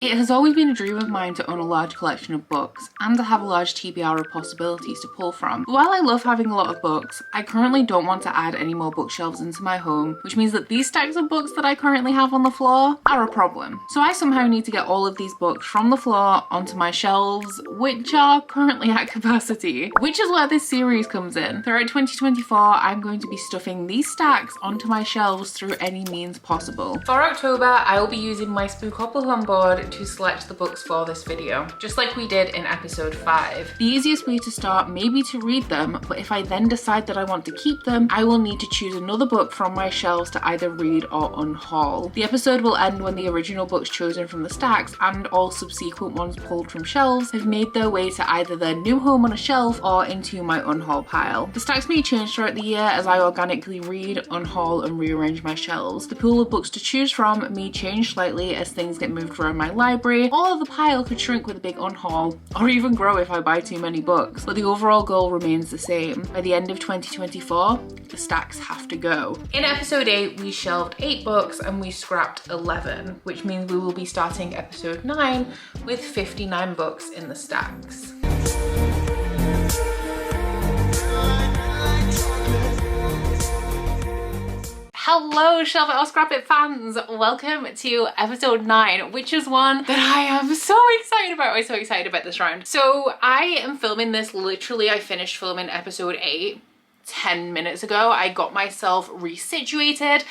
It has always been a dream of mine to own a large collection of books and to have a large TBR of possibilities to pull from. But while I love having a lot of books, I currently don't want to add any more bookshelves into my home, which means that these stacks of books that I currently have on the floor are a problem. So I somehow need to get all of these books from the floor onto my shelves, which are currently at capacity, which is where this series comes in. Throughout 2024, I'm going to be stuffing these stacks onto my shelves through any means possible. For October, I will be using my Spookoplathon board to select the books for this video, just like we did in episode 5. The easiest way to start may be to read them, but if I then decide that I want to keep them, I will need to choose another book from my shelves to either read or unhaul. The episode will end when the original books chosen from the stacks and all subsequent ones pulled from shelves have made their way to either their new home on a shelf or into my unhaul pile. The stacks may change throughout the year as I organically read, unhaul and rearrange my shelves. The pool of books to choose from may change slightly as things get moved around my library, or the pile could shrink with a big unhaul, or even grow if I buy too many books, but the overall goal remains the same. By the end of 2024, the stacks have to go. In episode 8, we shelved 8 books and we scrapped 11, which means we will be starting episode 9 with 59 books in the stacks. Hello Shelve It or Scrap It fans! Welcome to episode 9, which is one that I am so excited about. I'm so excited about this round. So I am filming this, literally I finished filming episode 8 10 minutes ago. I got myself resituated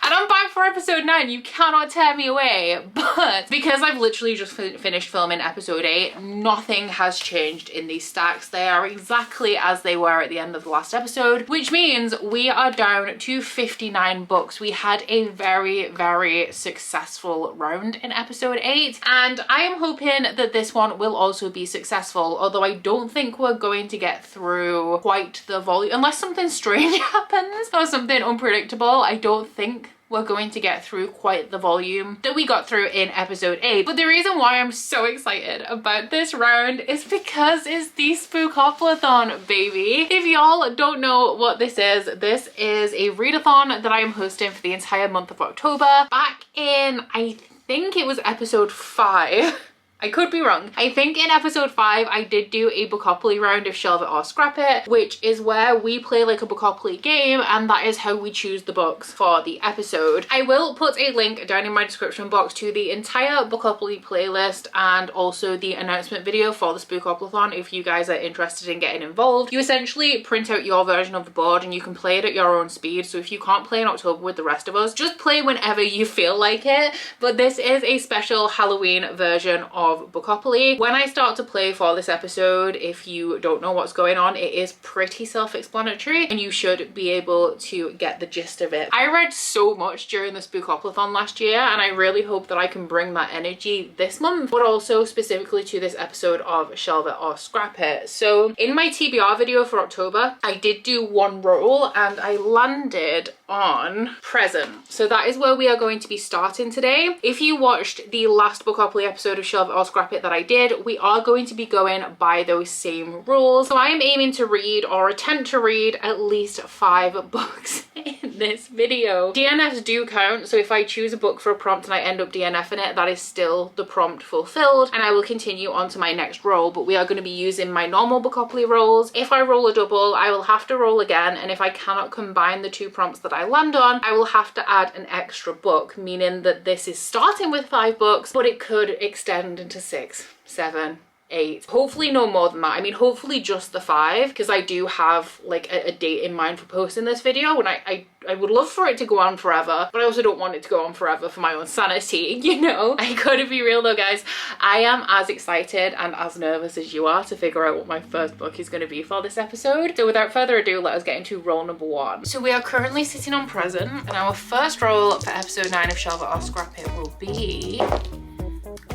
and I'm back for episode 9. You cannot tear me away. But because I've literally just finished filming episode 8, nothing has changed in these stacks. They are exactly as they were at the end of the last episode, which means we are down to 59 books. We had a very, very successful round in episode 8, and I am hoping that this one will also be successful, although I don't think we're going to get through quite the volume unless something strange happens or something unpredictable. I don't think we're going to get through quite the volume that we got through in episode 8. But the reason why I'm so excited about this round is because it's the Spookoplathon, baby. If y'all don't know what this is a readathon that I am hosting for the entire month of October. Back in, I think it was episode 5. I could be wrong. I think in episode 5 I did do a Bookopoly round of Shelve It or Scrap It, which is where we play like a Bookopoly game, and that is how we choose the books for the episode. I will put a link down in my description box to the entire Bookopoly playlist and also the announcement video for the Spookoplathon if you guys are interested in getting involved. You essentially print out your version of the board and you can play it at your own speed, so if you can't play in October with the rest of us, just play whenever you feel like it. But this is a special Halloween version of Bookopoly. When I start to play for this episode, if you don't know what's going on, it is pretty self-explanatory and you should be able to get the gist of it. I read so much during the Spookoplathon last year and I really hope that I can bring that energy this month, but also specifically to this episode of Shelve It or Scrap It. So in my TBR video for October, I did do one roll and I landed on present. So that is where we are going to be starting today. If you watched the last Bookopoly episode of Shelve It or Scrap It that I did, we are going to be going by those same rules. So I am aiming to read or attempt to read at least 5 books in this video. DNFs do count, so if I choose a book for a prompt and I end up DNFing it, that is still the prompt fulfilled and I will continue on to my next roll. But we are going to be using my normal Bookopoly rolls. If I roll a double, I will have to roll again, and if I cannot combine the 2 prompts that I land on, I will have to add an extra book, meaning that this is starting with 5 books, but it could extend into 6, 7, 8, hopefully no more than that. I mean, hopefully just the 5, because I do have like a date in mind for posting this video, and I would love for it to go on forever, but I also don't want it to go on forever for my own sanity, you know? I gotta be real though, guys. I am as excited and as nervous as you are to figure out what my first book is going to be for this episode. So without further ado, let us get into roll number 1. So we are currently sitting on present, and our first roll for episode 9 of Shelve It or Scrap It will be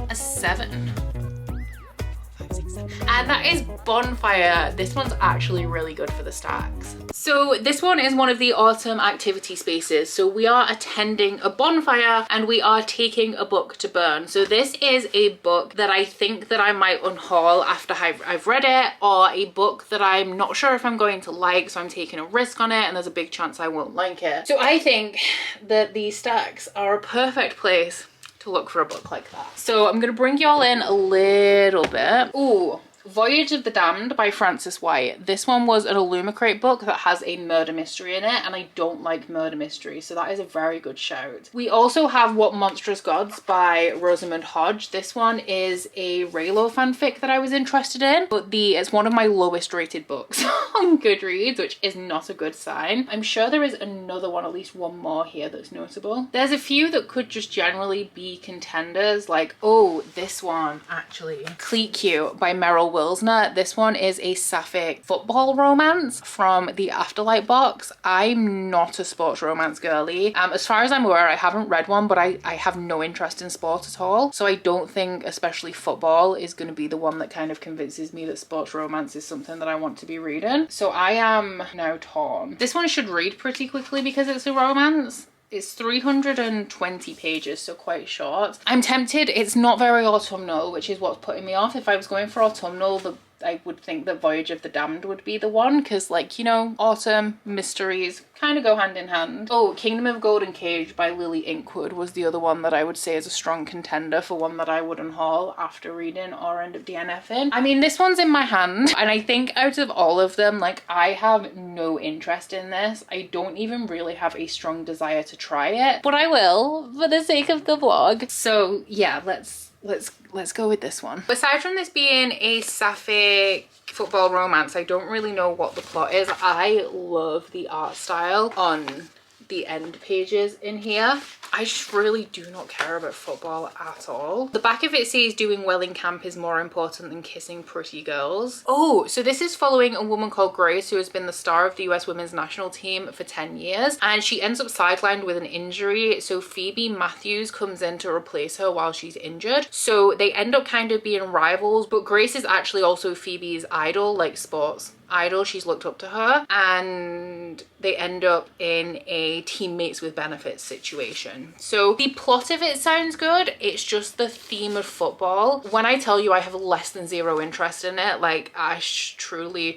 a 7. And that is Bonfire. This one's actually really good for the stacks. So this one is one of the autumn activity spaces. So we are attending a bonfire and we are taking a book to burn. So this is a book that I think that I might unhaul after I've read it, or a book that I'm not sure if I'm going to like, so I'm taking a risk on it and there's a big chance I won't like it. So I think that these stacks are a perfect place to look for a book like that. So I'm gonna bring y'all in a little bit. Ooh. Voyage of the Damned by Frances White. This one was an Illumicrate book that has a murder mystery in it, and I don't like murder mysteries, so that is a very good shout. We also have What Monstrous Gods by Rosamund Hodge. This one is a Raylo fanfic that I was interested in, but it's one of my lowest rated books on Goodreads, which is not a good sign. I'm sure there is another one, at least one more here that's notable. There's a few that could just generally be contenders, like, oh, this one actually. Clique You by Meryl Wilsner. This one is a sapphic football romance from the Afterlight box. I'm not a sports romance girly. As far as I'm aware, I haven't read one, but I have no interest in sport at all. So I don't think especially football is going to be the one that kind of convinces me that sports romance is something that I want to be reading. So I am now torn. This one should read pretty quickly because it's a romance. It's 320 pages, so quite short. I'm tempted. It's not very autumnal, which is what's putting me off. If I was going for autumnal, I would think that Voyage of the Damned would be the one, because, like, you know, autumn, mysteries kind of go hand in hand. Oh, Kingdom of Golden Cage by Lily Inkwood was the other one that I would say is a strong contender for one that I wouldn't haul after reading or end up DNFing. I mean, this one's in my hand, and I think out of all of them, like, I have no interest in this. I don't even really have a strong desire to try it, but I will for the sake of the vlog. So yeah, let's go with this one. Aside from this being a sapphic football romance, I don't really know what the plot is. I love the art style on the end pages in here. I just really do not care about football at all. The back of it says doing well in camp is more important than kissing pretty girls. Oh, so this is following a woman called Grace, who has been the star of the US women's national team for 10 years. And she ends up sidelined with an injury. So Phoebe Matthews comes in to replace her while she's injured. So they end up kind of being rivals, but Grace is actually also Phoebe's idol, like sports idol. She's looked up to her, and they end up in a teammates with benefits situation. So the plot of it sounds good. It's just the theme of football. When I tell you I have less than zero interest in it, like, I truly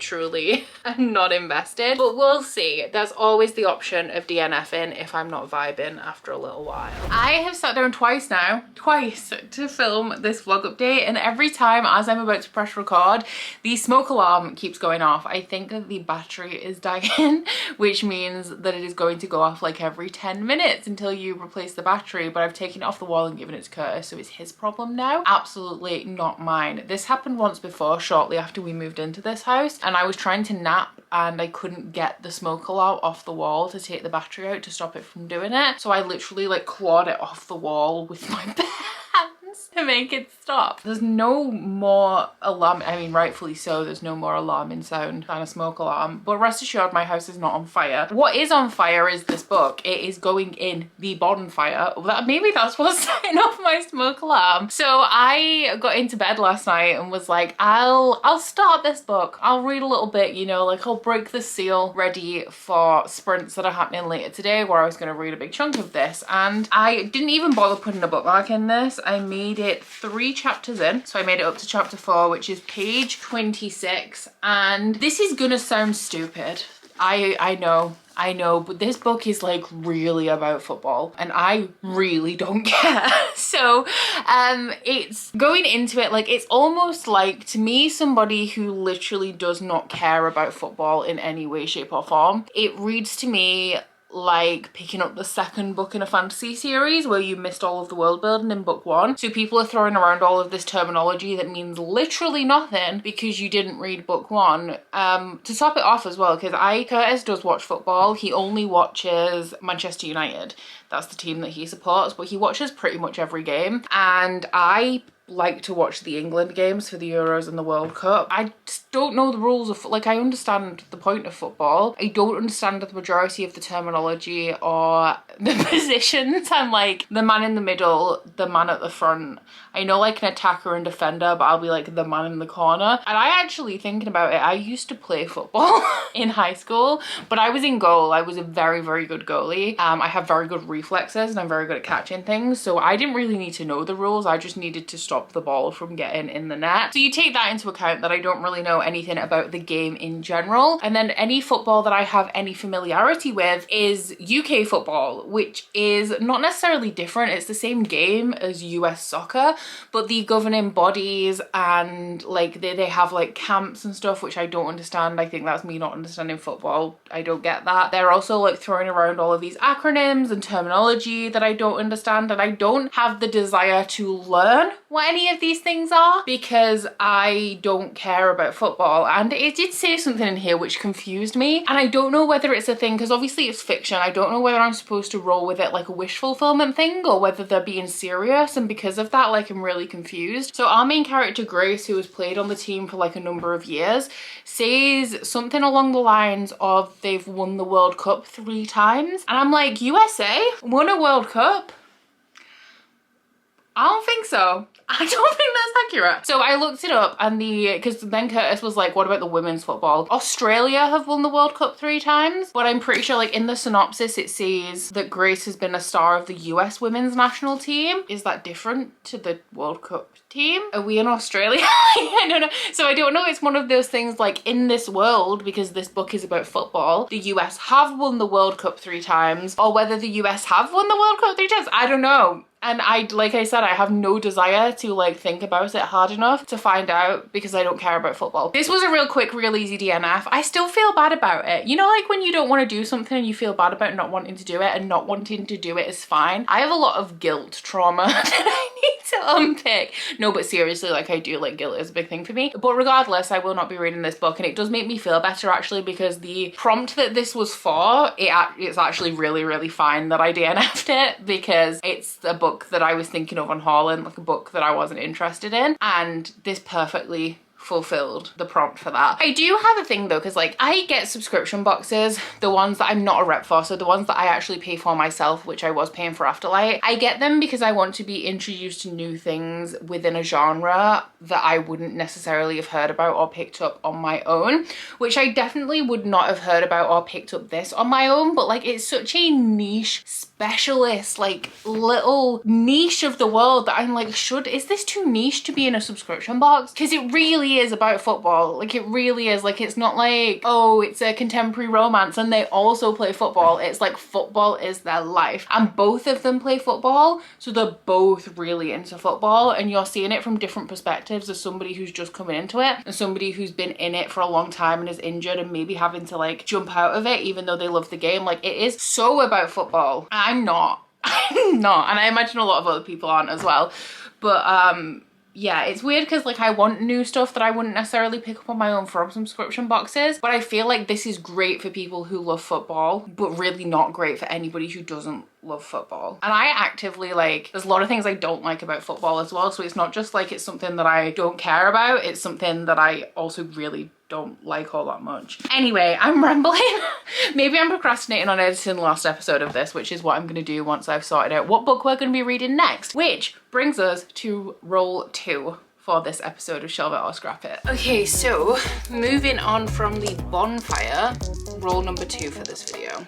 am not invested, but we'll see. There's always the option of DNFing if I'm not vibing after a little while. I have sat down twice to film this vlog update, and every time as I'm about to press record, the smoke alarm keeps going off. I think that the battery is dying, which means that it is going to go off like every 10 minutes until you replace the battery, but I've taken it off the wall and given it to Curtis, so it's his problem now. Absolutely not mine. This happened once before, shortly after we moved into this house, and I was trying to nap and I couldn't get the smoke alarm off the wall to take the battery out to stop it from doing it. So I literally like clawed it off the wall with my bare hands to make it stop. There's no more alarm. I mean, rightfully so, there's no more alarming sound than a smoke alarm, but rest assured my house is not on fire. What is on fire is this book. It is going in the bonfire. Maybe that's what's setting off my smoke alarm. So I got into bed last night and was like, I'll start this book. I'll read a little bit, you know, like I'll break the seal ready for sprints that are happening later today where I was going to read a big chunk of this. And I didn't even bother putting a bookmark in this. I made it 3 chapters in. So I made it up to chapter 4, which is page 26. And this is gonna sound stupid. I know, but this book is like really about football and I really don't care. So it's going into it, like, it's almost like, to me, somebody who literally does not care about football in any way, shape or form. It reads to me like picking up the second book in a fantasy series where you missed all of the world building in book 1. So people are throwing around all of this terminology that means literally nothing because you didn't read book 1. To top it off as well, because Curtis does watch football. He only watches Manchester United. That's the team that he supports, but he watches pretty much every game. And I like to watch the England games for the Euros and the World Cup. I just don't know the rules of, like, I understand the point of football. I don't understand the majority of the terminology or the positions. I'm like the man in the middle, the man at the front. I know like an attacker and defender, but I'll be like the man in the corner. And I actually, thinking about it, I used to play football in high school, but I was in goal. I was a very, very good goalie. I have very good reflexes and I'm very good at catching things. So I didn't really need to know the rules. I just needed to stop the ball from getting in the net. So you take that into account, that I don't really know anything about the game in general. And then any football that I have any familiarity with is UK football, which is not necessarily different. It's the same game as US soccer, but the governing bodies and like they have like camps and stuff, which I don't understand. I think that's me not understanding football. I don't get that. They're also like throwing around all of these acronyms and terminology that I don't understand, and I don't have the desire to learn what any of these things are because I don't care about football. And it did say something in here which confused me, and I don't know whether it's a thing because obviously it's fiction. I don't know whether I'm supposed to roll with it like a wish fulfillment thing or whether they're being serious, and because of that, like, I'm really confused. So our main character Grace, who has played on the team for like a number of years, says something along the lines of they've won the World Cup 3 times, and I'm like, USA won a World Cup? I don't think so. I don't think that's accurate. So I looked it up, and because then Curtis was like, what about the women's football? Australia have won the World Cup 3 times, but I'm pretty sure like in the synopsis it says that Grace has been a star of the US women's national team. Is that different to the World Cup team? Are we in Australia? I don't know. So I don't know. It's one of those things like in this world, because this book is about football, the US have won the World Cup 3 times, or whether the US have won the World Cup 3 times, I don't know. And like I said, I have no desire to like think about it hard enough to find out because I don't care about football. This was a real quick, real easy DNF. I still feel bad about it. You know, like when you don't want to do something and you feel bad about not wanting to do it, and not wanting to do it is fine. I have a lot of guilt trauma that I need to unpick. No, but seriously, like I do, like guilt is a big thing for me. But regardless, I will not be reading this book, and it does make me feel better actually, because the prompt that this was for, it's actually really, really fine that I DNF'd it, because it's a book that I was thinking of on Holland, like a book that I wasn't interested in, and this perfectly fulfilled the prompt for that. I do have a thing though, because like I get subscription boxes, the ones that I'm not a rep for, so the ones that I actually pay for myself, which I was paying for Afterlight. I get them because I want to be introduced to new things within a genre that I wouldn't necessarily have heard about or picked up on my own, which I definitely would not have heard about or picked up this on my own, but like it's such a niche specialist, like little niche of the world that I'm like, is this too niche to be in a subscription box? Because it really is about football. Like it really is. Like it's not like, oh, it's a contemporary romance and they also play football. It's like football is their life, and both of them play football, so they're both really into football, and you're seeing it from different perspectives, as somebody who's just coming into it and somebody who's been in it for a long time and is injured and maybe having to like jump out of it even though they love the game. Like it is so about football. I'm not, and I imagine a lot of other people aren't as well, but yeah, it's weird because like I want new stuff that I wouldn't necessarily pick up on my own from subscription boxes, but I feel like this is great for people who love football, but really not great for anybody who doesn't love football. And I actively like, there's a lot of things I don't like about football as well, so it's not just like it's something that I don't care about, it's something that I also really don't like all that much. Anyway, I'm rambling. Maybe I'm procrastinating on editing the last episode of this, which is what I'm gonna do once I've sorted out what book we're gonna be reading next, which brings us to roll 2 for this episode of Shelve It or Scrap It. Okay, so moving on from the Bonfire, roll number 2 for this video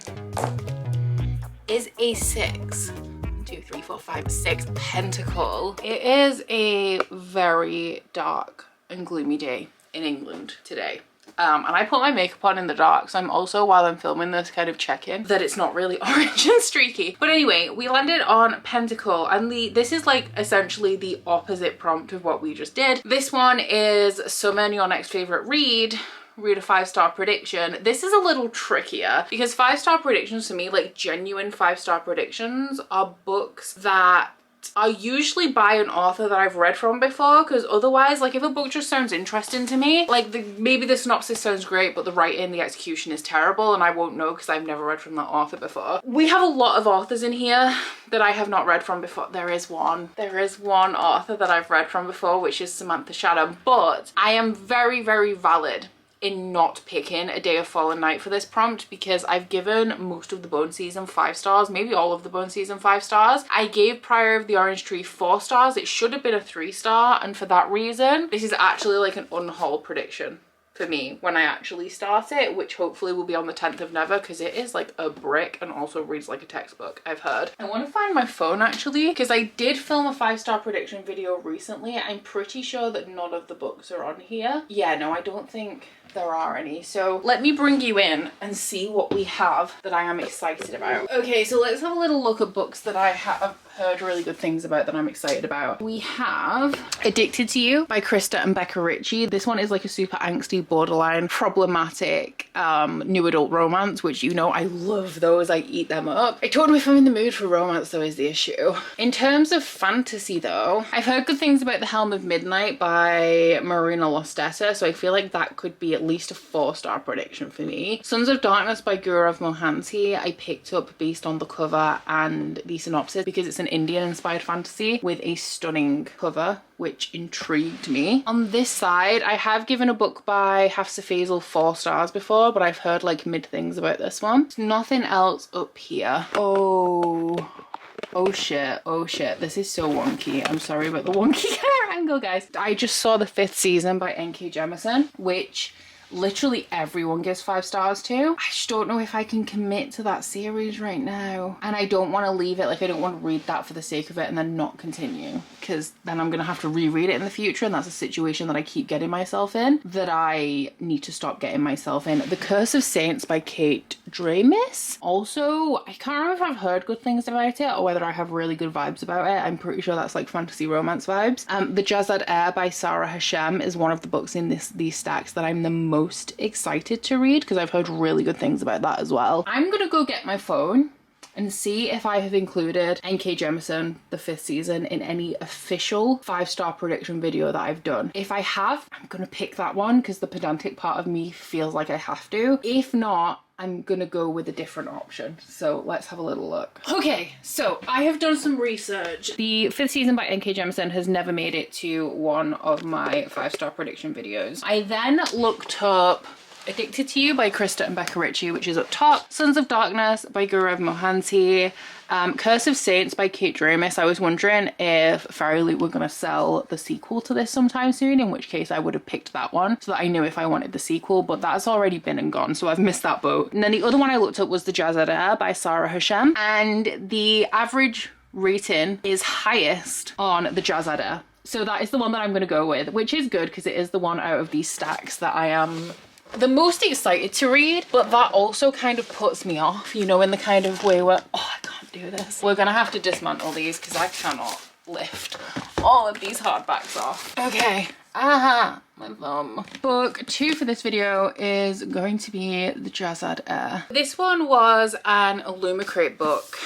is a 6. 1, 2, 3, 4, 5, 6 pentacle. It is a very dark and gloomy day in England today. And I put my makeup on in the dark, so I'm also, while I'm filming this, kind of checking that it's not really orange and streaky. But anyway, we landed on Pentacle, and this is like essentially the opposite prompt of what we just did. This one is summon your next favorite read a 5-star prediction. This is a little trickier because 5-star predictions to me, like genuine 5-star predictions, are books that are usually by an author that I've read from before, because otherwise, like if a book just sounds interesting to me, like maybe the synopsis sounds great but the writing, the execution is terrible, and I won't know because I've never read from that author before. We have a lot of authors in here that I have not read from before. There is one author that I've read from before, which is Samantha Shadow, but I am very, very valid in not picking A Day of Fallen Night for this prompt because I've given most of the Bone Season 5 stars, maybe all of the Bone Season 5 stars. I gave Prior of the Orange Tree 4 stars. It should have been a 3-star, and for that reason, this is actually like an unhaul prediction for me when I actually start it, which hopefully will be on the 10th of Never, because it is like a brick and also reads like a textbook, I've heard. I want to find my phone actually, because I did film a 5-star prediction video recently. I'm pretty sure that none of the books are on here. Yeah, no, I don't think there are any. So let me bring you in and see what we have that I am excited about. Okay, so let's have a little look at books that I have heard really good things about that I'm excited about. We have Addicted to You by Krista and Becca Ritchie. This one is like a super angsty, borderline, problematic new adult romance, which you know I love those. I eat them up. I don't know if I'm in the mood for romance though, is the issue. In terms of fantasy though, I've heard good things about The Helm of Midnight by Marina Lostetta, so I feel like that could be at least a 4-star prediction for me. Sons of Darkness by Gaurav Mohanty I picked up based on the cover and the synopsis because it's an Indian inspired fantasy with a stunning cover, which intrigued me. On this side, I have given a book by Hafsa Faisal 4 stars before, but I've heard like mid things about this one. There's nothing else up here. Oh shit, this is so wonky. I'm sorry about the wonky camera angle, guys. I just saw the 5th season by N.K. Jemisin, which literally everyone gives 5 stars to. I just don't know if I can commit to that series right now, and I don't want to leave it. Like, I don't want to read that for the sake of it and then not continue, because then I'm gonna have to reread it in the future, and that's a situation that I keep getting myself in that I need to stop getting myself in. The Curse of Saints by Kate Dramis. Also, I can't remember if I've heard good things about it or whether I have really good vibes about it. I'm pretty sure that's like fantasy romance vibes. The Jazad Heir by Sarah Hashem is one of the books in these stacks that I'm the most excited to read, because I've heard really good things about that as well. I'm gonna go get my phone and see if I have included N.K. Jemisin, the 5th season, in any official 5-star prediction video that I've done. If I have, I'm gonna pick that one because the pedantic part of me feels like I have to. If not, I'm gonna go with a different option. So let's have a little look. Okay, so I have done some research. The 5th season by N.K. Jemisin has never made it to one of my 5-star prediction videos. I then looked up Addicted to You by Krista and Becca Ritchie, which is up top. Sons of Darkness by Gaurav Mohanty. Curse of Saints by Kate Dramis. I was wondering if Fairy Loot were going to sell the sequel to this sometime soon, in which case I would have picked that one so that I knew if I wanted the sequel, but that's already been and gone, so I've missed that boat. And then the other one I looked up was The Jazad Heir by Sarah Hashem, and the average rating is highest on The Jazad Heir. So that is the one that I'm going to go with, which is good because it is the one out of these stacks that I am the most excited to read, but that also kind of puts me off, you know, in the kind of way where, oh, I can't do this. We're gonna have to dismantle these because I cannot lift all of these hardbacks off. Okay, my thumb. Book 2 for this video is going to be The Jazad Heir. This one was an Illumicrate book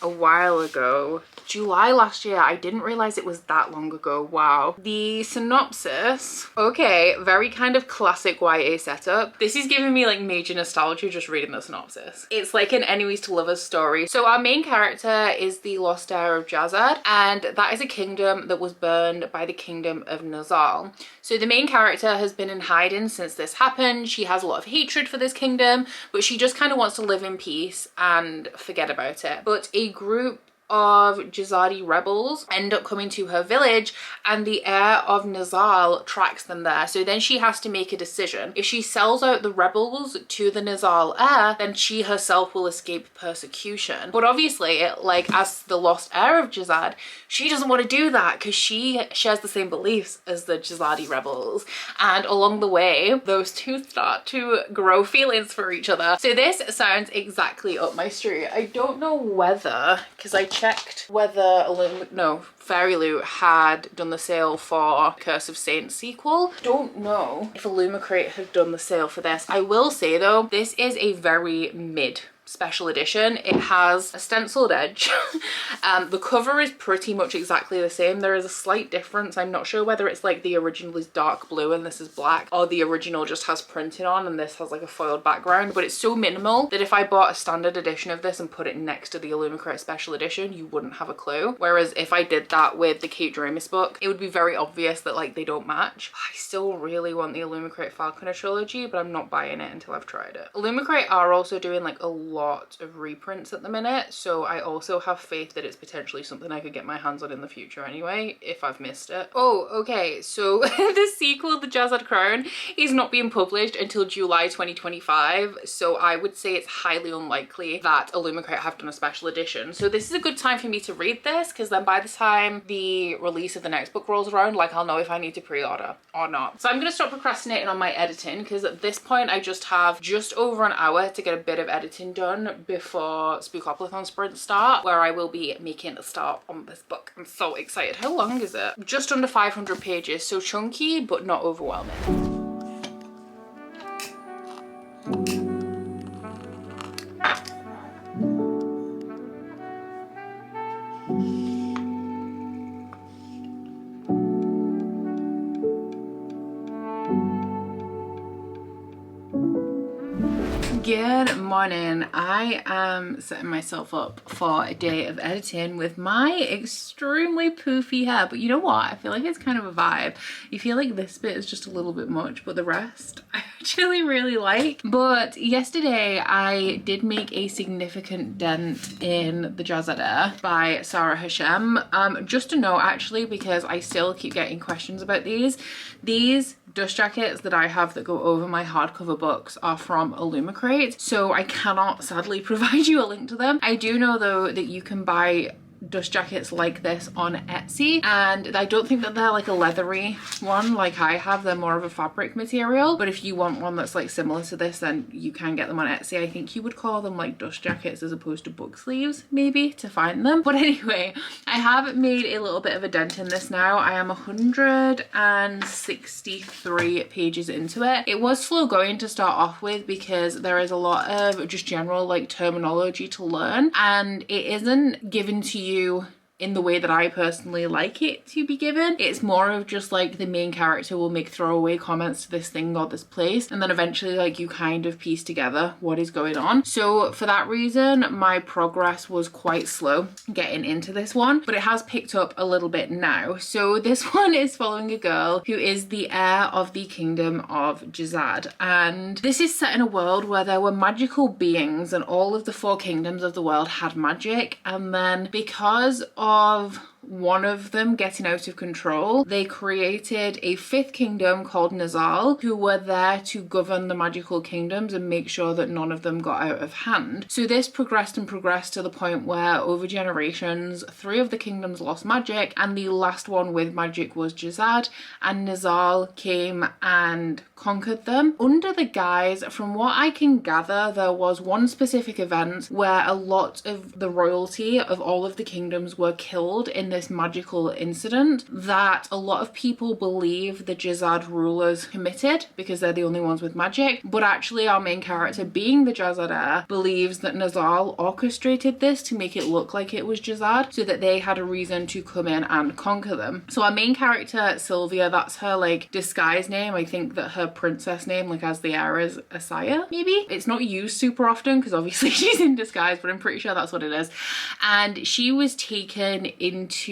a while ago. July last year. I didn't realize it was that long ago. Wow. The synopsis, okay, very kind of classic YA setup. This is giving me like major nostalgia just reading the synopsis. It's like an enemies to lovers story. So our main character is the lost heir of Jazad, and that is a kingdom that was burned by the kingdom of Nazal. So the main character has been in hiding since this happened. She has a lot of hatred for this kingdom, but she just kind of wants to live in peace and forget about it. But a group of Jazadi rebels end up coming to her village, and the heir of Nazal tracks them there. So then she has to make a decision. If she sells out the rebels to the Nazal heir, then she herself will escape persecution. But obviously, like, as the lost heir of Jazad, she doesn't want to do that because she shares the same beliefs as the Jazadi rebels. And along the way, those two start to grow feelings for each other. So this sounds exactly up my street. I don't know whether, because I checked whether Fairy Loot had done the sale for Curse of Saints sequel. Don't know if Illumicrate have done the sale for this. I will say though, this is a very mid special edition. It has a stenciled edge. The cover is pretty much exactly the same. There is a slight difference. I'm not sure whether it's like the original is dark blue and this is black, or the original just has printing on and this has like a foiled background, but it's so minimal that if I bought a standard edition of this and put it next to the Illumicrate special edition, you wouldn't have a clue. Whereas if I did that with the Kate Dramis book, it would be very obvious that like they don't match. I still really want the Illumicrate Falconer trilogy, but I'm not buying it until I've tried it. Illumicrate are also doing like a lot lot of reprints at the minute, so I also have faith that it's potentially something I could get my hands on in the future anyway, if I've missed it. Oh, okay, so the sequel, The Jazad Crown, is not being published until July 2025, so I would say it's highly unlikely that Illumicrate have done a special edition. So this is a good time for me to read this, because then by the time the release of the next book rolls around, like, I'll know if I need to pre-order or not. So I'm gonna stop procrastinating on my editing, because at this point I just have just over an hour to get a bit of editing done before Spookoplathon sprints start, where I will be making a start on this book. I'm so excited. How long is it? Just under 500 pages, so chunky but not overwhelming. Good morning. I am setting myself up for a day of editing with my extremely poofy hair, but you know what? I feel like it's kind of a vibe. You feel like this bit is just a little bit much, but the rest I actually really like. But yesterday I did make a significant dent in the Jazad Heir by Sarah Hashem. Just to know actually, because I still keep getting questions about these dust jackets that I have that go over my hardcover books are from Illumicrate, so I cannot sadly provide you a link to them. I do know though that you can buy dust jackets like this on Etsy, and I don't think that they're like a leathery one like I have. They're more of a fabric material, but if you want one that's like similar to this, then you can get them on Etsy. I think you would call them like dust jackets as opposed to book sleeves maybe to find them. But anyway, I have made a little bit of a dent in this now. I am 163 pages into it. It was slow going to start off with because there is a lot of just general like terminology to learn, and it isn't given to you in the way that I personally like it to be given. It's more of just like the main character will make throwaway comments to this thing or this place, and then eventually like you kind of piece together what is going on. So for that reason my progress was quite slow getting into this one, but it has picked up a little bit now. So this one is following a girl who is the heir of the kingdom of Jazad, and this is set in a world where there were magical beings and all of the 4 kingdoms of the world had magic, and then because of one of them getting out of control, they created a 5th kingdom called Nazal, who were there to govern the magical kingdoms and make sure that none of them got out of hand. So this progressed and progressed to the point where over generations 3 of the kingdoms lost magic, and the last one with magic was Jazad, and Nazal came and conquered them. Under the guise, from what I can gather, there was one specific event where a lot of the royalty of all of the kingdoms were killed in this magical incident that a lot of people believe the Jazad rulers committed because they're the only ones with magic, but actually our main character, being the Jazad Heir, believes that Nazal orchestrated this to make it look like it was Jazad so that they had a reason to come in and conquer them. So our main character Sylvia, that's her like disguise name. I think that her princess name, like as the heir, is Asaya maybe. It's not used super often because obviously she's in disguise, but I'm pretty sure that's what it is. And she was taken into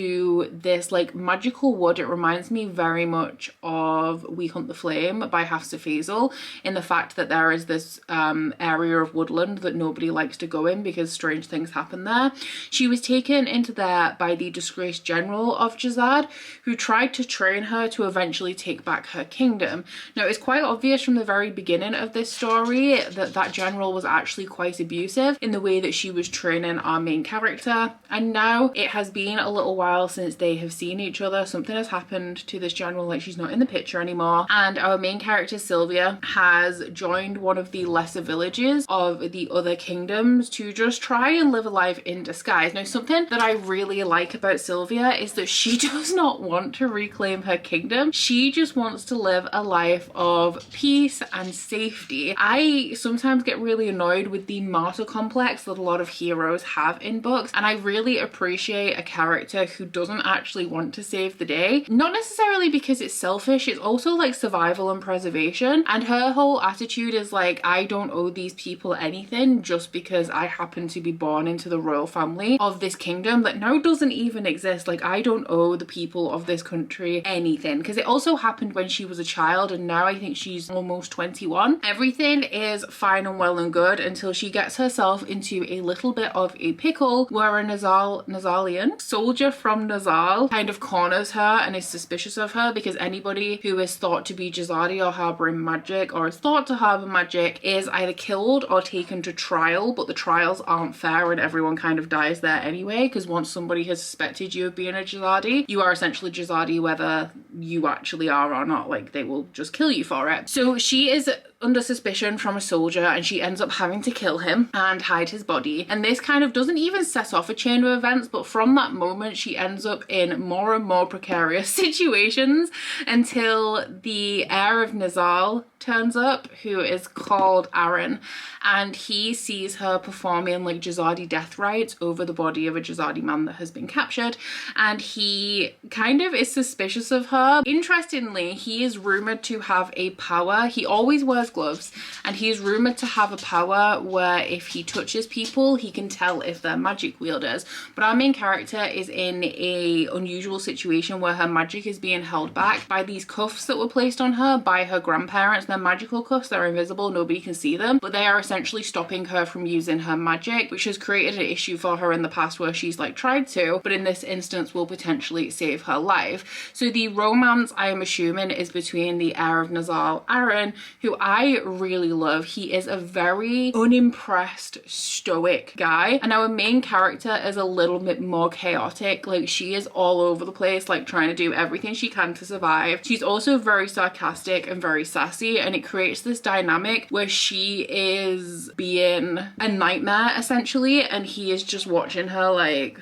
this like magical wood. It reminds me very much of We Hunt the Flame by Hafsa Faisal, in the fact that there is this area of woodland that nobody likes to go in because strange things happen there. She was taken into there by the disgraced general of Jazad, who tried to train her to eventually take back her kingdom. Now it's quite obvious from the very beginning of this story that that general was actually quite abusive in the way that she was training our main character, and now it has been a little while since they have seen each other. Something has happened to this general, like she's not in the picture anymore, and our main character Sylvia has joined one of the lesser villages of the other kingdoms to just try and live a life in disguise. Now something that I really like about Sylvia is that she does not want to reclaim her kingdom. She just wants to live a life of peace and safety. I sometimes get really annoyed with the martyr complex that a lot of heroes have in books, and I really appreciate a character who doesn't actually want to save the day. Not necessarily because it's selfish, it's also like survival and preservation. And her whole attitude is like, I don't owe these people anything just because I happen to be born into the royal family of this kingdom that now doesn't even exist. Like, I don't owe the people of this country anything, because it also happened when she was a child, and now I think she's almost 21. Everything is fine and well and good until she gets herself into a little bit of a pickle where a Nazalian soldier from Nazal kind of corners her and is suspicious of her, because anybody who is thought to be Jazadi or harboring magic or is thought to harbor magic is either killed or taken to trial, but the trials aren't fair and everyone kind of dies there anyway, because once somebody has suspected you of being a Jazadi, you are essentially Jazadi whether you actually are or not. Like, they will just kill you for it. So she is under suspicion from a soldier, and she ends up having to kill him and hide his body. And this kind of doesn't even set off a chain of events, but from that moment she ends up in more and more precarious situations until the heir of Nizal turns up, who is called Aaron, and he sees her performing like Jazadi death rites over the body of a Jazadi man that has been captured, and he kind of is suspicious of her. Interestingly, he is rumored to have a power. He always wears gloves, and he is rumored to have a power where if he touches people he can tell if they're magic wielders. But our main character is in a unusual situation where her magic is being held back by these cuffs that were placed on her by her grandparents. They're magical cuffs, they're invisible, nobody can see them, but they are essentially stopping her from using her magic, which has created an issue for her in the past where she's like tried to, but in this instance will potentially save her life. So the romance, I am assuming, is between the heir of Nazal, Aaron, who I really love. He is a very unimpressed, stoic guy, and our main character is a little bit more chaotic. Like, she is all over the place, like trying to do everything she can to survive. She's also very sarcastic and very sassy, and it creates this dynamic where she is being a nightmare essentially, and he is just watching her like,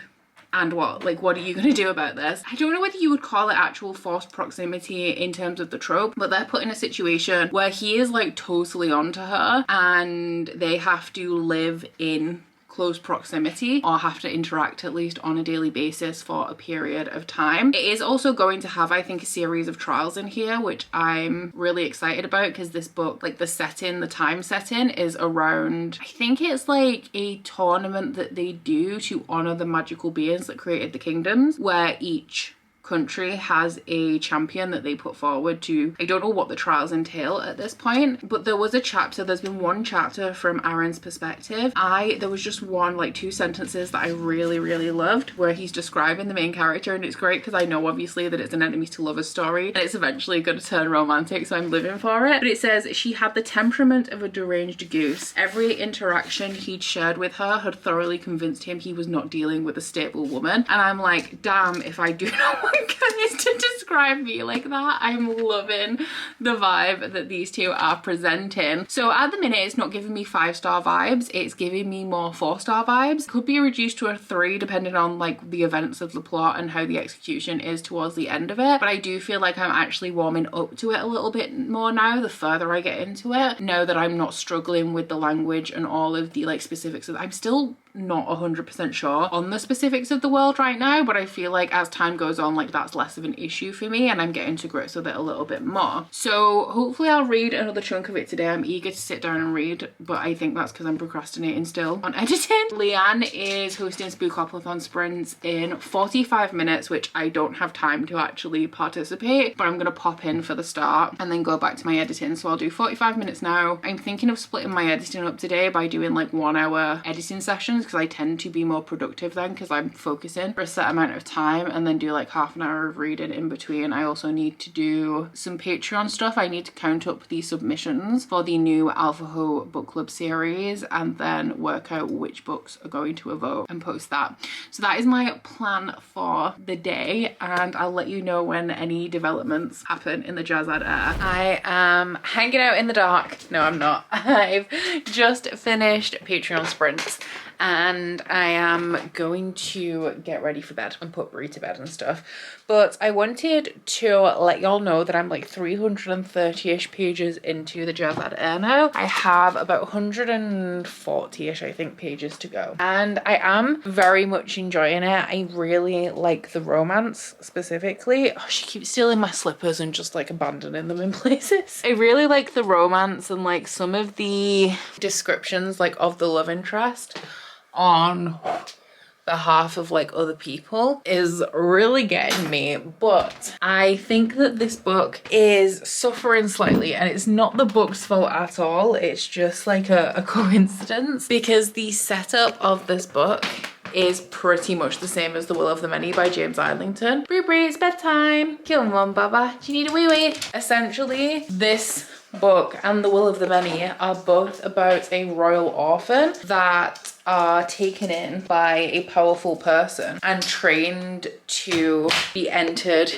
and what? Like, what are you going to do about this? I don't know whether you would call it actual forced proximity in terms of the trope, but they're put in a situation where he is like totally onto her and they have to live in close proximity or have to interact at least on a daily basis for a period of time. It is also going to have, I think, a series of trials in here, which I'm really excited about, because this book, like the setting, the time setting is around, I think it's like a tournament that they do to honor the magical beings that created the kingdoms, where each country has a champion that they put forward to. I don't know what the trials entail at this point, but there was a chapter, there's been one chapter from Aaron's perspective. There was just one, like 2 sentences that I really loved, where he's describing the main character, and it's great because I know obviously that it's an enemies to lovers story and it's eventually going to turn romantic, so I'm living for it. But it says, she had the temperament of a deranged goose. Every interaction he'd shared with her had thoroughly convinced him he was not dealing with a stable woman. And I'm like, damn, if I do not want guys to describe me like that. I'm loving the vibe that these two are presenting. So at the minute it's not giving me 5-star vibes, it's giving me more 4-star vibes. Could be reduced to a 3 depending on like the events of the plot and how the execution is towards the end of it, but I do feel like I'm actually warming up to it a little bit more now the further I get into it, now that I'm not struggling with the language and all of the like specifics of, I'm still not 100% sure on the specifics of the world right now, but I feel like as time goes on, like that's less of an issue for me and I'm getting to grips with it a little bit more. So hopefully I'll read another chunk of it today. I'm eager to sit down and read, but I think that's because I'm procrastinating still on editing. Leanne is hosting Spookoplathon sprints in 45 minutes, which I don't have time to actually participate, but I'm gonna pop in for the start and then go back to my editing. So I'll do 45 minutes now. I'm thinking of splitting my editing up today by doing like 1-hour editing sessions, because I tend to be more productive then because I'm focusing for a set amount of time, and then do like half an hour of reading in between. I also need to do some Patreon stuff. I need to count up the submissions for the new Alpha Ho book club series and then work out which books are going to evoke and post that. So that is my plan for the day, and I'll let you know when any developments happen in the Jazad Heir. I am hanging out in the dark. No, I'm not. I've just finished Patreon sprints and I am going to get ready for bed and put Brie to bed and stuff. But I wanted to let y'all know that I'm like 330-ish pages into the Jazad Heir now. I have about 140-ish, I think, pages to go. And I am very much enjoying it. I really like the romance specifically. Oh, she keeps stealing my slippers and just like abandoning them in places. I really like the romance and like some of the descriptions like of the love interest on behalf of like other people is really getting me. But I think that this book is suffering slightly, and it's not the book's fault at all. It's just like a coincidence, because the setup of this book is pretty much the same as The Will of the Many by James Islington. Bree Bree, it's bedtime. Come on, Baba. Do you need a wee wee? Essentially, this book and The Will of the Many are both about a royal orphan that are taken in by a powerful person and trained to be entered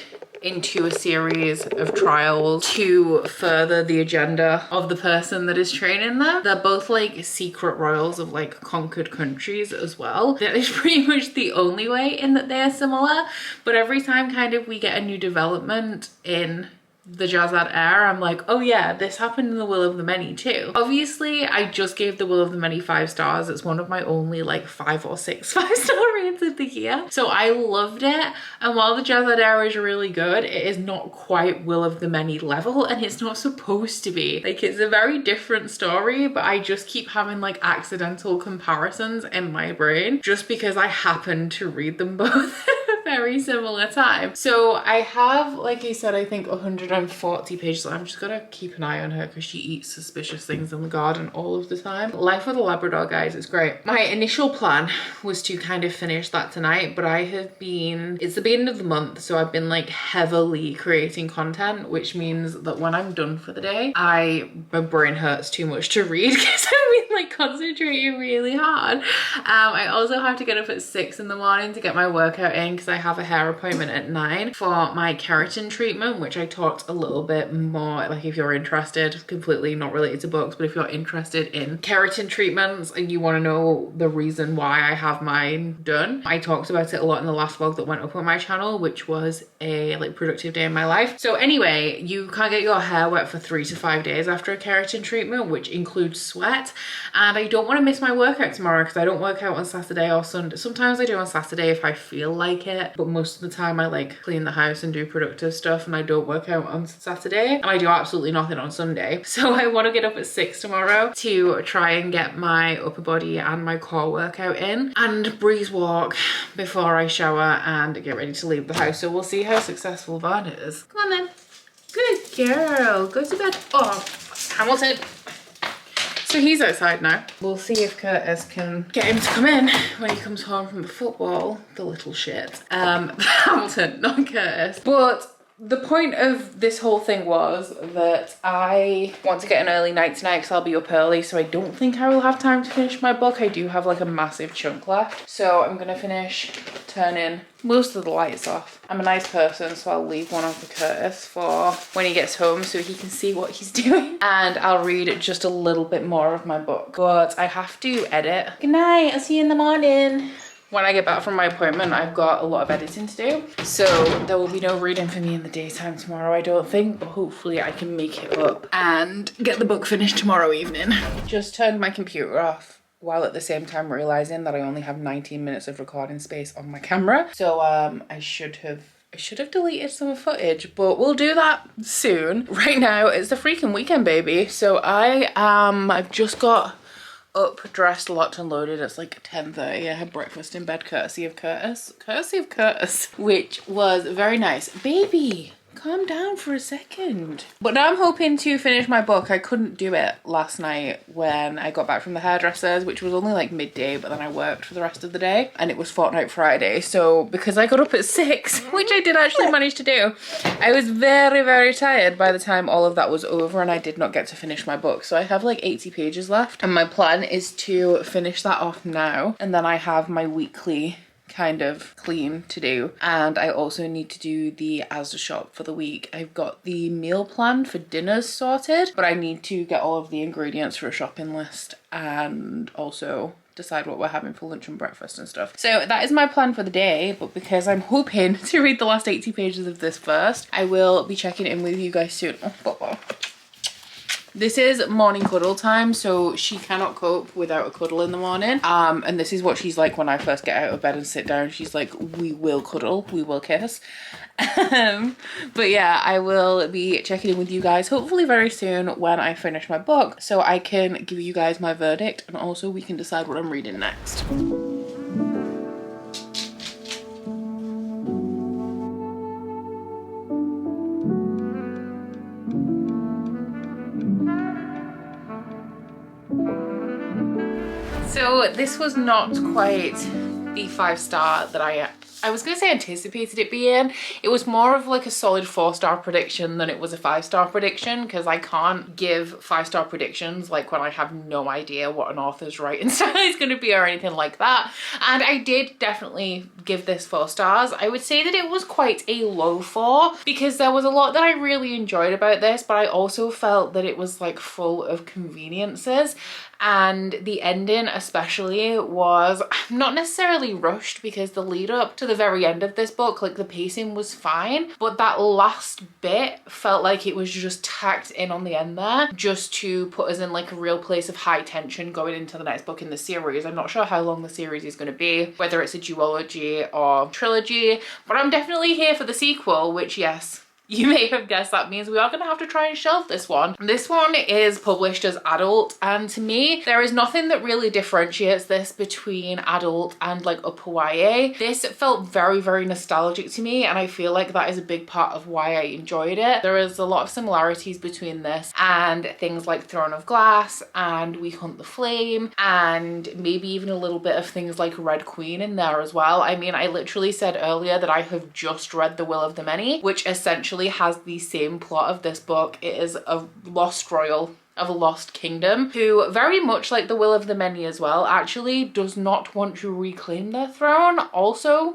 into a series of trials to further the agenda of the person that is training them. They're both like secret royals of like conquered countries as well. That is pretty much the only way in that they are similar. But every time kind of we get a new development in the Jazad Heir, I'm like, oh yeah, this happened in The Will of the Many too. Obviously, I just gave The Will of the Many 5 stars. It's one of my only like 5 or 6 5-star reads of the year. So I loved it. And while the Jazad Heir is really good, it is not quite Will of the Many level, and it's not supposed to be. Like, it's a very different story, but I just keep having like accidental comparisons in my brain just because I happen to read them both at a very similar time. So I have, like I said, I think 140 pages. I'm just gonna keep an eye on her because she eats suspicious things in the garden all of the time. Life with a Labrador, guys, it's great. My initial plan was to kind of finish that tonight, but I have been, it's the beginning of the month, so I've been like heavily creating content, which means that when I'm done for the day, my brain hurts too much to read because I've been like concentrating really hard. I also have to get up at 6 in the morning to get my workout in because I have a hair appointment at 9 for my keratin treatment, which I talked a little bit more, like if you're interested, completely not related to books, but if you're interested in keratin treatments and you want to know the reason why I have mine done, I talked about it a lot in the last vlog that went up on my channel, which was a like productive day in my life. So anyway, you can't get your hair wet for 3 to 5 days after a keratin treatment, which includes sweat. And I don't want to miss my workout tomorrow because I don't work out on Saturday or Sunday. Sometimes I do on Saturday if I feel like it, but most of the time I like clean the house and do productive stuff, and I don't work out on Saturday, and I do absolutely nothing on Sunday. So I want to get up at 6 tomorrow to try and get my upper body and my core workout in and breeze walk before I shower and get ready to leave the house. So we'll see how successful that is. Come on then. Good girl. Go to bed. Oh, Hamilton. So he's outside now. We'll see if Curtis can get him to come in when he comes home from the football, the little shit. Hamilton, not Curtis. But the point of this whole thing was that I want to get an early night tonight because I'll be up early, so I don't think I will have time to finish my book. I do have like a massive chunk left. So I'm gonna finish turning most of the lights off. I'm a nice person, so I'll leave one on for Curtis for when he gets home so he can see what he's doing. And I'll read just a little bit more of my book. But I have to edit. Good night, I'll see you in the morning. When I get back from my appointment, I've got a lot of editing to do. So there will be no reading for me in the daytime tomorrow, I don't think, but hopefully I can make it up and get the book finished tomorrow evening. Just turned my computer off while at the same time realizing that I only have 19 minutes of recording space on my camera. So I should have deleted some footage, but we'll do that soon. Right now, it's the freaking weekend, baby. So I've just got up, dressed, locked and loaded. It's like 10:30. I had breakfast in bed courtesy of Curtis, which was very nice. Baby, calm down for a second. But now I'm hoping to finish my book. I couldn't do it last night when I got back from the hairdressers, which was only like midday, but then I worked for the rest of the day and it was Fortnight Friday. So because I got up at 6, which I did actually manage to do, I was very, very tired by the time all of that was over and I did not get to finish my book. So I have like 80 pages left and my plan is to finish that off now. And then I have my weekly kind of clean to do, and I also need to do the Asda shop for the week. I've got the meal plan for dinners sorted, but I need to get all of the ingredients for a shopping list and also decide what we're having for lunch and breakfast and stuff. So that is my plan for the day, but because I'm hoping to read the last 80 pages of this first, I will be checking in with you guys soon. Oh, this is morning cuddle time, so she cannot cope without a cuddle in the morning. And this is what she's like when I first get out of bed and sit down. She's like, we will cuddle, we will kiss. But yeah, I will be checking in with you guys hopefully very soon when I finish my book, so I can give you guys my verdict, and also we can decide what I'm reading next. So this was not quite the 5-star that I was gonna say anticipated it being. It was more of like a solid 4-star prediction than it was a 5-star prediction, because I can't give 5-star predictions like when I have no idea what an author's writing style is going to be or anything like that. And I did definitely give this 4 stars. I would say that it was quite a low 4, because there was a lot that I really enjoyed about this, but I also felt that it was like full of conveniences. And the ending especially was not necessarily rushed, because the lead up to the very end of this book, like the pacing was fine, but that last bit felt like it was just tacked in on the end there just to put us in like a real place of high tension going into the next book in the series. I'm not sure how long the series is going to be, whether it's a duology or trilogy, but I'm definitely here for the sequel, which, yes, you may have guessed that means we are going to have to try and shelve this one. This one is published as adult, and to me there is nothing that really differentiates this between adult and like upper YA. This felt very, very nostalgic to me, and I feel like that is a big part of why I enjoyed it. There is a lot of similarities between this and things like Throne of Glass and We Hunt the Flame, and maybe even a little bit of things like Red Queen in there as well. I mean, I literally said earlier that I have just read The Will of the Many, which essentially has the same plot of this book. It is a lost royal of a lost kingdom who, very much like The Will of the Many as well, actually does not want to reclaim their throne. Also,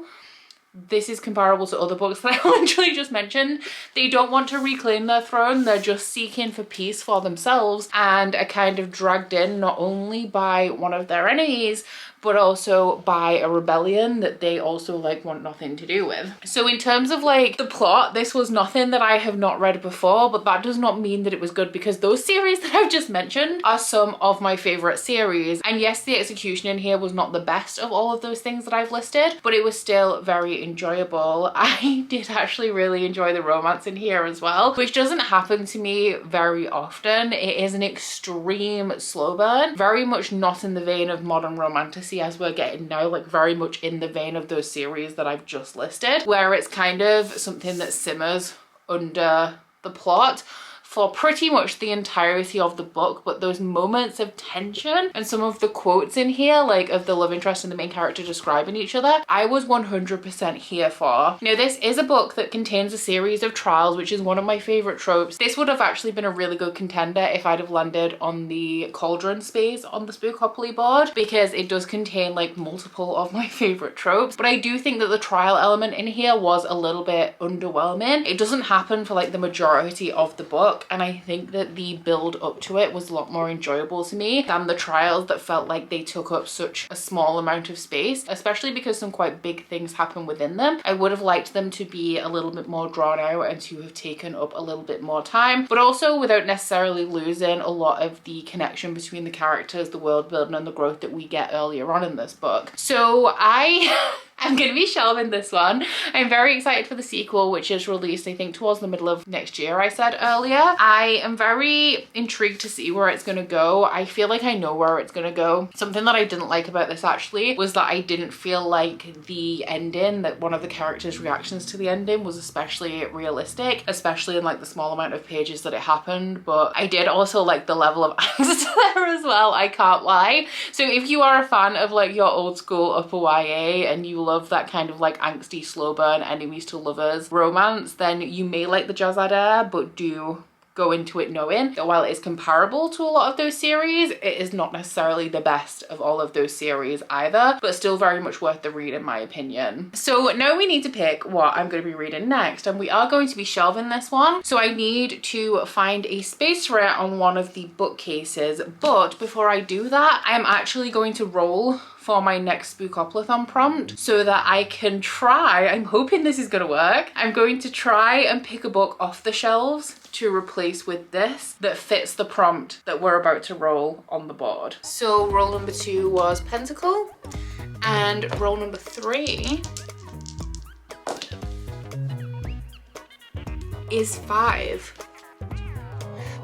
this is comparable to other books that I literally just mentioned. They don't want to reclaim their throne, they're just seeking for peace for themselves, and are kind of dragged in not only by one of their enemies, but also by a rebellion that they also like want nothing to do with. So in terms of like the plot, this was nothing that I have not read before, but that does not mean that it was good, because those series that I've just mentioned are some of my favorite series. And yes, the execution in here was not the best of all of those things that I've listed, but it was still very enjoyable. I did actually really enjoy the romance in here as well, which doesn't happen to me very often. It is an extreme slow burn, very much not in the vein of modern romantasy as we're getting now, like very much in the vein of those series that I've just listed, where it's kind of something that simmers under the plot for pretty much the entirety of the book. But those moments of tension and some of the quotes in here, like of the love interest and the main character describing each other, I was 100% here for. Now, this is a book that contains a series of trials, which is one of my favorite tropes. This would have actually been a really good contender if I'd have landed on the cauldron space on the Spookoplathon board, because it does contain like multiple of my favorite tropes. But I do think that the trial element in here was a little bit underwhelming. It doesn't happen for like the majority of the book, and I think that the build up to it was a lot more enjoyable to me than the trials that felt like they took up such a small amount of space, especially because some quite big things happen within them. I would have liked them to be a little bit more drawn out and to have taken up a little bit more time, but also without necessarily losing a lot of the connection between the characters, the world building and the growth that we get earlier on in this book. So I'm going to be shelving this one. I'm very excited for the sequel, which is released, I think, towards the middle of next year, I said earlier. I am very intrigued to see where it's going to go. I feel like I know where it's going to go. Something that I didn't like about this actually was that I didn't feel like the ending, that one of the characters' reactions to the ending was especially realistic, especially in like the small amount of pages that it happened. But I did also like the level of angst there as well, I can't lie. So if you are a fan of like your old school upper YA and you love that kind of like angsty slow burn enemies to lovers romance, then you may like the Jazad Heir, but do go into it knowing that while it is comparable to a lot of those series, it is not necessarily the best of all of those series either, but still very much worth the read in my opinion. So now we need to pick what I'm going to be reading next, and we are going to be shelving this one. So I need to find a space for it on one of the bookcases, but before I do that, I am actually going to roll for my next Spookoplathon prompt so that I can try, I'm hoping this is gonna work, I'm going to try and pick a book off the shelves to replace with this that fits the prompt that we're about to roll on the board. So roll number 2 was Pentacle, and roll number 3 is 5.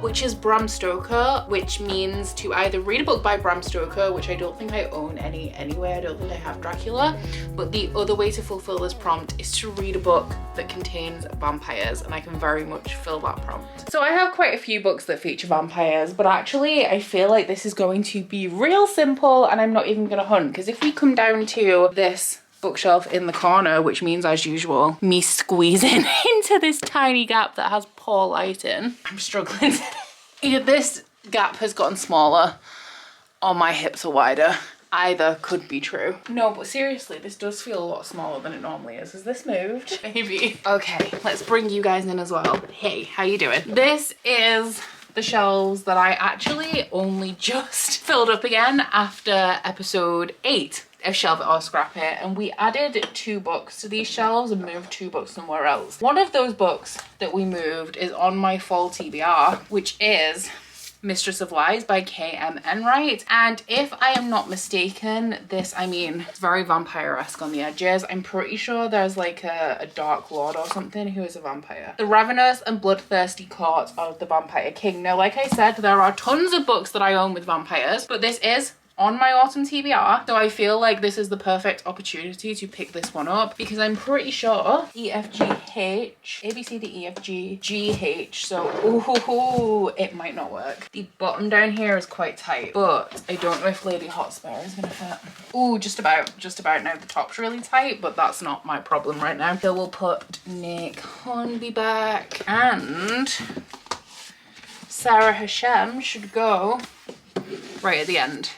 Which is Bram Stoker, which means to either read a book by Bram Stoker, which I don't think I own any anyway, I don't think I have Dracula, but the other way to fulfill this prompt is to read a book that contains vampires, and I can very much fill that prompt. So I have quite a few books that feature vampires, but actually I feel like this is going to be real simple and I'm not even gonna hunt, because if we come down to this bookshelf in the corner, which means as usual me squeezing into this tiny gap that has poor lighting, I'm struggling. Either this gap has gotten smaller or my hips are wider. Either could be true. No, but seriously, this does feel a lot smaller than it normally is. Has this moved? Maybe. Okay, let's bring you guys in as well. Hey, how you doing? This is the shelves that I actually only just filled up again after episode 8 of Shelve It or Scrap It, and we added 2 books to these shelves and moved 2 books somewhere else. One of those books that we moved is on my fall TBR, which is Mistress of Lies by K.M. Enright, and if I am not mistaken, this, I mean, it's very vampire-esque on the edges. I'm pretty sure there's like a dark lord or something who is a vampire. The ravenous and bloodthirsty court of the Vampire King. Now, like I said, there are tons of books that I own with vampires, but this is on my autumn TBR, so I feel like this is the perfect opportunity to pick this one up, because I'm pretty sure E, F, G, H, A, B, C, D, E, F, G, G, H, so ooh, it might not work. The bottom down here is quite tight, but I don't know if Lady Hotspur is gonna fit. Ooh, just about now. The top's really tight, but that's not my problem right now. So we'll put Nick Hornby back, and Sarah Hashem should go right at the end.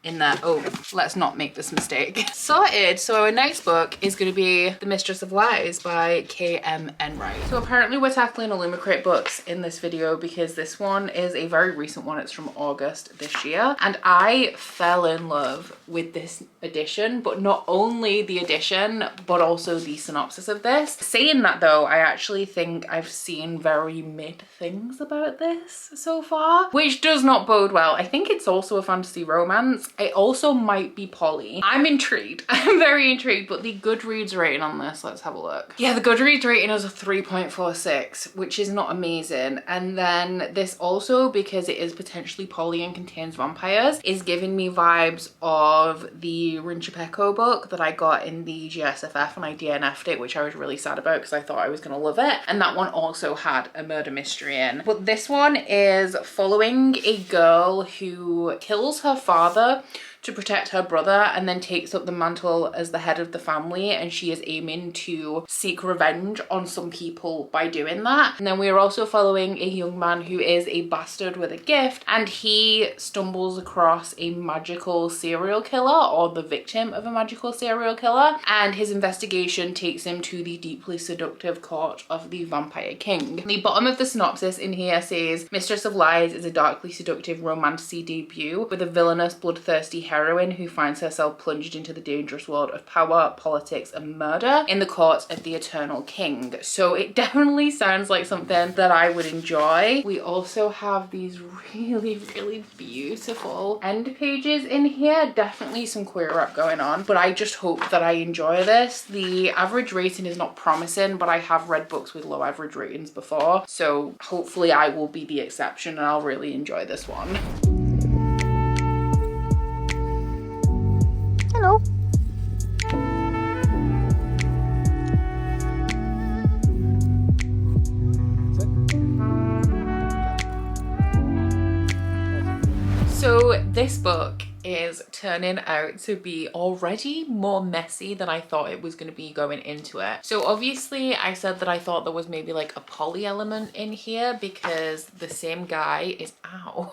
In there. Oh, let's not make this mistake. Sorted. So our next book is going to be The Mistress of Lies by K.M. Enright. So apparently we're tackling Illumicrate books in this video because this one is a very recent one. It's from August this year, and I fell in love with this edition, but not only the edition but also the synopsis of this. Saying that though, I actually think I've seen very mid things about this so far, which does not bode well. I think it's also a fantasy romance. It also might be poly. I'm intrigued. I'm very intrigued, but the Goodreads rating on this, let's have a look. Yeah, the Goodreads rating is a 3.46, which is not amazing. And then this also, because it is potentially poly and contains vampires, is giving me vibes of the Rinchapeko book that I got in the GSFF, and I DNF'd it, which I was really sad about because I thought I was gonna love it. And that one also had a murder mystery in. But this one is following a girl who kills her father to protect her brother and then takes up the mantle as the head of the family, and she is aiming to seek revenge on some people by doing that. And then we are also following a young man who is a bastard with a gift, and he stumbles across a magical serial killer, or the victim of a magical serial killer, and his investigation takes him to the deeply seductive court of the Vampire King. The bottom of the synopsis in here says, Mistress of Lies is a darkly seductive romantasy debut with a villainous, bloodthirsty heroine who finds herself plunged into the dangerous world of power, politics, and murder in the court of the Eternal King. So it definitely sounds like something that I would enjoy. We also have these really beautiful end pages in here. Definitely some queer rap going on, but I just hope that I enjoy this. The average rating is not promising, but I have read books with low average ratings before, so hopefully I will be the exception and I'll really enjoy this one. Hello. So this book is turning out to be already more messy than I thought it was going to be going into it. So obviously I said that I thought there was maybe like a poly element in here because the same guy is, ow,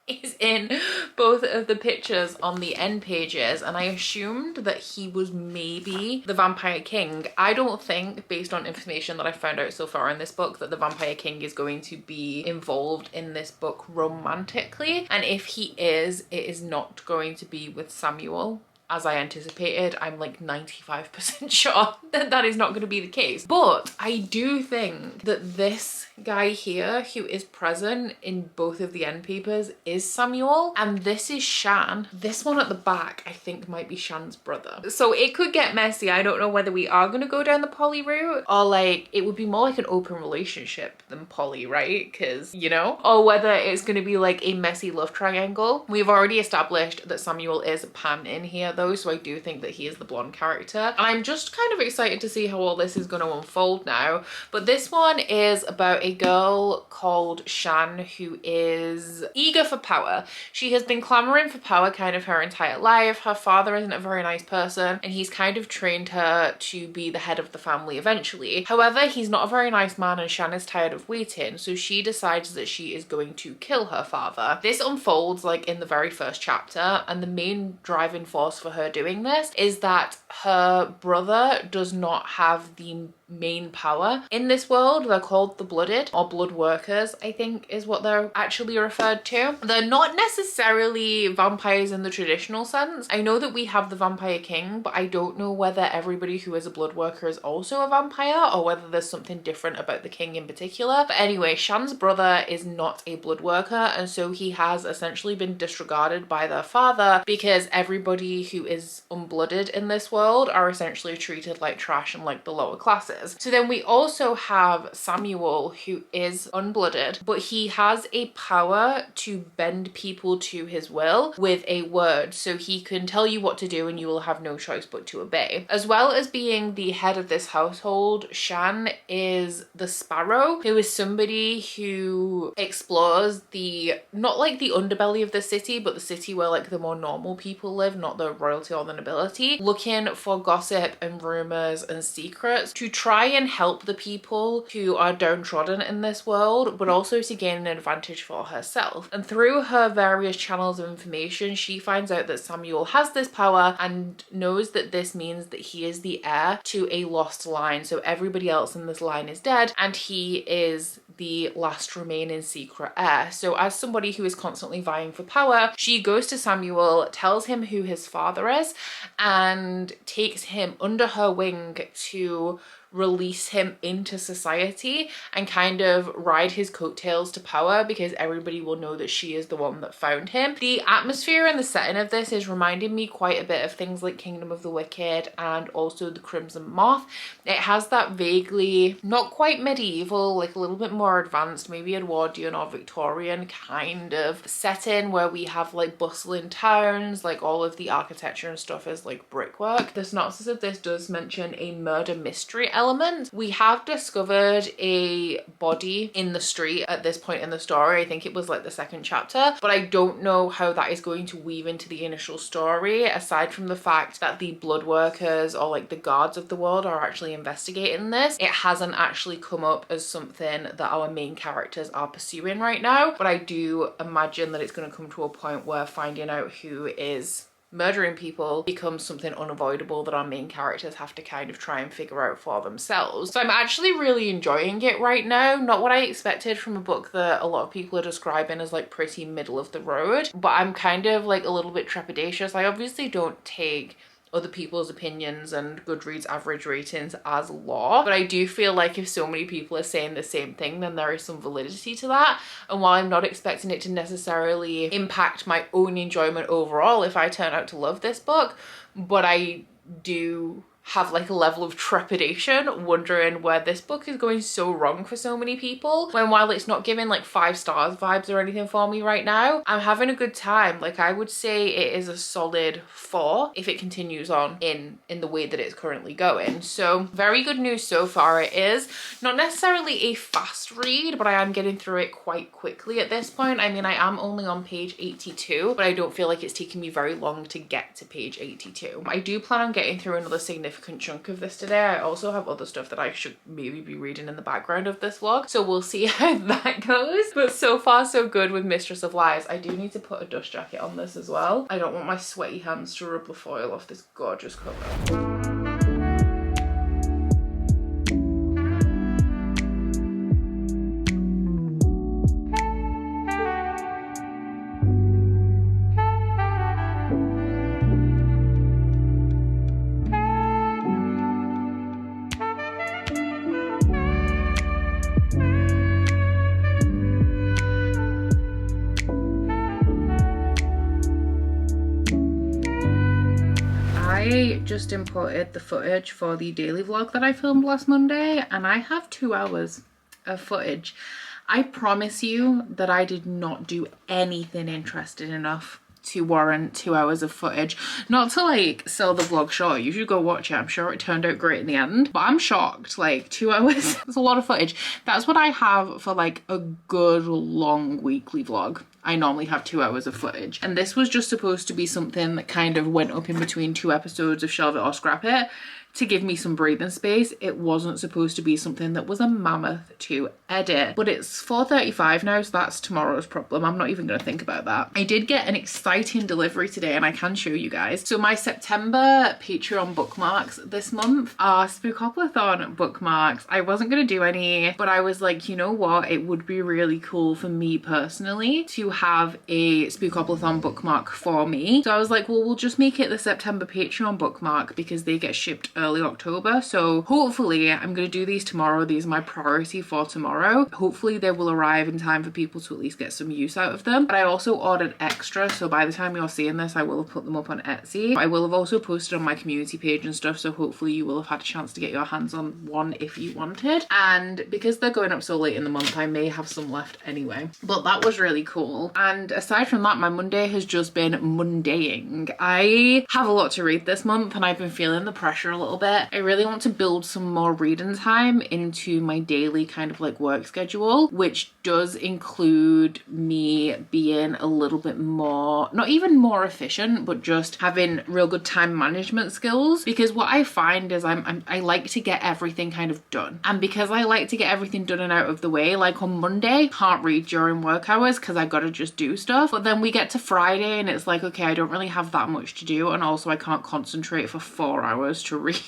is in both of the pictures on the end pages, and I assumed that he was maybe the Vampire King. I don't think, based on information that I found out so far in this book, that the Vampire King is going to be involved in this book romantically, and if he is, it is not going to be with Samuel. As I anticipated, I'm like 95% sure that that is not going to be the case. But I do think that this guy here who is present in both of the end papers is Samuel, and this is Shan. This one at the back I think might be Shan's brother. So it could get messy. I don't know whether we are going to go down the poly route, or like it would be more like an open relationship than poly, right? Because, you know, or whether it's going to be like a messy love triangle. We've already established that Samuel is pan in here though, so I do think that he is the blonde character, and I'm just kind of excited to see how all this is going to unfold now. But this one is about a girl called Shan who is eager for power. She has been clamoring for power kind of her entire life. Her father isn't a very nice person, and he's kind of trained her to be the head of the family eventually. However, he's not a very nice man, and Shan is tired of waiting, so she decides that she is going to kill her father. This unfolds like in the very first chapter, and the main driving force for her doing this is that her brother does not have the main power in this world. They're called the Blooded, or Blood Workers, I think is what they're actually referred to. They're not necessarily vampires in the traditional sense. I know that we have the Vampire King, but I don't know whether everybody who is a blood worker is also a vampire, or whether there's something different about the king in particular. But anyway, Shan's brother is not a blood worker, and so he has essentially been disregarded by their father because everybody who is unblooded in this world are essentially treated like trash and like the lower classes. So then we also have Samuel, who is unblooded, but he has a power to bend people to his will with a word. So he can tell you what to do and you will have no choice but to obey. As well as being the head of this household, Shan is the Sparrow, who is somebody who explores the, not like the underbelly of the city, but the city where like the more normal people live, not the royalty or the nobility, looking for gossip and rumors and secrets to try and help the people who are downtrodden in this world, but also to gain an advantage for herself. And through her various channels of information, she finds out that Samuel has this power and knows that this means that he is the heir to a lost line. So everybody else in this line is dead, and he is the last remaining secret heir. So as somebody who is constantly vying for power, she goes to Samuel, tells him who his father is, and takes him under her wing to release him into society and kind of ride his coattails to power, because everybody will know that she is the one that found him. The atmosphere and the setting of this is reminding me quite a bit of things like Kingdom of the Wicked and also The Crimson Moth. It has that vaguely, not quite medieval, like a little bit more advanced, maybe Edwardian or Victorian kind of setting where we have like bustling towns, like all of the architecture and stuff is like brickwork. The synopsis of this does mention a murder mystery element. We have discovered a body in the street at this point in the story. I think it was like the second chapter, but I don't know how that is going to weave into the initial story, aside from the fact that the blood workers or like the guards of the world are actually investigating this. It hasn't actually come up as something that our main characters are pursuing right now, but I do imagine that it's going to come to a point where finding out who is murdering people becomes something unavoidable that our main characters have to kind of try and figure out for themselves. So I'm actually really enjoying it right now. Not what I expected from a book that a lot of people are describing as like pretty middle of the road, but I'm kind of like a little bit trepidatious. I obviously don't take other people's opinions and Goodreads average ratings as law, but I do feel like if so many people are saying the same thing, then there is some validity to that. And while I'm not expecting it to necessarily impact my own enjoyment overall if I turn out to love this book, but I do have like a level of trepidation, wondering where this book is going so wrong for so many people, when while it's not giving like 5 stars vibes or anything for me right now, I'm having a good time. Like, I would say it is a solid 4 if it continues on in the way that it's currently going. So very good news so far. It is not necessarily a fast read, but I am getting through it quite quickly at this point. I mean, I am only on page 82, but I don't feel like it's taking me very long to get to page 82. I do plan on getting through another significant chunk of this today. I also have other stuff that I should maybe be reading in the background of this vlog, so we'll see how that goes. But so far so good with Mistress of Lies. I do need to put a dust jacket on this as well. I don't want my sweaty hands to rub the foil off this gorgeous cover. I just imported the footage for the daily vlog that I filmed last Monday, and I have 2 hours of footage. I promise you that I did not do anything interesting enough to warrant 2 hours of footage. Not to like sell the vlog short, you should go watch it. I'm sure it turned out great in the end, but I'm shocked. Like 2 hours, that's a lot of footage. That's what I have for like a good long weekly vlog. I normally have 2 hours of footage, and this was just supposed to be something that kind of went up in between 2 episodes of Shelve It or Scrap It to give me some breathing space. It wasn't supposed to be something that was a mammoth to edit, but it's 4:35 now, so that's tomorrow's problem. I'm not even going to think about that. I did get an exciting delivery today, and I can show you guys. So my September Patreon bookmarks this month are Spookoplathon bookmarks. I wasn't going to do any, but I was like, you know what, it would be really cool for me personally to have a Spookoplathon bookmark for me. So I was like, well, we'll just make it the September Patreon bookmark because they get shipped early October. So hopefully I'm going to do these tomorrow. These are my priority for tomorrow. Hopefully they will arrive in time for people to at least get some use out of them. But I also ordered extra, so by the time you're seeing this I will have put them up on Etsy. I will have also posted on my community page and stuff, so hopefully you will have had a chance to get your hands on one if you wanted. And because they're going up so late in the month, I may have some left anyway. But that was really cool. And aside from that, my Monday has just been Mondaying. I have a lot to read this month, and I've been feeling the pressure a little bit. I really want to build some more reading time into my daily kind of like work schedule, which does include me being a little bit more, not even more efficient, but just having real good time management skills. Because what I find is I like to get everything kind of done, and because I like to get everything done and out of the way, like on Monday can't read during work hours because I gotta just do stuff. But then we get to Friday and it's like, okay, I don't really have that much to do, and also I can't concentrate for 4 hours to read.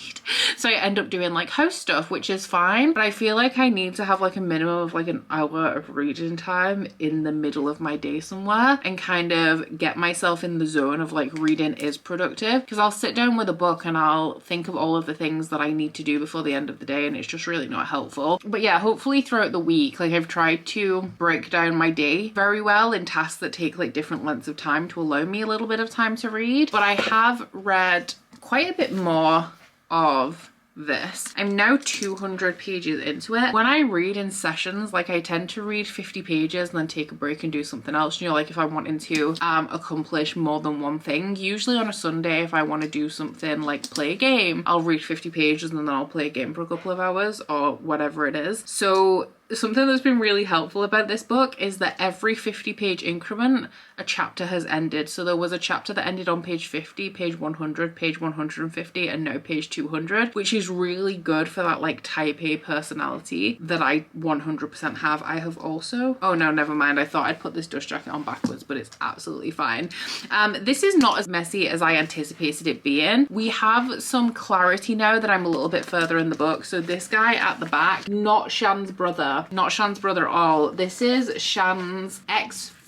So I end up doing like house stuff, which is fine, but I feel like I need to have like a minimum of like an hour of reading time in the middle of my day somewhere, and kind of get myself in the zone of like reading is productive. Because I'll sit down with a book and I'll think of all of the things that I need to do before the end of the day, and it's just really not helpful. But yeah, hopefully throughout the week, like I've tried to break down my day very well in tasks that take like different lengths of time to allow me a little bit of time to read. But I have read quite a bit more of this. I'm now 200 pages into it. When I read in sessions, like I tend to read 50 pages and then take a break and do something else. You know, like if I'm wanting to accomplish more than one thing, usually on a Sunday, if I want to do something like play a game, I'll read 50 pages and then I'll play a game for a couple of hours or whatever it is. So something that's been really helpful about this book is that every 50-page increment, a chapter has ended. So there was a chapter that ended on page 50, page 100, page 150, and now page 200, which is really good for that like type A personality that I 100% have. I have also, oh no, never mind. I thought I'd put this dust jacket on backwards, but it's absolutely fine. This is not as messy as I anticipated it being. We have some clarity now that I'm a little bit further in the book. So this guy at the back, not Shan's brother at all. This is Shan's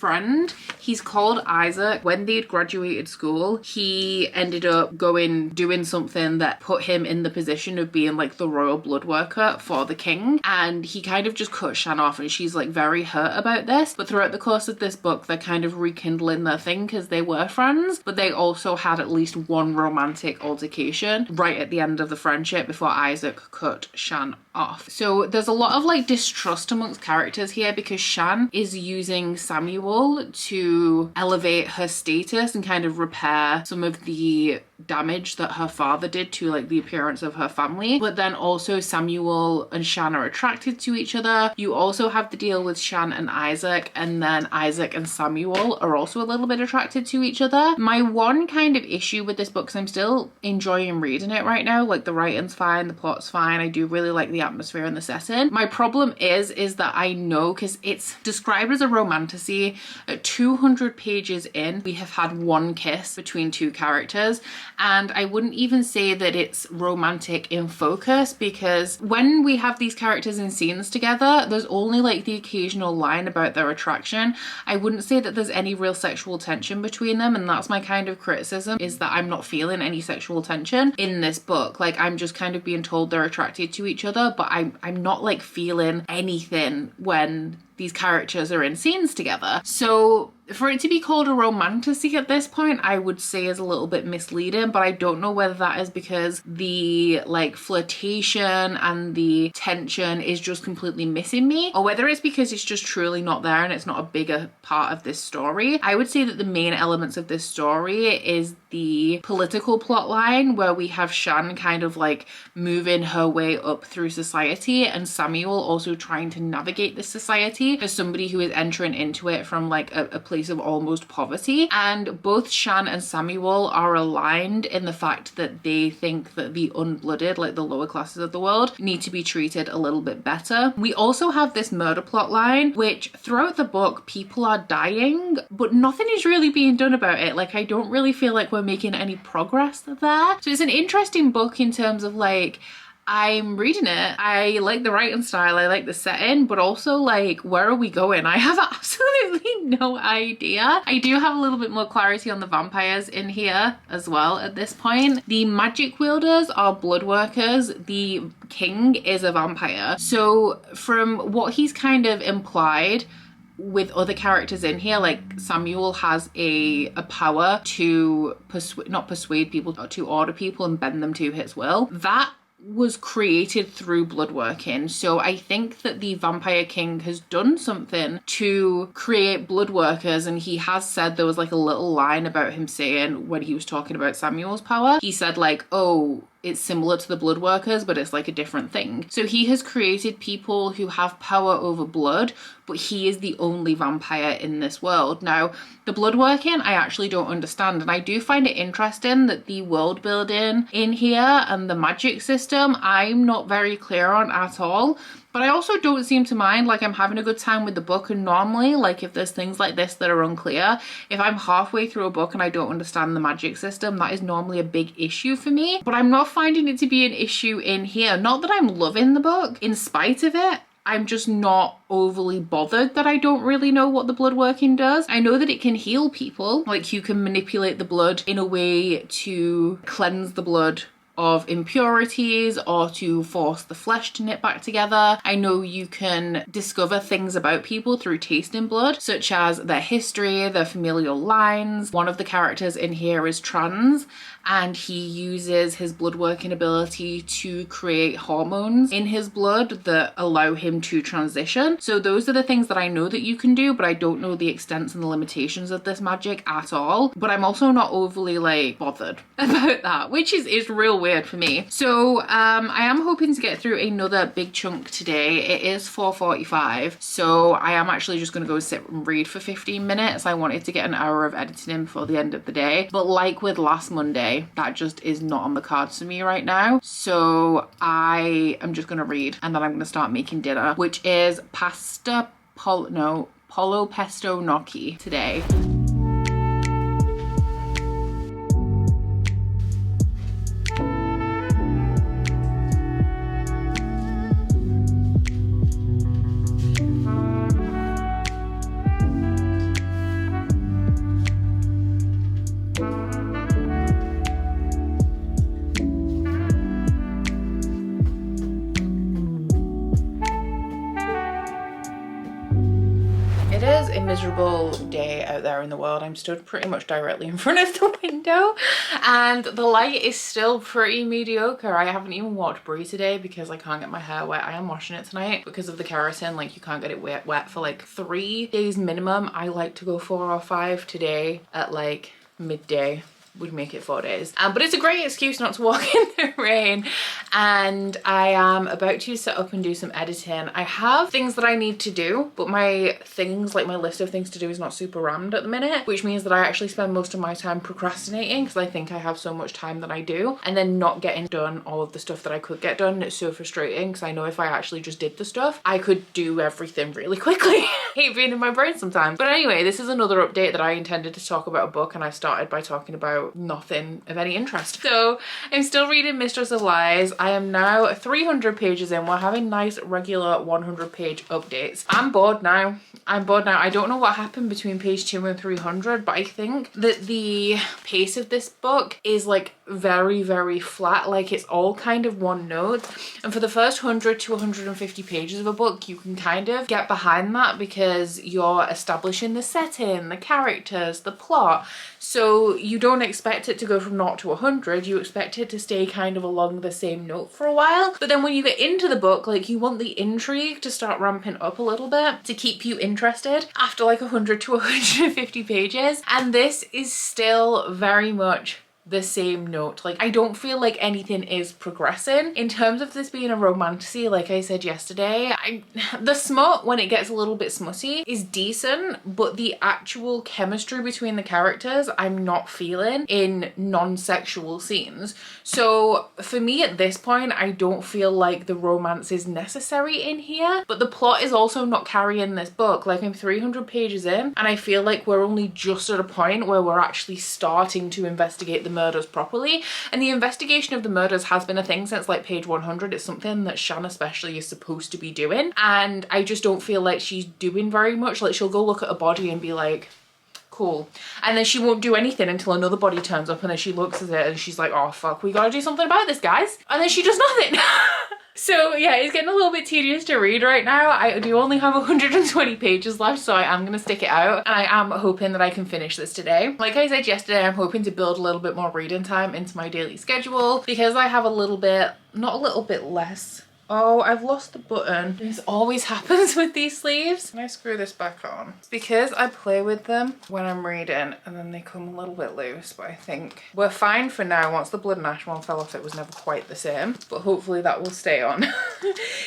friend. He's called Isaac. When they'd graduated school, he ended up doing something that put him in the position of being like the royal blood worker for the king. And he kind of just cut Shan off, and she's like very hurt about this. But throughout the course of this book, they're kind of rekindling their thing because they were friends, but they also had at least one romantic altercation right at the end of the friendship before Isaac cut Shan off. So there's a lot of like distrust amongst characters here because Shan is using Samuel to elevate her status and kind of repair some of the damage that her father did to like the appearance of her family. But then also Samuel and Shan are attracted to each other. You also have to deal with Shan and Isaac, and then Isaac and Samuel are also a little bit attracted to each other. My one kind of issue with this book, because I'm still enjoying reading it right now, like the writing's fine, the plot's fine, I do really like the atmosphere and the setting. My problem is that I know, because it's described as a romantasy, at 200 pages in we have had one kiss between two characters, and I wouldn't even say that it's romantic in focus, because when we have these characters in scenes together, there's only like the occasional line about their attraction. I wouldn't say that there's any real sexual tension between them, and that's my kind of criticism, is that I'm not feeling any sexual tension in this book. Like, I'm just kind of being told they're attracted to each other, but I'm not like feeling anything when these characters are in scenes together. So for it to be called a romantasy at this point, I would say is a little bit misleading, but I don't know whether that is because the like flirtation and the tension is just completely missing me, or whether it's because it's just truly not there and it's not a bigger part of this story. I would say that the main elements of this story is the political plot line, where we have Shan kind of like moving her way up through society, and Samuel also trying to navigate this society as somebody who is entering into it from like a place of almost poverty. And both Shan and Samuel are aligned in the fact that they think that the unblooded, like the lower classes of the world, need to be treated a little bit better. We also have this murder plot line, which throughout the book people are dying, but nothing is really being done about it. Like, I don't really feel like we're making any progress there. So it's an interesting book in terms of like, I'm reading it, I like the writing style, I like the setting, but also like, where are we going? I have absolutely no idea. I do have a little bit more clarity on the vampires in here as well at this point. The magic wielders are blood workers. The king is a vampire. So from what he's kind of implied with other characters in here, like Samuel has a power to not persuade people, to order people and bend them to his will. That was created through bloodworking. So I think that the Vampire King has done something to create blood workers, and he has said, there was like a little line about him saying when he was talking about Samuel's power, he said like, oh, it's similar to the blood workers, but it's like a different thing. So he has created people who have power over blood, but he is the only vampire in this world. Now, the blood working, I actually don't understand. And I do find it interesting that the world building in here and the magic system, I'm not very clear on at all. But I also don't seem to mind, like I'm having a good time with the book. And normally, like if there's things like this that are unclear, if I'm halfway through a book and I don't understand the magic system, that is normally a big issue for me. But I'm not finding it to be an issue in here. Not that I'm loving the book in spite of it. I'm just not overly bothered that I don't really know what the blood working does. I know that it can heal people. Like you can manipulate the blood in a way to cleanse the blood of impurities or to force the flesh to knit back together. I know you can discover things about people through tasting blood, such as their history, their familial lines. One of the characters in here is trans, and he uses his blood working ability to create hormones in his blood that allow him to transition. So those are the things that I know that you can do, but I don't know the extents and the limitations of this magic at all. But I'm also not overly like bothered about that, which is real weird for me. So I am hoping to get through another big chunk today. It is 4:45, so I am actually just going to go sit and read for 15 minutes. I wanted to get an hour of editing in before the end of the day, but like with last Monday, that just is not on the cards for me right now. So I am just going to read, and then I'm going to start making dinner, which is pollo pesto gnocchi today. It is a miserable day out there in the world. I'm stood pretty much directly in front of the window and the light is still pretty mediocre. I haven't even walked Brie today because I can't get my hair wet. I am washing it tonight because of the keratin. Like, you can't get it wet for like 3 days minimum. I like to go 4 or 5. Today at like midday would make it 4 days, but it's a great excuse not to walk in the rain. And I am about to set up and do some editing. I have things that I need to do, but my things, like my list of things to do, is not super rammed at the minute, which means that I actually spend most of my time procrastinating because I think I have so much time that I do, and then not getting done all of the stuff that I could get done. It's so frustrating because I know if I actually just did the stuff, I could do everything really quickly. I hate being in my brain sometimes. But anyway, this is another update that I intended to talk about a book, and I started by talking about nothing of any interest. So I'm still reading Mistress of Lies. I am now 300 pages in. We're having nice regular 100-page updates. I'm bored now. I don't know what happened between page 2 and 300, but I think that the pace of this book is like very, very flat. Like, it's all kind of one note, and for the first 100 to 150 pages of a book, you can kind of get behind that because you're establishing the setting, the characters, the plot. So you don't expect it to go from 0 to 100, you expect it to stay kind of along the same note for a while. But then when you get into the book, like, you want the intrigue to start ramping up a little bit to keep you interested after like 100 to 150 pages. And this is still very much the same note. Like, I don't feel like anything is progressing. In terms of this being a romantasy, like I said yesterday, the smut, when it gets a little bit smutty, is decent, but the actual chemistry between the characters I'm not feeling in non-sexual scenes. So for me at this point, I don't feel like the romance is necessary in here, but the plot is also not carrying this book. Like, I'm 300 pages in and I feel like we're only just at a point where we're actually starting to investigate the murders properly, and the investigation of the murders has been a thing since like page 100. It's something that Shan especially is supposed to be doing, and I just don't feel like she's doing very much. Like, she'll go look at a body and be like, cool, and then she won't do anything until another body turns up, and then she looks at it and she's like, oh fuck, we gotta do something about this, guys, and then she does nothing. So yeah, it's getting a little bit tedious to read right now. I do only have 120 pages left, so I am going to stick it out, and I am hoping that I can finish this today. Like I said yesterday, I'm hoping to build a little bit more reading time into my daily schedule because I have a little bit, not a little bit less. Oh, I've lost the button. This always happens with these sleeves. Can I screw this back on? It's because I play with them when I'm reading and then they come a little bit loose, but I think we're fine for now. Once the blood and ash one fell off, it was never quite the same, but hopefully that will stay on.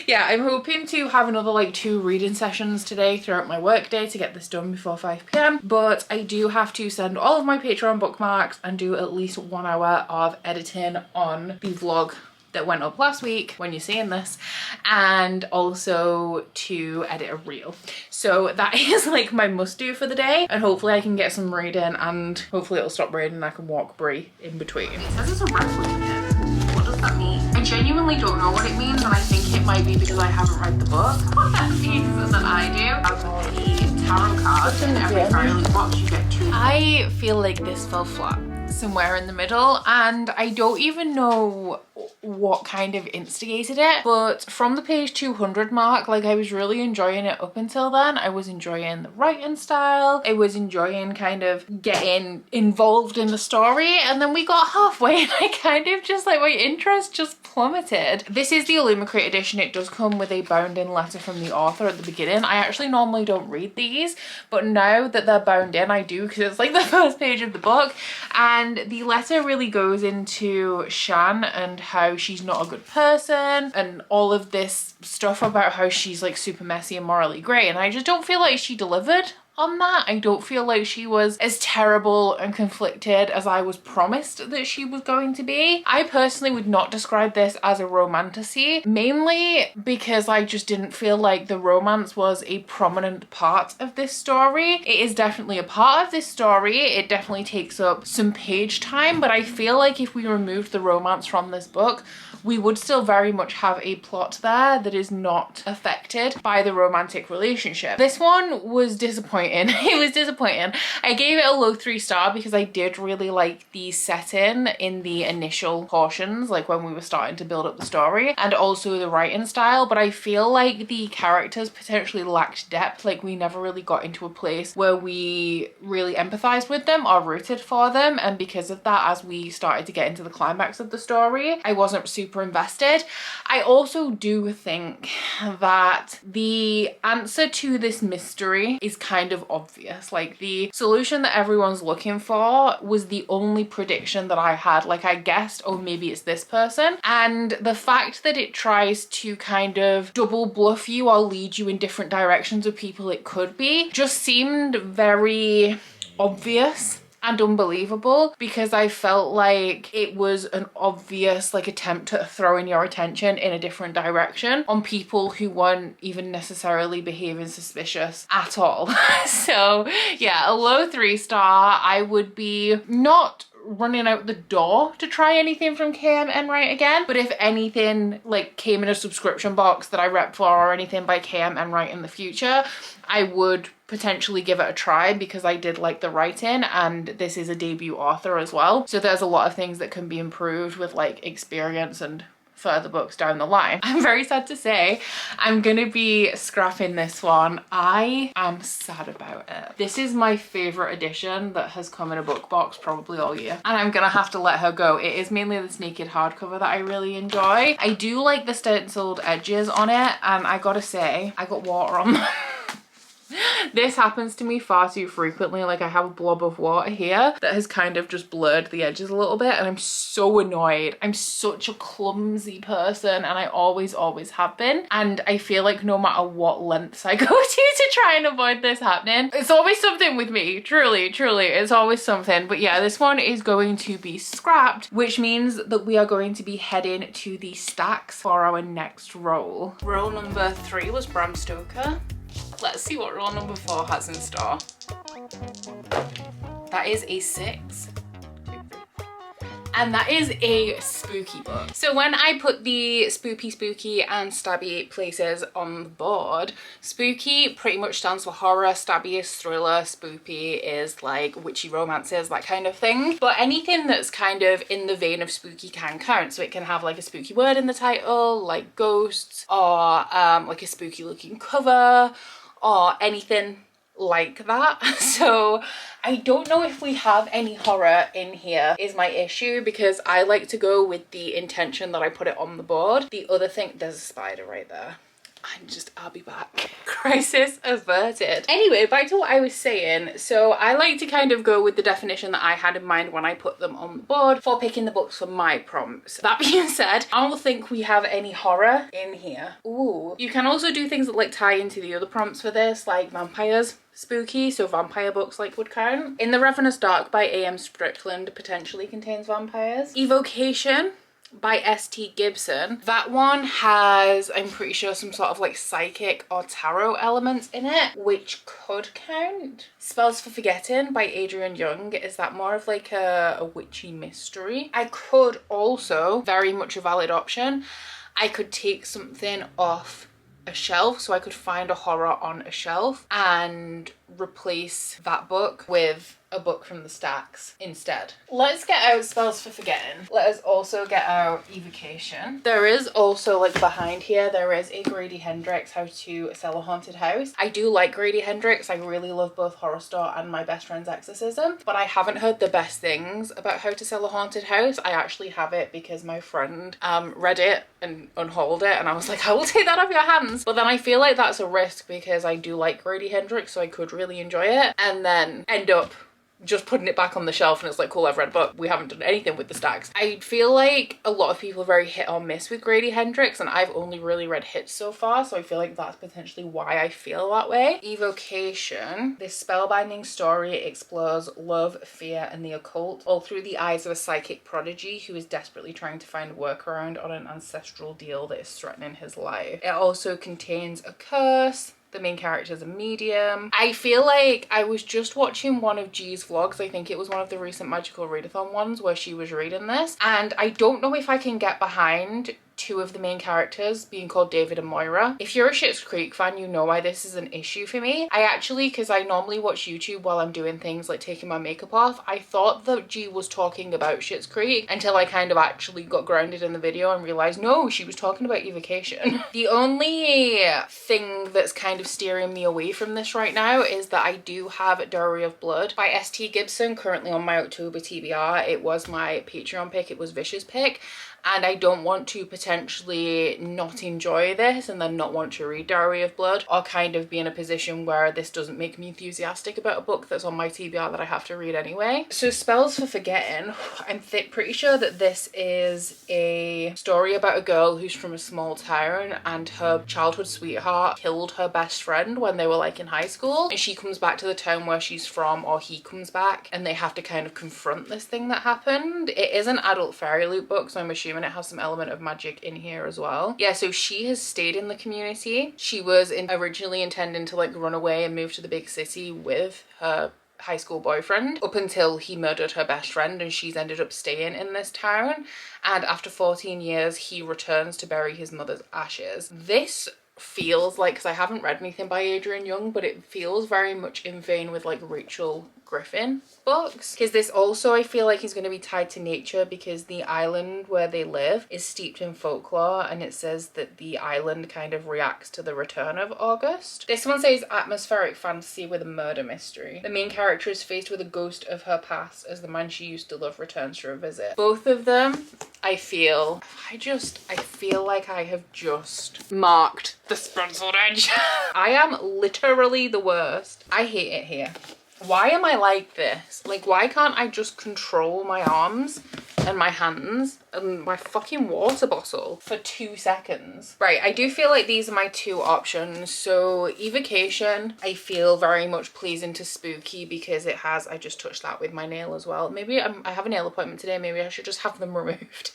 Yeah, I'm hoping to have another like 2 reading sessions today throughout my work day to get this done before 5 p.m. But I do have to send all of my Patreon bookmarks and do at least 1 hour of editing on the vlog that went up last week when you're seeing this, and also to edit a reel. So that is like my must do for the day, and hopefully I can get some reading, and hopefully it'll stop raining and I can walk Brie in between. It says it's a wrestling kit. What does that mean? I genuinely don't know what it means, and I think it might be because I haven't read the book. What that means is that I do. The tarot cards in every tarot box you get 2. I feel like this fell flat somewhere in the middle, and I don't even know what kind of instigated it, but from the page 200 mark, like, I was really enjoying it up until then. I was enjoying the writing style, I was enjoying kind of getting involved in the story, and then we got halfway and I kind of just like, my interest just plummeted. This is the Illumicrate edition. It does come with a bound in letter from the author at the beginning. I actually normally don't read these, but now that they're bound in, I do, because it's like the first page of the book, and the letter really goes into Shan and how she's not a good person and all of this stuff about how she's like super messy and morally grey, and I just don't feel like she delivered on that. I don't feel like she was as terrible and conflicted as I was promised that she was going to be. I personally would not describe this as a romantasy, mainly because I just didn't feel like the romance was a prominent part of this story. It is definitely a part of this story. It definitely takes up some page time, but I feel like if we removed the romance from this book, we would still very much have a plot there that is not affected by the romantic relationship. This one was disappointing. It was disappointing. I gave it a low 3-star because I did really like the setting in the initial portions, like when we were starting to build up the story, and also the writing style, but I feel like the characters potentially lacked depth. Like we never really got into a place where we really empathized with them or rooted for them, and because of that, as we started to get into the climax of the story, I wasn't super invested. I also do think that the answer to this mystery is kind of obvious. Like the solution that everyone's looking for was the only prediction that I had. Like I guessed, oh, maybe it's this person. And the fact that it tries to kind of double bluff you or lead you in different directions of people it could be just seemed very obvious and unbelievable, because I felt like it was an obvious like attempt at throwing your attention in a different direction on people who weren't even necessarily behaving suspicious at all. So yeah, a low 3-star. I would be not running out the door to try anything from KM Enright again, but if anything like came in a subscription box that I rep for or anything by KM Enright in the future, I would potentially give it a try, because I did like the writing, and this is a debut author as well, so there's a lot of things that can be improved with like experience and further books down the line. I'm very sad to say I'm gonna be scrapping this one. I am sad about it. This is my favorite edition that has come in a book box probably all year, and I'm gonna have to let her go. It is mainly the naked hardcover that I really enjoy. I do like the stenciled edges on it, and I gotta say I got water on them. This happens to me far too frequently. Like I have a blob of water here that has kind of just blurred the edges a little bit, and I'm so annoyed. I'm such a clumsy person, and I always have been, and I feel like no matter what lengths I go to try and avoid this happening, it's always something with me. Truly it's always something. But yeah, this one is going to be scrapped, which means that we are going to be heading to the stacks for our next roll. Roll number 3 was Bram Stoker. Let's see what roll number 4 has in store. That is a 6. And that is a spooky book. So when I put the spooky and stabby places on the board, spooky pretty much stands for horror, stabby is thriller, spoopy is like witchy romances, that kind of thing. But anything that's kind of in the vein of spooky can count. So it can have like a spooky word in the title, like ghosts, or like a spooky looking cover, or anything like that. So I don't know if we have any horror in here is my issue, because I like to go with the intention that I put it on the board. The other thing, there's a spider right there. I'll be back. Crisis averted. Anyway, back to what I was saying. So I like to kind of go with the definition that I had in mind when I put them on the board for picking the books for my prompts. That being said, I don't think we have any horror in here. Ooh. You can also do things that like tie into the other prompts for this, like vampires. Spooky, so vampire books like would count. In the Ravenous Dark by A.M. Strickland potentially contains vampires. Evocation by S.T. Gibson. That one has, I'm pretty sure, some sort of like psychic or tarot elements in it, which could count. Spells for Forgetting by Adrian Young. Is that more of like a witchy mystery? I could also, very much a valid option, I could take something off a shelf, so I could find a horror on a shelf and replace that book with a book from the stacks instead. Let's get out Spells for Forgetting. Let us also get out Evocation. There is also, like behind here, there is a Grady Hendrix How to Sell a Haunted House. I do like Grady Hendrix. I really love both Horror Store and My Best Friend's Exorcism, but I haven't heard the best things about How to Sell a Haunted House. I actually have it because my friend read it and unhauled it, and I was like, I will take that off your hands. But then I feel like that's a risk, because I do like Grady Hendrix, so I could really enjoy it, and then end up just putting it back on the shelf and it's like, cool, I've read a book. We haven't done anything with the stacks. I feel like a lot of people are very hit or miss with Grady Hendrix, and I've only really read hits so far, so I feel like that's potentially why I feel that way. Evocation. This spellbinding story explores love, fear, and the occult, all through the eyes of a psychic prodigy who is desperately trying to find a workaround on an ancestral deal that is threatening his life. It also contains a curse, The main character is a medium. I feel like I was just watching one of G's vlogs. I think it was one of the recent magical readathon ones where she was reading this, and I don't know if I can get behind two of the main characters being called David and Moira. If you're a Schitt's Creek fan, you know why this is an issue for me. I actually, because I normally watch YouTube while I'm doing things like taking my makeup off, I thought that G was talking about Schitt's Creek until I kind of actually got grounded in the video and realized no, she was talking about Evocation. The only thing that's kind of steering me away from this right now is that I do have Diary of Blood by S.T. Gibson currently on my October TBR. It was my Patreon pick, it was Vish's pick. And I don't want to potentially not enjoy this and then not want to read Diary of Blood, or kind of be in a position where this doesn't make me enthusiastic about a book that's on my TBR that I have to read anyway. So Spells for Forgetting, I'm pretty sure that this is a story about a girl who's from a small town and her childhood sweetheart killed her best friend when they were like in high school, and she comes back to the town where she's from, or he comes back, and they have to kind of confront this thing that happened. It is an adult fairy loot book, so I'm assuming it has some element of magic in here as well. Yeah, so she has stayed in the community. She was originally intending to like run away and move to the big city with her high school boyfriend up until he murdered her best friend, and she's ended up staying in this town. And after 14 years, he returns to bury his mother's ashes. This feels like, because I haven't read anything by Adrian Young, but it feels very much in vein with like Rachel Griffin books, because this also I feel like is going to be tied to nature, because the island where they live is steeped in folklore, and it says that the island kind of reacts to the return of August. This one says atmospheric fantasy with a murder mystery. The main character is faced with a ghost of her past as the man she used to love returns for a visit. Both of them, I feel like I have just marked the stenciled edge. I am literally the worst. I hate it here. Why am I like this? Like, why can't I just control my arms and my hands and my fucking water bottle for 2 seconds? Right, I do feel like these are my two options. So Evocation, I feel very much pleasing to spooky because it has, I just touched that with my nail as well. Maybe I have a nail appointment today, maybe I should just have them removed.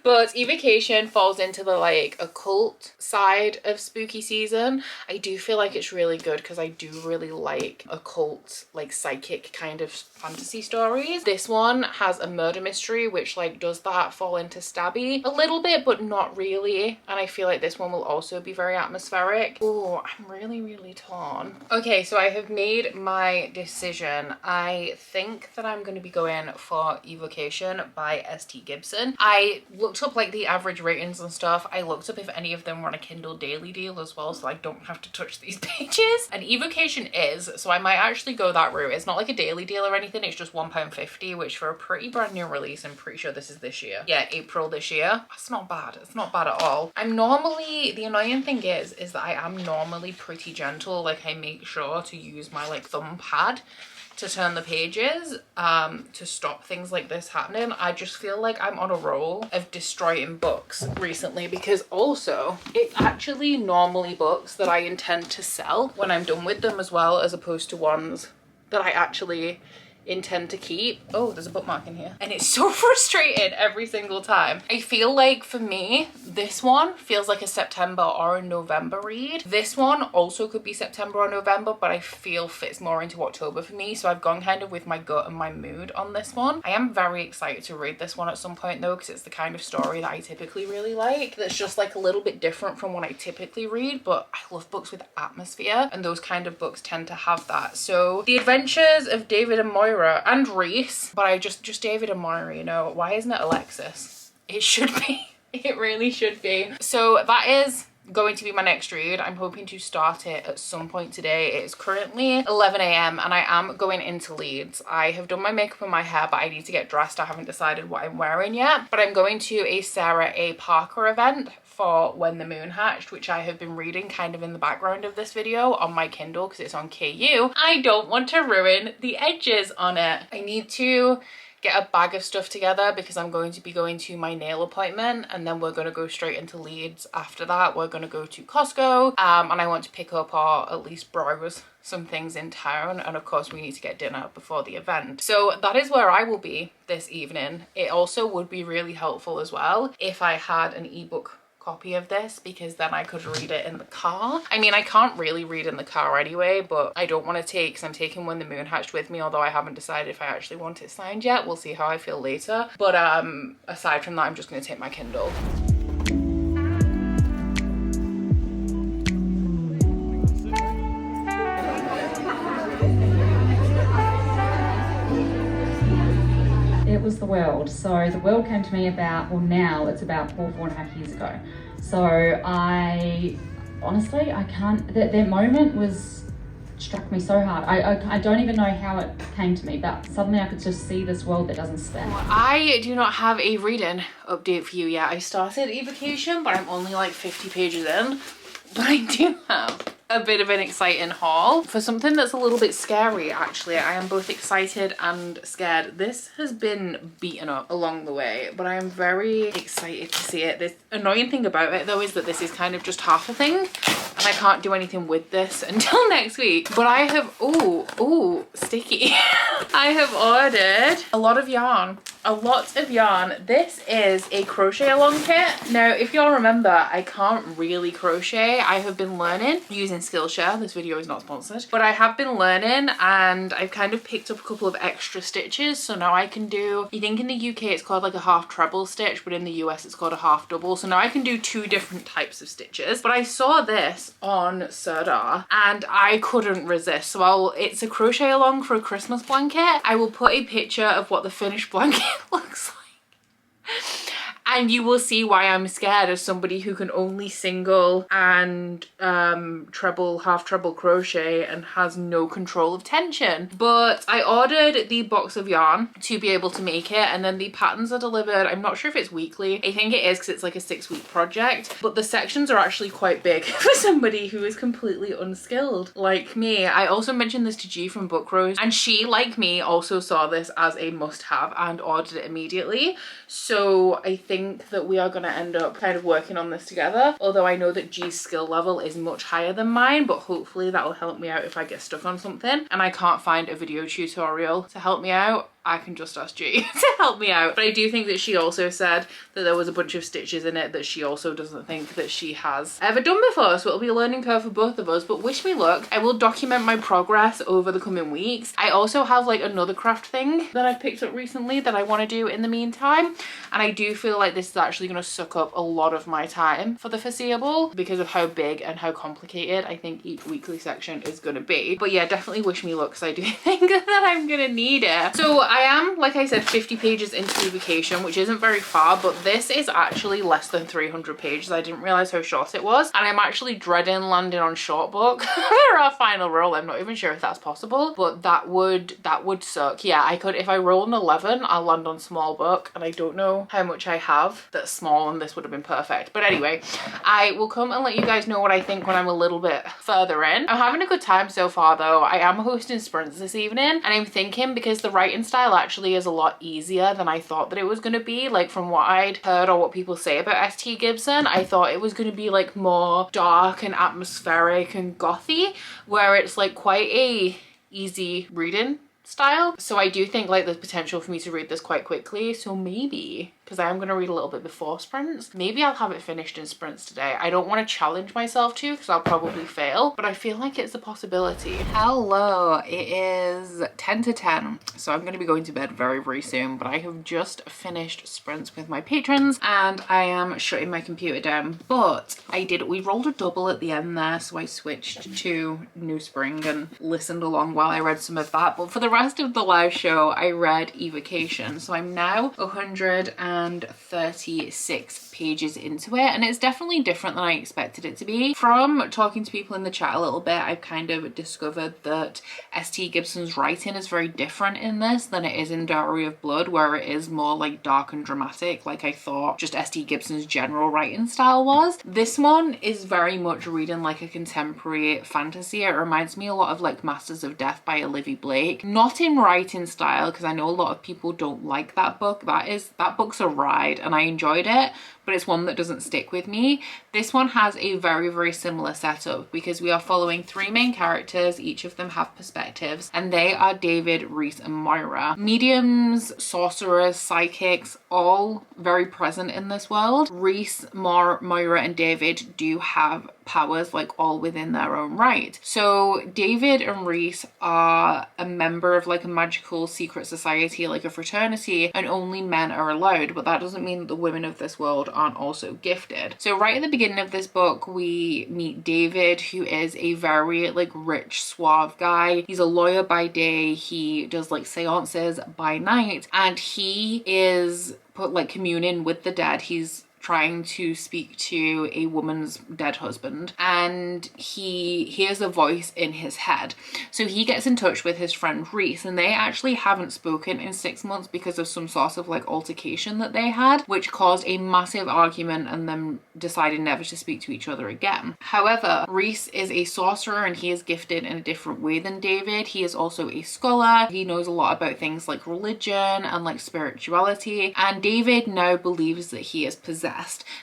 But Evocation falls into the like occult side of spooky season. I do feel like it's really good because I do really like occult, like psychic kind of fantasy stories. This one has a murder mystery, which like does that fall into stabby a little bit, but not really. And I feel like this one will also be very atmospheric. Oh, I'm really torn. Okay, so I have made my decision. I think that I'm going to be going for Evocation by S.T. Gibson. I looked up like the average ratings and stuff. I looked up if any of them were on a Kindle daily deal as well, so I don't have to touch these pages. And Evocation is, so I might actually go that route. It's not like a daily deal or anything, it's just £1.50, which for a pretty brand new release, I'm pretty sure this is this year. Yeah, April this year. That's not bad. It's not bad at all. I'm normally, the annoying thing is that I am normally pretty gentle. Like I make sure to use my like thumb pad to turn the pages to stop things like this happening. I just feel like I'm on a roll of destroying books recently, because also it's actually normally books that I intend to sell when I'm done with them as well, as opposed to ones that I actually intend to keep. Oh, there's a bookmark in here. And it's so frustrating every single time. I feel like for me, this one feels like a September or a November read. This one also could be September or November, but I feel fits more into October for me. So I've gone kind of with my gut and my mood on this one. I am very excited to read this one at some point though, because it's the kind of story that I typically really like. That's just like a little bit different from what I typically read, but I love books with atmosphere, and those kind of books tend to have that. So The Adventures of David and Moira and Reese, but I just David and Moira, you know, why isn't it Alexis? It should be. It really should be. So that is going to be my next read. I'm hoping to start it at some point today. It is currently 11 AM and I am going into Leeds. I have done my makeup and my hair, but I need to get dressed. I haven't decided what I'm wearing yet, but I'm going to a Sarah A. Parker event for When the Moon Hatched, which I have been reading kind of in the background of this video on my Kindle because it's on KU. I don't want to ruin the edges on it. I need to get a bag of stuff together because I'm going to be going to my nail appointment, and then we're going to go straight into Leeds. After that, we're going to go to Costco and I want to pick up or at least browse some things in town, and of course we need to get dinner before the event. So that is where I will be this evening. It also would be really helpful as well if I had an ebook copy of this because then I could read it in the car. I mean, I can't really read in the car anyway, but I don't want to take, because I'm taking When the Moon Hatched with me, although I haven't decided if I actually want it signed yet. We'll see how I feel later. But aside from that, I'm just going to take my Kindle. It was The World. So The World came to me about, well now it's about 4.5 years ago. So I can't, that moment struck me so hard. I don't even know how it came to me, but suddenly I could just see this world that doesn't spin. I do not have a reading update for you yet. I started Evocation, but I'm only like 50 pages in. But I do have a bit of an exciting haul for something that's a little bit scary. Actually, I am both excited and scared. This has been beaten up along the way, but I am very excited to see it. The annoying thing about it though is that this is kind of just half a thing, and I can't do anything with this until next week. But I have, oh sticky. I have ordered a lot of yarn. This is a crochet along kit. Now, if y'all remember, I can't really crochet. I have been learning using Skillshare. This video is not sponsored, but I have been learning and I've kind of picked up a couple of extra stitches. So now I can do, you think in the UK it's called like a half treble stitch, but in the US it's called a half double. So now I can do 2 different types of stitches. But I saw this on Serdar and I couldn't resist. So it's a crochet along for a Christmas blanket. I will put a picture of what the finished blanket looks like. And you will see why I'm scared as somebody who can only single and half treble crochet and has no control of tension. But I ordered the box of yarn to be able to make it, and then the patterns are delivered. I'm not sure if it's weekly. I think it is because it's like a 6-week project, but the sections are actually quite big for somebody who is completely unskilled like me. I also mentioned this to G from Book Rose, and she, like me, also saw this as a must-have and ordered it immediately. So I think that we are going to end up kind of working on this together, although I know that G's skill level is much higher than mine, but hopefully that will help me out if I get stuck on something and I can't find a video tutorial to help me out. I can just ask G to help me out. But I do think that she also said that there was a bunch of stitches in it that she also doesn't think that she has ever done before, so it'll be a learning curve for both of us, but wish me luck. I will document my progress over the coming weeks. I also have like another craft thing that I've picked up recently that I want to do in the meantime, and I do feel like this is actually going to suck up a lot of my time for the foreseeable because of how big and how complicated I think each weekly section is going to be. But yeah, definitely wish me luck because I do think that I'm going to need it. So I am, like I said, 50 pages into Evocation, which isn't very far, but this is actually less than 300 pages. I didn't realize how short it was, and I'm actually dreading landing on short book for our final roll. I'm not even sure if that's possible, but that would suck. Yeah, I could, if I roll an 11, I'll land on small book, and I don't know how much I have that's small, and this would have been perfect. But anyway, I will come and let you guys know what I think when I'm a little bit further in. I'm having a good time so far though. I am hosting sprints this evening, and I'm thinking because the writing style actually is a lot easier than I thought that it was going to be. Like from what I'd heard or what people say about ST Gibson, I thought it was going to be like more dark and atmospheric and gothy, where it's like quite a easy reading style. So I do think like there's potential for me to read this quite quickly. So maybe, because I am going to read a little bit before sprints, maybe I'll have it finished in sprints today. I don't want to challenge myself to because I'll probably fail, but I feel like it's a possibility. Hello, it is 10 to 10, so I'm going to be going to bed very, very soon, but I have just finished sprints with my patrons and I am shutting my computer down. But we rolled a double at the end there, so I switched to New Spring and listened along while I read some of that. But for the rest of the live show, I read Evocation, so I'm now 136 pages into it, and it's definitely different than I expected it to be. From talking to people in the chat a little bit, I've kind of discovered that ST Gibson's writing is very different in this than it is in Diary of Blood, where it is more like dark and dramatic, like I thought just ST Gibson's general writing style was. This one is very much reading like a contemporary fantasy. It reminds me a lot of like Masters of Death by Olivia Blake. Not in writing style, because I know a lot of people don't like that book. That book's a ride and I enjoyed it, but it's one that doesn't stick with me. This one has a very, very similar setup because we are following three main characters. Each of them have perspectives, and they are David, Reese, and Moira. Mediums, sorcerers, psychics, all very present in this world. Reese, Moira, and David do have powers, like all within their own right. So David and Reese are a member of like a magical secret society, like a fraternity, and only men are allowed, but that doesn't mean that the women of this world aren't also gifted. So right at the beginning of this book, we meet David, who is a very like rich, suave guy. He's a lawyer by day, he does like seances by night, and he is like communing with the dead. He's trying to speak to a woman's dead husband, and he hears a voice in his head. So he gets in touch with his friend Reese, and they actually haven't spoken in 6 months because of some sort of like altercation that they had, which caused a massive argument and them decided never to speak to each other again. However, Reese is a sorcerer and he is gifted in a different way than David. He is also a scholar. He knows a lot about things like religion and like spirituality, and David now believes that he is possessed.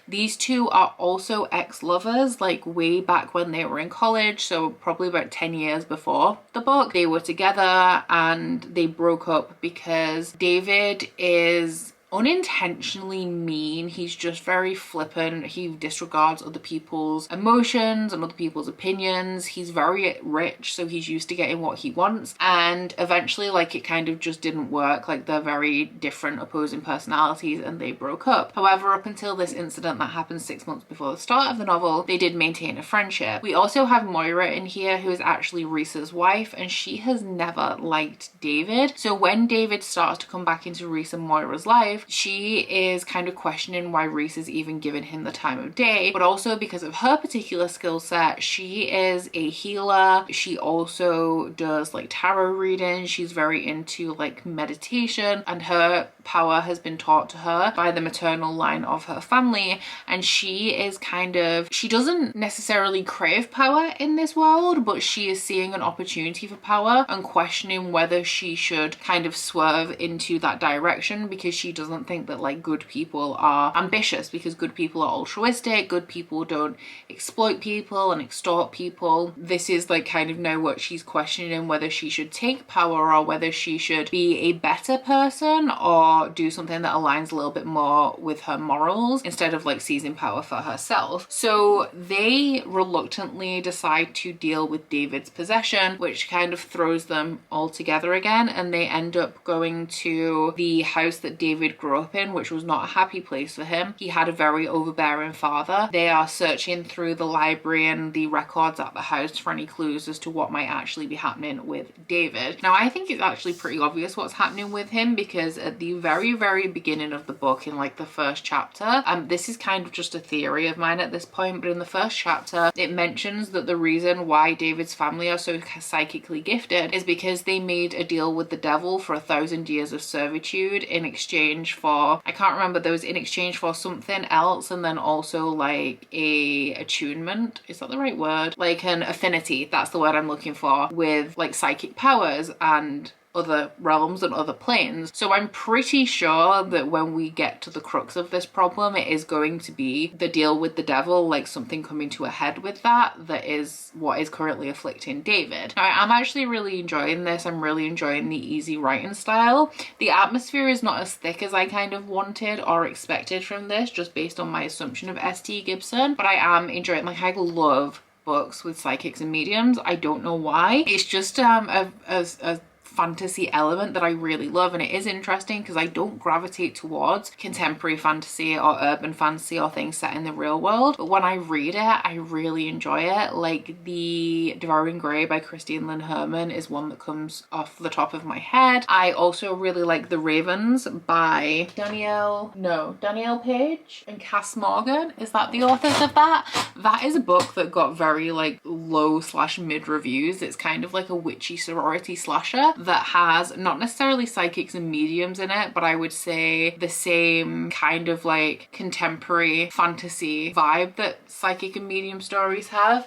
These two are also ex-lovers, like way back when they were in college, so probably about 10 years before the book. They were together and they broke up because David is unintentionally mean. He's just very flippant. He disregards other people's emotions and other people's opinions. He's very rich, so he's used to getting what he wants, and eventually like it kind of just didn't work. Like they're very different opposing personalities and they broke up. However, up until this incident that happened 6 months before the start of the novel, they did maintain a friendship. We also have Moira in here, who is actually Reese's wife, and she has never liked David. So when David starts to come back into Reese and Moira's life, she is kind of questioning why Reese is even giving him the time of day, but also because of her particular skill set. She is a healer. She also does like tarot reading. She's very into like meditation, and her power has been taught to her by the maternal line of her family, and she is kind of, she doesn't necessarily crave power in this world, but she is seeing an opportunity for power and questioning whether she should kind of swerve into that direction, because she doesn't think that like good people are ambitious, because good people are altruistic, good people don't exploit people and extort people. This is like kind of now what she's questioning, whether she should take power or whether she should be a better person or do something that aligns a little bit more with her morals instead of like seizing power for herself. So they reluctantly decide to deal with David's possession, which kind of throws them all together again, and they end up going to the house that David grew up in, which was not a happy place for him. He had a very overbearing father. They are searching through the library and the records at the house for any clues as to what might actually be happening with David. Now I think it's actually pretty obvious what's happening with him, because at the very beginning of the book, in like the first chapter, this is kind of just a theory of mine at this point, but in the first chapter it mentions that the reason why David's family are so psychically gifted is because they made a deal with the devil for 1,000 years of servitude in exchange for, I can't remember, there was in exchange for something else, and then also like a attunement, is that the right word? Like an affinity, that's the word I'm looking for, with like psychic powers and other realms and other planes. So I'm pretty sure that when we get to the crux of this problem, it is going to be the deal with the devil, like something coming to a head with that is what is currently afflicting David. Now I'm actually really enjoying this. I'm really enjoying the easy writing style. The atmosphere is not as thick as I kind of wanted or expected from this, just based on my assumption of S.T. Gibson, but I am enjoying, like I love books with psychics and mediums. I don't know why. It's just a fantasy element that I really love, and it is interesting because I don't gravitate towards contemporary fantasy or urban fantasy or things set in the real world, but when I read it I really enjoy it. Like the Devouring Grey by Christine Lynn Herman is one that comes off the top of my head. I also really like The Ravens by Danielle Page and Cass Morgan. Is that the authors of that? That is a book that got very like low/mid reviews. It's kind of like a witchy sorority slasher that has not necessarily psychics and mediums in it, but I would say the same kind of like contemporary fantasy vibe that psychic and medium stories have.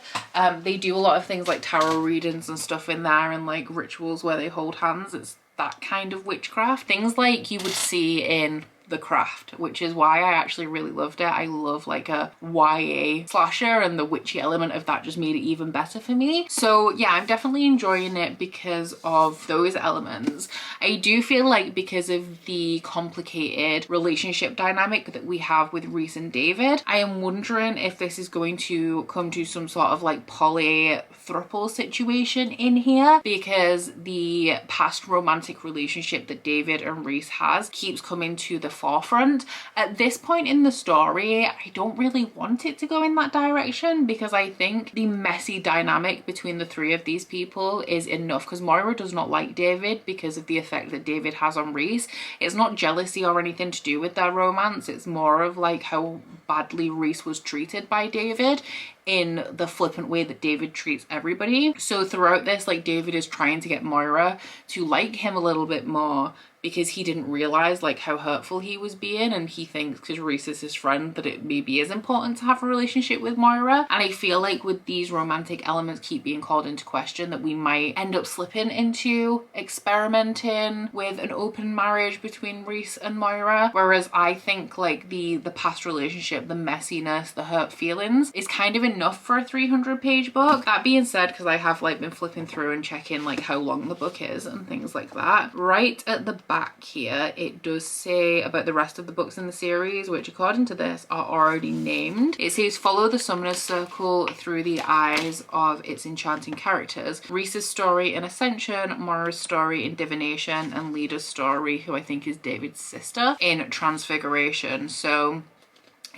They do a lot of things like tarot readings and stuff in there, and like rituals where they hold hands. It's that kind of witchcraft. Things like you would see in the craft, which is why I actually really loved it. I love like a YA slasher, and the witchy element of that just made it even better for me. So yeah, I'm definitely enjoying it because of those elements. I do feel like because of the complicated relationship dynamic that we have with Rhys and David, I am wondering if this is going to come to some sort of like poly throuple situation in here, because the past romantic relationship that David and Rhys has keeps coming to the forefront. At this point in the story, I don't really want it to go in that direction, because I think the messy dynamic between the three of these people is enough, because Moira does not like David because of the effect that David has on Rhys. It's not jealousy or anything to do with their romance, it's more of like how badly Rhys was treated by David in the flippant way that David treats everybody. So throughout this, like, David is trying to get Moira to like him a little bit more, because he didn't realize like how hurtful he was being, and he thinks because Rhys is his friend that it maybe is important to have a relationship with Moira. And I feel like with these romantic elements keep being called into question, that we might end up slipping into experimenting with an open marriage between Rhys and Moira, whereas I think like the past relationship, the messiness, the hurt feelings is kind of enough for a 300-page book. That being said, because I have like been flipping through and checking like how long the book is and things like that, right at the back here it does say about the rest of the books in the series, which according to this are already named. It says follow the Summoner's Circle through the eyes of its enchanting characters. Rhys's story in Ascension, Moira's story in Divination, and Leda's story, who I think is David's sister, in Transfiguration. So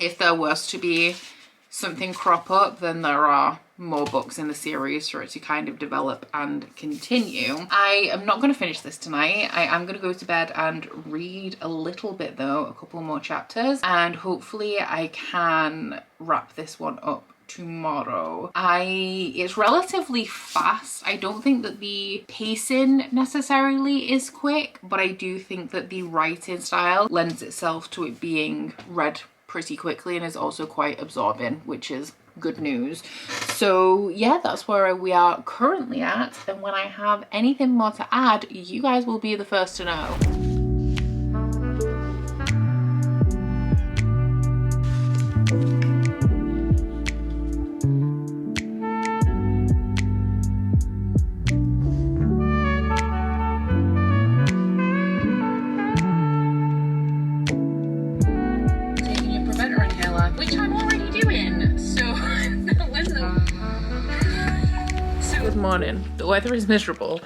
if there was to be something crop up, then there are more books in the series for it to kind of develop and continue. I am not going to finish this tonight. I am going to go to bed and read a little bit though, a couple more chapters, and hopefully I can wrap this one up tomorrow. It's relatively fast. I don't think that the pacing necessarily is quick, but I do think that the writing style lends itself to it being read pretty quickly and is also quite absorbing, which is good news. So yeah, that's where we are currently at, and when I have anything more to add, you guys will be the first to know. Morning. The weather is miserable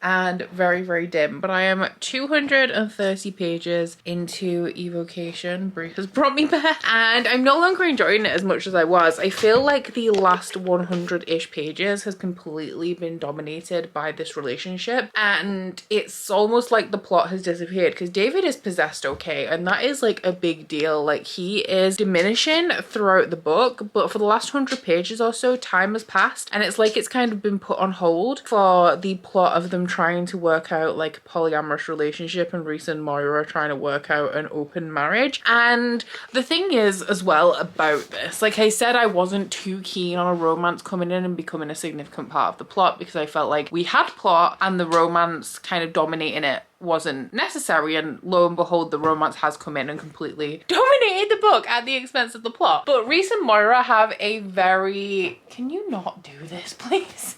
and very, very dim, but I am 230 pages into Evocation. Brie has brought me back and I'm no longer enjoying it as much as I was. I feel like the last 100-ish pages has completely been dominated by this relationship, and it's almost like the plot has disappeared, because David is possessed, okay, and that is like a big deal. Like, he is diminishing throughout the book, but for the last 100 pages or so, time has passed, and it's like it's kind of been put on hold for the plot of them trying to work out like a polyamorous relationship, and Rhys and Moira trying to work out an open marriage. And the thing is as well about this, like I said, I wasn't too keen on a romance coming in and becoming a significant part of the plot, because I felt like we had plot and the romance kind of dominating it wasn't necessary, and lo and behold, the romance has come in and completely dominated the book at the expense of the plot. But Rhys and Moira have a very, can you not do this please?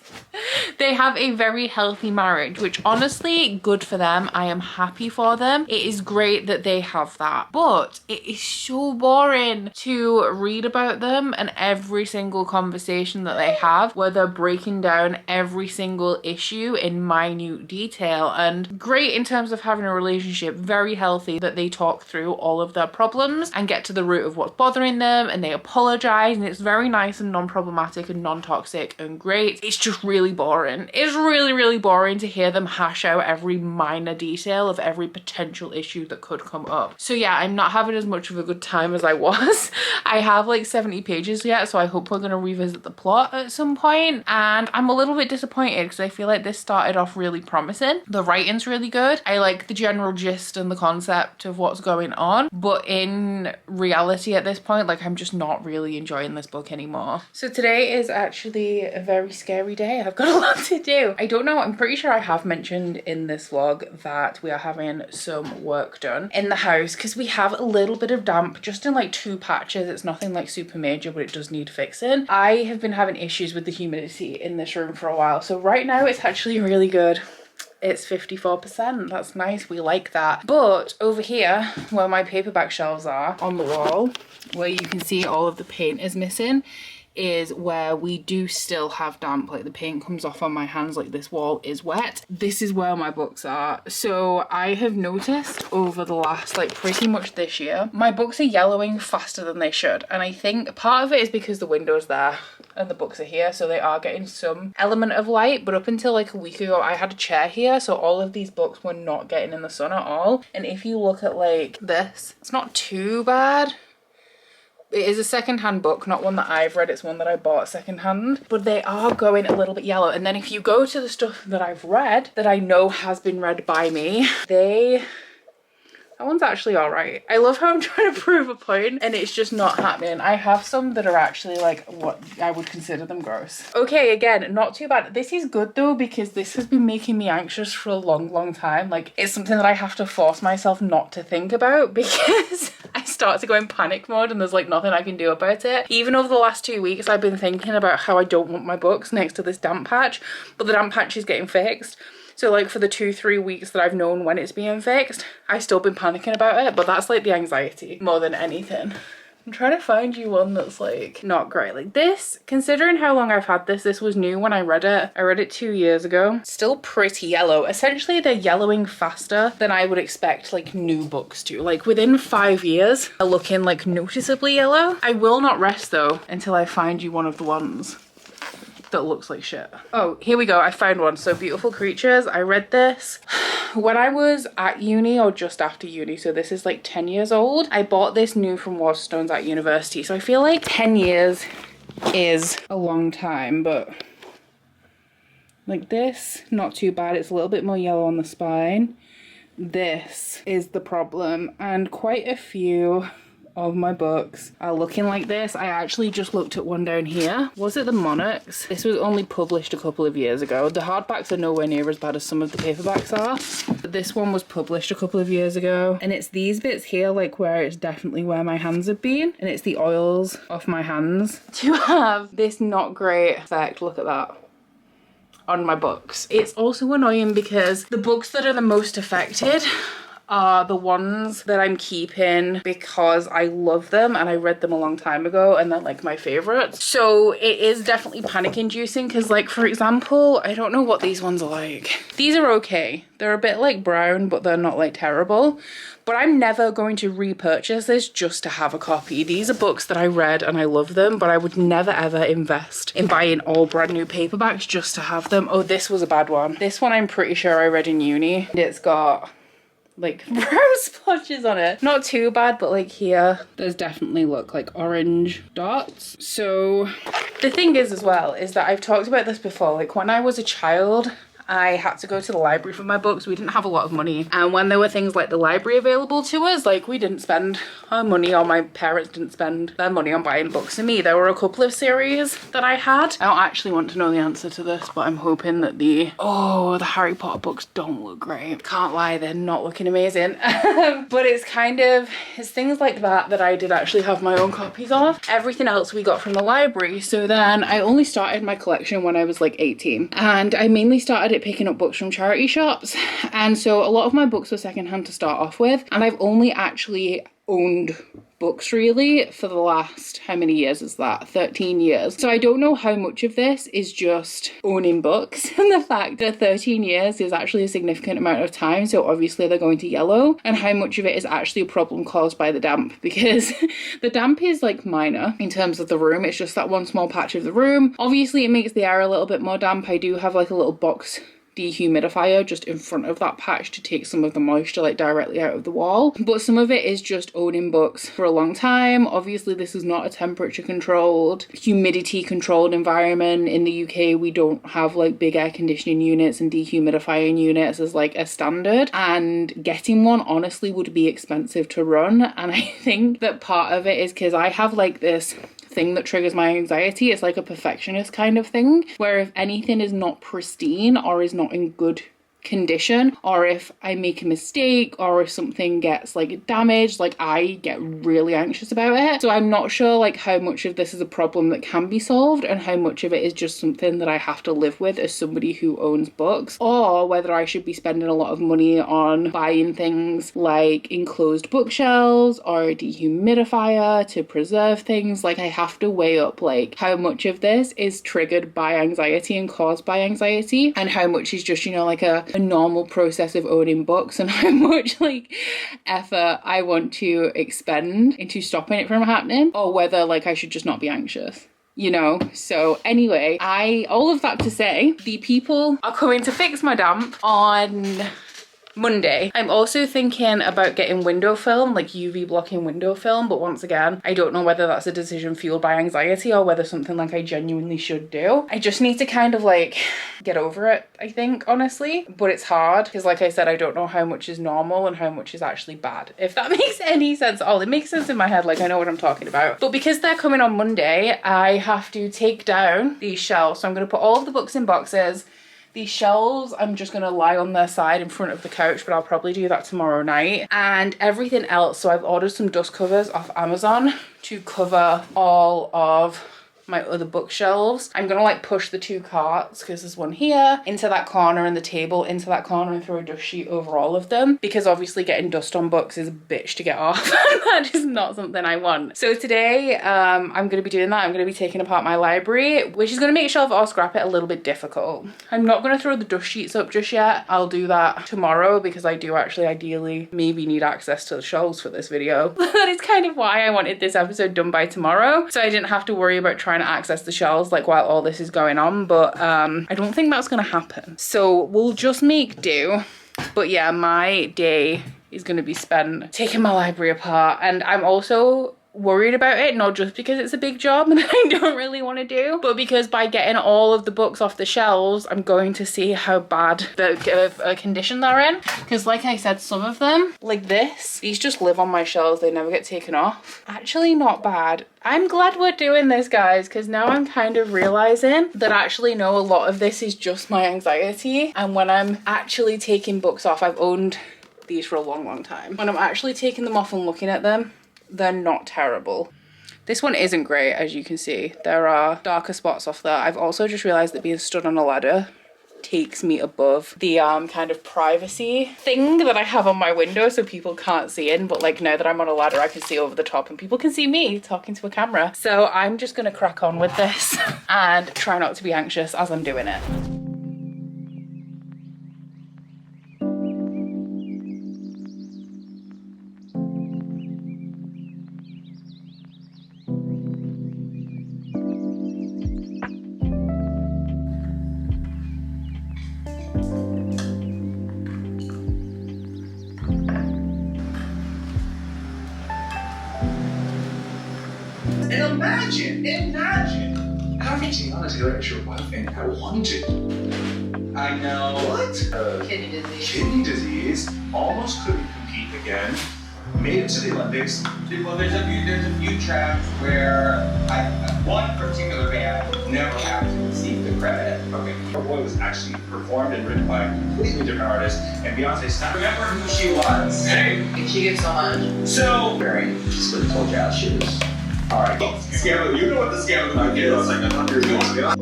They have a very healthy marriage, which honestly, good for them. I am happy for them. It is great that they have that, but it is so boring to read about them and every single conversation that they have where they're breaking down every single issue in minute detail. And great in terms of having a relationship, very healthy that they talk through all of their problems and get to the root of what's bothering them, and they apologize, and it's very nice and non-problematic and non-toxic and great. It's just really boring. It's really, really boring to hear them hash out every minor detail of every potential issue that could come up. So yeah, I'm not having as much of a good time as I was. I have like 70 pages yet, so I hope we're going to revisit the plot at some point, and I'm a little bit disappointed because I feel like this started off really promising. The writing's really good. I like the general gist and the concept of what's going on, but in reality at this point, like, I'm just not really enjoying this book anymore. So today is actually a very scary day. I've got a lot to do. I don't know, I'm pretty sure I have mentioned in this vlog that we are having some work done in the house because we have a little bit of damp just in like 2 patches. It's nothing like super major, but it does need fixing. I have been having issues with the humidity in this room for a while, so right now it's actually really good. It's 54%. That's nice. We like that. But over here, where my paperback shelves are on the wall, where you can see all of the paint is missing, is where we do still have damp. Like, the paint comes off on my hands, like this wall is wet. This is where my books are. So I have noticed over the last, like, pretty much this year, my books are yellowing faster than they should. And I think part of it is because the window's there and the books are here, so they are getting some element of light. But up until like a week ago, I had a chair here, so all of these books were not getting in the sun at all. And if you look at like this, it's not too bad. It is a secondhand book, not one that I've read, it's one that I bought secondhand, but they are going a little bit yellow. And then if you go to the stuff that I've read, that I know has been read by me, that one's actually all right. I love how I'm trying to prove a point and it's just not happening. I have some that are actually like what I would consider them gross. Okay, again, not too bad. This is good though, because this has been making me anxious for a long time. Like, it's something that I have to force myself not to think about because I start to go in panic mode and there's like nothing I can do about it. Even over the last 2 weeks, I've been thinking about how I don't want my books next to this damp patch, but the damp patch is getting fixed. So like for the 2-3 weeks that I've known when it's being fixed, I've still been panicking about it, but that's like the anxiety more than anything. I'm trying to find you one that's like not great. Like this, considering how long I've had this was new when I read it. I read it 2 years ago. Still pretty yellow. Essentially they're yellowing faster than I would expect like new books to. Like within 5 years, they're looking like noticeably yellow. I will not rest though until I find you one of the ones that looks like shit. Oh, here we go. I found one. So Beautiful Creatures. I read this when I was at uni or just after uni. So this is like 10 years old. I bought this new from Waterstones at university. So I feel like 10 years is a long time, but like this, not too bad. It's a little bit more yellow on the spine. This is the problem, and quite a few of my books are looking like this. I actually just looked at one down here. Was it the Monarchs? This was only published a couple of years ago. The hardbacks are nowhere near as bad as some of the paperbacks are. But this one was published a couple of years ago. And it's these bits here, like where it's definitely where my hands have been. And it's the oils off my hands to have this not great effect. Look at that on my books. It's also annoying because the books that are the most affected are the ones that I'm keeping because I love them and I read them a long time ago and they're like my favorites. So it is definitely panic inducing because, like, for example, I don't know what these ones are like. These are okay. They're a bit like brown, but they're not like terrible. But I'm never going to repurchase this just to have a copy. These are books that I read and I love them, but I would never ever invest in buying all brand new paperbacks just to have them. Oh, this was a bad one. This one I'm pretty sure I read in uni. It's got like brown splotches on it. Not too bad, but like here, there's definitely look like orange dots. So the thing is as well, is that I've talked about this before, like when I was a child, I had to go to the library for my books. We didn't have a lot of money. And when there were things like the library available to us, like we didn't spend our money, or my parents didn't spend their money on buying books for me. There were a couple of series that I had. I don't actually want to know the answer to this, but I'm hoping that the Harry Potter books don't look great. Can't lie, they're not looking amazing. But it's things like that that I did actually have my own copies of. Everything else we got from the library. So then I only started my collection when I was like 18. And I mainly started picking up books from charity shops, and so a lot of my books were secondhand to start off with, and I've only actually owned books really for the last, how many years is that? 13 years. So I don't know how much of this is just owning books and the fact that 13 years is actually a significant amount of time, so obviously they're going to yellow, and how much of it is actually a problem caused by the damp, because the damp is like minor in terms of the room. It's just that one small patch of the room. Obviously it makes the air a little bit more damp. I do have like a little box dehumidifier just in front of that patch to take some of the moisture like directly out of the wall. But some of it is just owning books for a long time. Obviously this is not a temperature controlled, humidity controlled environment. In the UK we don't have like big air conditioning units and dehumidifying units as like a standard, and getting one honestly would be expensive to run. And I think that part of it is because I have like this thing that triggers my anxiety. It's like a perfectionist kind of thing, where if anything is not pristine or is not in good condition, or if I make a mistake, or if something gets like damaged, like I get really anxious about it. So I'm not sure like how much of this is a problem that can be solved and how much of it is just something that I have to live with as somebody who owns books, or whether I should be spending a lot of money on buying things like enclosed bookshelves or a dehumidifier to preserve things. Like I have to weigh up like how much of this is triggered by anxiety and caused by anxiety, and how much is just, you know, like a normal process of owning books, and how much like effort I want to expend into stopping it from happening, or whether like I should just not be anxious, you know. So anyway, all of that to say, the people are coming to fix my damp on Monday. I'm also thinking about getting window film, like UV blocking window film, but once again, I don't know whether that's a decision fueled by anxiety or whether something like I genuinely should do. I just need to kind of like get over it, I think, honestly. But it's hard because, like I said, I don't know how much is normal and how much is actually bad, if that makes any sense at all. It makes sense in my head, like I know what I'm talking about. But because they're coming on Monday, I have to take down these shelves. So I'm going to put all of the books in boxes. These shelves, I'm just gonna lie on their side in front of the couch, but I'll probably do that tomorrow night. And everything else, so I've ordered some dust covers off Amazon to cover all of my other bookshelves. I'm gonna like push the two carts, because there's one here, into that corner, and the table into that corner, and throw a dust sheet over all of them, because obviously getting dust on books is a bitch to get off. That is not something I want. So today I'm gonna be doing that. I'm gonna be taking apart my library, which is gonna make Shelve It or Scrap It a little bit difficult. I'm not gonna throw the dust sheets up just yet. I'll do that tomorrow, because I do actually ideally maybe need access to the shelves for this video. That is kind of why I wanted this episode done by tomorrow, so I didn't have to worry about trying to access the shelves like while all this is going on. But I don't think that's gonna happen, so we'll just make do. But yeah, my day is gonna be spent taking my library apart, and I'm also worried about it, not just because it's a big job and I don't really want to do, but because by getting all of the books off the shelves, I'm going to see how bad the condition they're in. Because like I said, some of them, like these just live on my shelves, they never get taken off. Actually not bad. I'm glad we're doing this, guys, because now I'm kind of realizing that actually no, a lot of this is just my anxiety. And when I'm actually taking books off, I've owned these for a long time, when I'm actually taking them off and looking at them, they're not terrible. This one isn't great, as you can see. There are darker spots off there. I've also just realized that being stood on a ladder takes me above the kind of privacy thing that I have on my window, so people can't see in. But like now that I'm on a ladder, I can see over the top and people can see me talking to a camera. So I'm just gonna crack on with this and try not to be anxious as I'm doing it. Imagine having another extra wife and I wanted. I know. What? Kidney disease. Kidney disease. Almost couldn't compete again. Made it to the Olympics. Well, there's a few tracks where one particular band never have to receive the credit. Okay. Her Boy was actually performed and written by a completely different artist, and Beyonce snapped. Remember who she was. Hey! And she gives so much. So, Very split toe jazz shoes. all right. Scandal, you know what the scandal I did. I was is. like 100 years ago.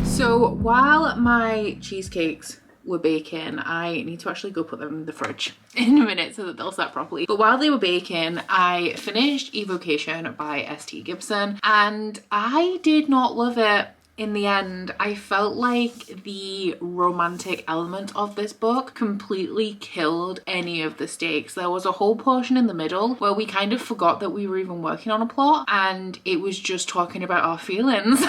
So while my cheesecakes were baking, I need to actually go put them in the fridge in a minute so that they'll set properly. But while they were baking, I finished Evocation by St. Gibson, and I did not love it in the end, I felt like the romantic element of this book completely killed any of the stakes. There was a whole portion in the middle where we kind of forgot that we were even working on a plot, and it was just talking about our feelings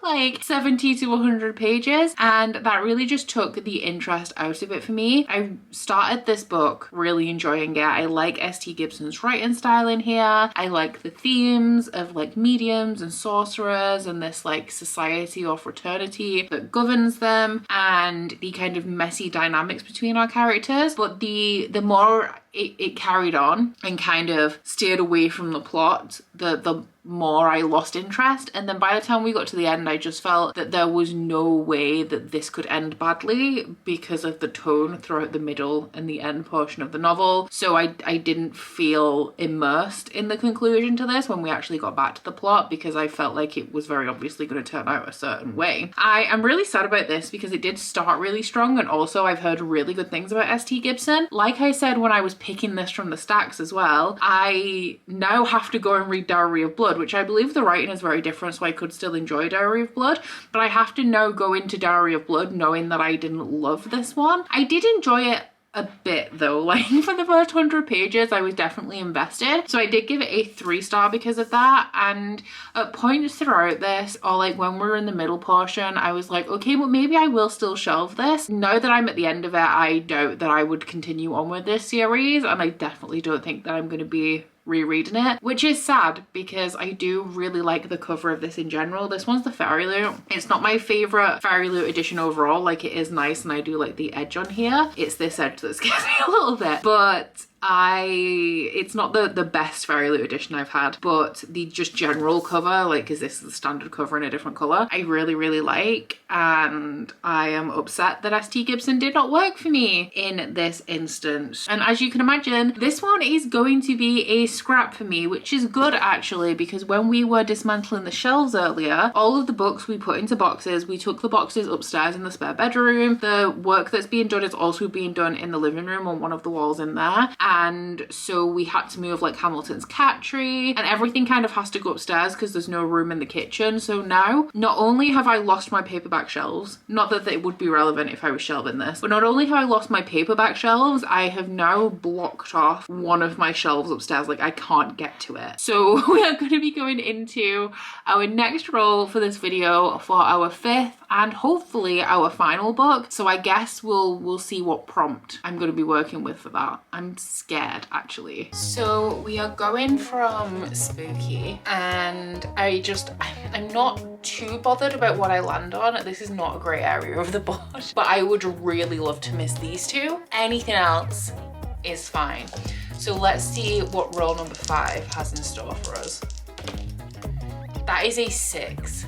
like 70 to 100 pages, and that really just took the interest out of it for me. I started this book really enjoying it. I like S.T. Gibson's writing style in here. I like the themes of like mediums and sorcerers and this like society or fraternity that governs them, and the kind of messy dynamics between our characters. But the more it carried on and kind of steered away from the plot, the more I lost interest. And then by the time we got to the end, I just felt that there was no way that this could end badly because of the tone throughout the middle and the end portion of the novel. So I didn't feel immersed in the conclusion to this when we actually got back to the plot, because I felt like it was very obviously going to turn out a certain way. I am really sad about this because it did start really strong, and also I've heard really good things about S.T. Gibson. Like I said when I was picking this from the stacks as well, I now have to go and read Diary of Blood, which I believe the writing is very different, so I could still enjoy Diary of Blood, but I have to now go into Diary of Blood knowing that I didn't love this one. I did enjoy it a bit though, like for the first 100 pages I was definitely invested, so I did give it a 3-star because of that. And at points throughout this, or like when we were in the middle portion, I was like, okay, well maybe I will still shelve this. Now that I'm at the end of it, I doubt that I would continue on with this series, and I definitely don't think that I'm going to be rereading it, which is sad because I do really like the cover of this in general. This one's the Fairy Loot. It's not my favorite Fairy Loot edition overall. Like, it is nice and I do like the edge on here. It's this edge that scares me a little bit, but it's not the best Fairy Loot edition I've had, but the just general cover, like, because this is the standard cover in a different color, I really like, and I am upset that S.T. Gibson did not work for me in this instance. And as you can imagine, this one is going to be a scrap for me, which is good actually, because when we were dismantling the shelves earlier, all of the books we put into boxes. We took the boxes upstairs in the spare bedroom. The work that's being done is also being done in the living room on one of the walls in there, and so we had to move like Hamilton's cat tree, and everything kind of has to go upstairs because there's no room in the kitchen. So now not only have I lost my paperback shelves, not that it would be relevant if I was shelving this, but not only have I lost my paperback shelves, I have now blocked off one of my shelves upstairs. Like, I can't get to it. So we are going to be going into our next roll for this video for our 5th and hopefully our final book. So I guess we'll see what prompt I'm going to be working with for that. I'm scared actually. So we are going from spooky, and I'm not too bothered about what I land on. This is not a great area of the board, but I would really love to miss these two. Anything else is fine. So let's see what roll number 5 has in store for us. That is a 6.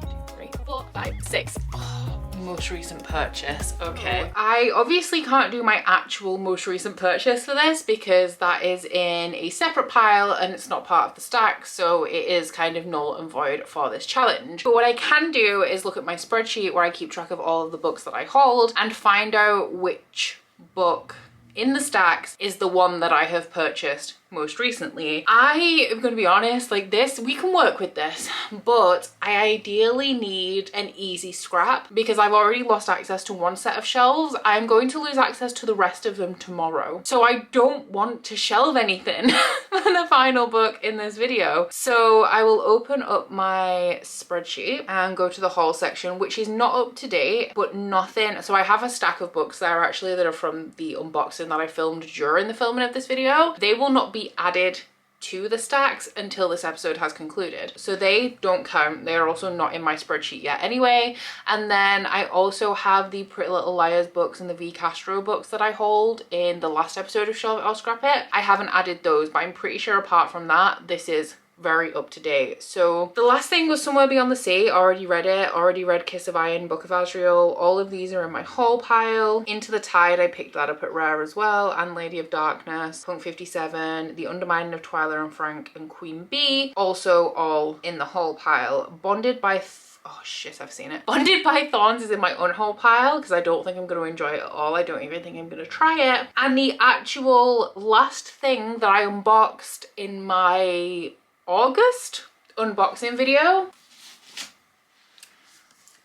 2, 3, 4, 5, 6. Oh, most recent purchase. Okay. I obviously can't do my actual most recent purchase for this because that is in a separate pile and it's not part of the stack, so it is kind of null and void for this challenge. But what I can do is look at my spreadsheet where I keep track of all of the books that I hold and find out which book in the stacks is the one that I have purchased most recently. I am going to be honest, like, this, we can work with this, but I ideally need an easy scrap because I've already lost access to one set of shelves. I'm going to lose access to the rest of them tomorrow, so I don't want to shelve anything for the final book in this video. So I will open up my spreadsheet and go to the haul section, which is not up to date, but nothing. So I have a stack of books there actually that are from the unboxing that I filmed during the filming of this video. They will not be added to the stacks until this episode has concluded, so they don't count. They are also not in my spreadsheet yet anyway. And then I also have the Pretty Little Liars books and the V. Castro books that I hold in the last episode of Shelve It or Scrap It. I haven't added those, but I'm pretty sure apart from that, this is very up to date. So the last thing was Somewhere Beyond the Sea. Already read it, already read Kiss of Iron, Book of Azrael. All of these are in my haul pile. Into the Tide, I picked that up at Rare as well, and Lady of Darkness, Punk 57, The Undermining of Twyla and Frank, and Queen Bee, also all in the haul pile. Bonded by oh shit, I've seen it. Bonded by Thorns is in my unhaul pile because I don't think I'm going to enjoy it at all. I don't even think I'm going to try it. And the actual last thing that I unboxed in my August unboxing video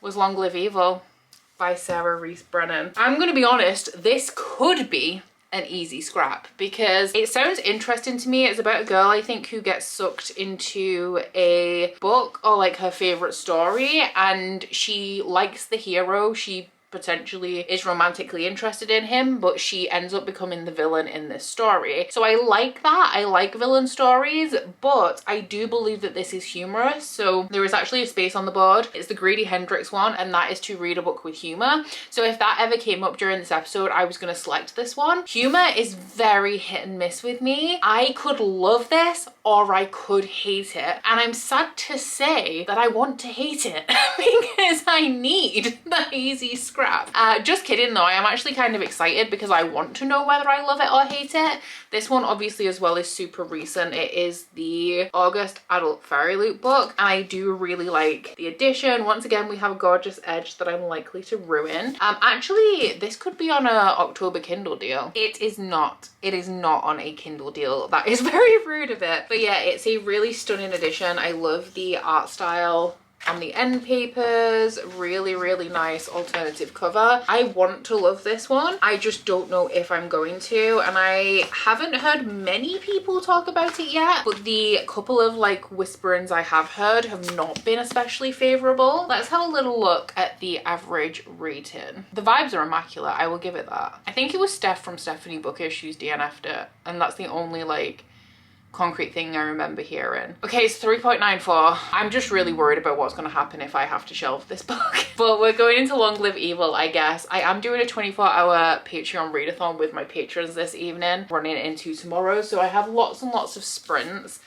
was Long Live Evil by Sarah Rees Brennan. I'm gonna be honest, this could be an easy scrap because it sounds interesting to me. It's about a girl, I think, who gets sucked into a book or like her favorite story, and she likes the hero. She potentially is romantically interested in him, but she ends up becoming the villain in this story. So I like that. I like villain stories, but I do believe that this is humorous. So there is actually a space on the board. It's the Grady Hendrix one, and that is to read a book with humor. So if that ever came up during this episode, I was going to select this one. Humor is very hit and miss with me. I could love this or I could hate it. And I'm sad to say that I want to hate it because I need the easy scrap. Just kidding though, I am actually kind of excited because I want to know whether I love it or hate it. This one obviously as well is super recent. It is the August Adult Fairy Loot book, and I do really like the edition. Once again, we have a gorgeous edge that I'm likely to ruin. Actually, this could be on a October Kindle deal. It is not. It is not on a Kindle deal. That is very rude of it. But yeah, it's a really stunning edition. I love the art style on the end papers. Really nice alternative cover. I want to love this one. I just don't know if I'm going to, and I haven't heard many people talk about it yet, but the couple of like whisperings I have heard have not been especially favorable. Let's have a little look at the average rating. The vibes are immaculate, I will give it that. I think it was Steph from Stephanie Bookish who's DNF'd it, and that's the only like concrete thing I remember hearing. Okay, it's 3.94. I'm just really worried about what's going to happen if I have to shelve this book. But we're going into Long Live Evil, I guess. I am doing a 24-hour Patreon readathon with my patrons this evening, running into tomorrow. So I have lots and lots of sprints.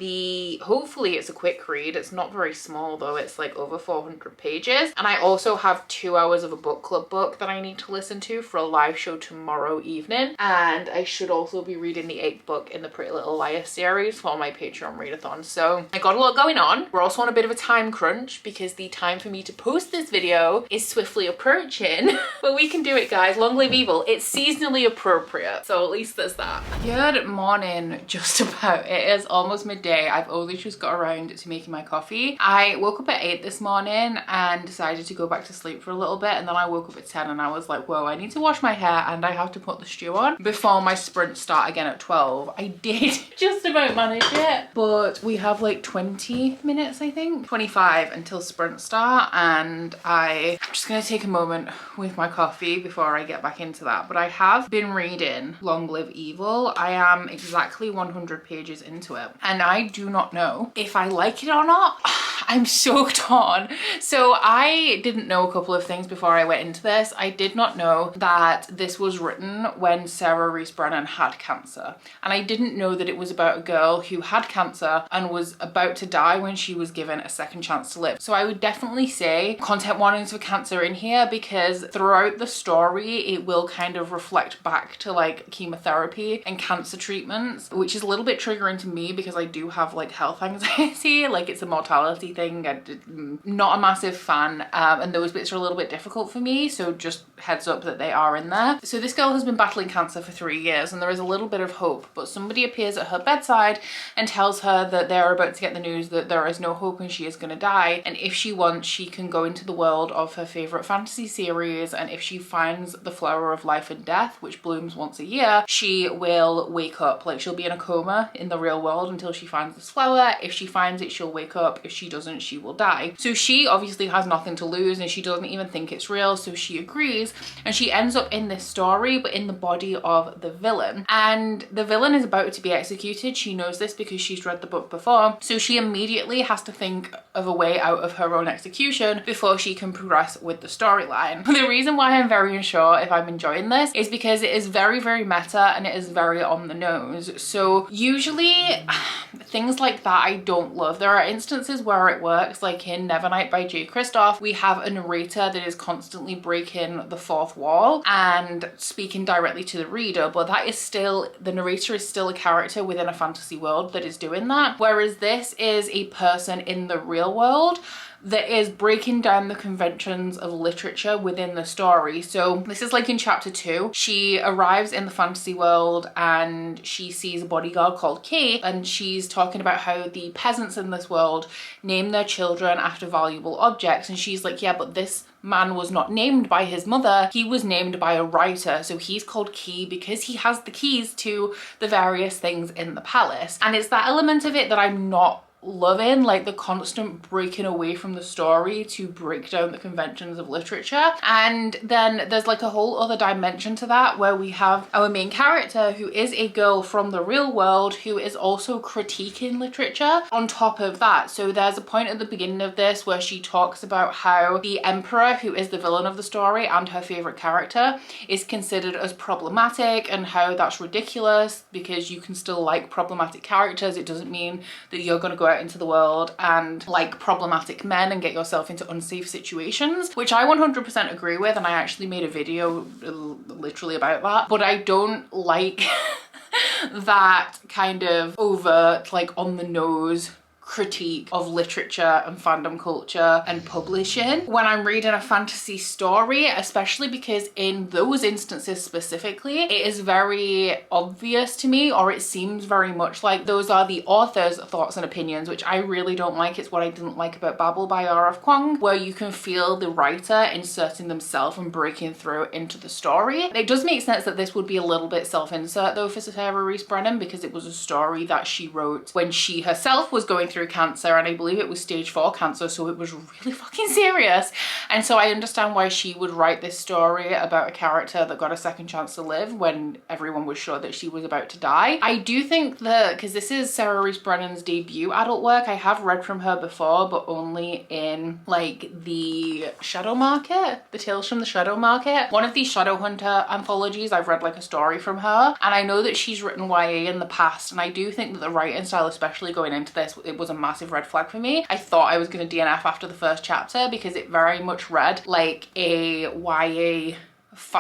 Hopefully it's a quick read. It's not very small though. It's like over 400 pages. And I also have 2 hours of a book club book that I need to listen to for a live show tomorrow evening. And I should also be reading the 8th book in the Pretty Little Liars series for my Patreon readathon. So I got a lot going on. We're also on a bit of a time crunch because the time for me to post this video is swiftly approaching. But we can do it, guys. Long Live Evil. It's seasonally appropriate, so at least there's that. Good morning, just about. It is almost midday. I've only just got around to making my coffee. I woke up at 8 this morning and decided to go back to sleep for a little bit, and then I woke up at 10 and I was like, whoa, I need to wash my hair and I have to put the stew on before my sprints start again at 12. I did just about manage it, but we have like 20 minutes, I think 25 until sprint start, and I'm just gonna take a moment with my coffee before I get back into that. But I have been reading Long Live Evil. I am exactly 100 pages into it, and I do not know if I like it or not. I'm so torn. So I didn't know a couple of things before I went into this. I did not know that this was written when Sarah Rees Brennan had cancer, and I didn't know that it was about a girl who had cancer and was about to die when she was given a second chance to live. So I would definitely say content warnings for cancer in here, because throughout the story it will kind of reflect back to like chemotherapy and cancer treatments, which is a little bit triggering to me because I do have like health anxiety. Like, it's a mortality thing. I'm not a massive fan, and those bits are a little bit difficult for me, so just heads up that they are in there. So this girl has been battling cancer for 3 years, and there is a little bit of hope, but somebody appears at her bedside and tells her that they're about to get the news that there is no hope and she is going to die, and if she wants, she can go into the world of her favorite fantasy series, and if she finds the flower of life and death, which blooms once a year, she will wake up. Like, she'll be in a coma in the real world until she finds this flower. If she finds it, she'll wake up. If she doesn't, she will die. So she obviously has nothing to lose, and she doesn't even think it's real, so she agrees, and she ends up in this story but in the body of the villain, and the villain is about to be executed. She knows this because she's read the book before, so she immediately has to think of a way out of her own execution before she can progress with the storyline. The reason why I'm very unsure if I'm enjoying this is because it is very meta, and it is very on the nose. So usually things like that I don't love. There are instances where it works, like in Nevernight by J. Kristoff. We have a narrator that is constantly breaking the fourth wall and speaking directly to the reader, but that is still, the narrator is still a character within a fantasy world that is doing that, whereas this is a person in the real world that is breaking down the conventions of literature within the story. So this is like in chapter 2. She arrives in the fantasy world and she sees a bodyguard called Kate, and she's talking about how the peasants in this world name their children after valuable objects, and she's like, yeah, but this man was not named by his mother, he was named by a writer. So he's called Key because he has the keys to the various things in the palace. And it's that element of it that I'm not loving, like the constant breaking away from the story to break down the conventions of literature. And then there's like a whole other dimension to that where we have our main character who is a girl from the real world who is also critiquing literature on top of that. So there's a point at the beginning of this where she talks about how the emperor, who is the villain of the story and her favorite character, is considered as problematic, and how that's ridiculous because you can still like problematic characters. It doesn't mean that you're going to go out into the world and like problematic men and get yourself into unsafe situations, which I 100% agree with, and I actually made a video literally about that. But I don't like that kind of overt, like on the nose critique of literature and fandom culture and publishing when I'm reading a fantasy story, especially because in those instances specifically, it is very obvious to me, or it seems very much like those are the author's thoughts and opinions, which I really don't like. It's what I didn't like about Babel by R.F. Kuang, where you can feel the writer inserting themselves and breaking through into the story. It does make sense that this would be a little bit self-insert though for Sarah Rees Brennan, because it was a story that she wrote when she herself was going through cancer, and I believe it was stage 4 cancer, so it was really fucking serious. And so I understand why she would write this story about a character that got a second chance to live when everyone was sure that she was about to die. I do think that, because this is Sarah Rees Brennan's debut adult work, I have read from her before, but only in like the Shadow Market, the Tales from the Shadow Market, one of these Shadowhunter anthologies. I've read like a story from her, and I know that she's written YA in the past, and I do think that the writing style, especially going into this, it was a massive red flag for me. I thought I was going to DNF after the first chapter because it very much read like a YA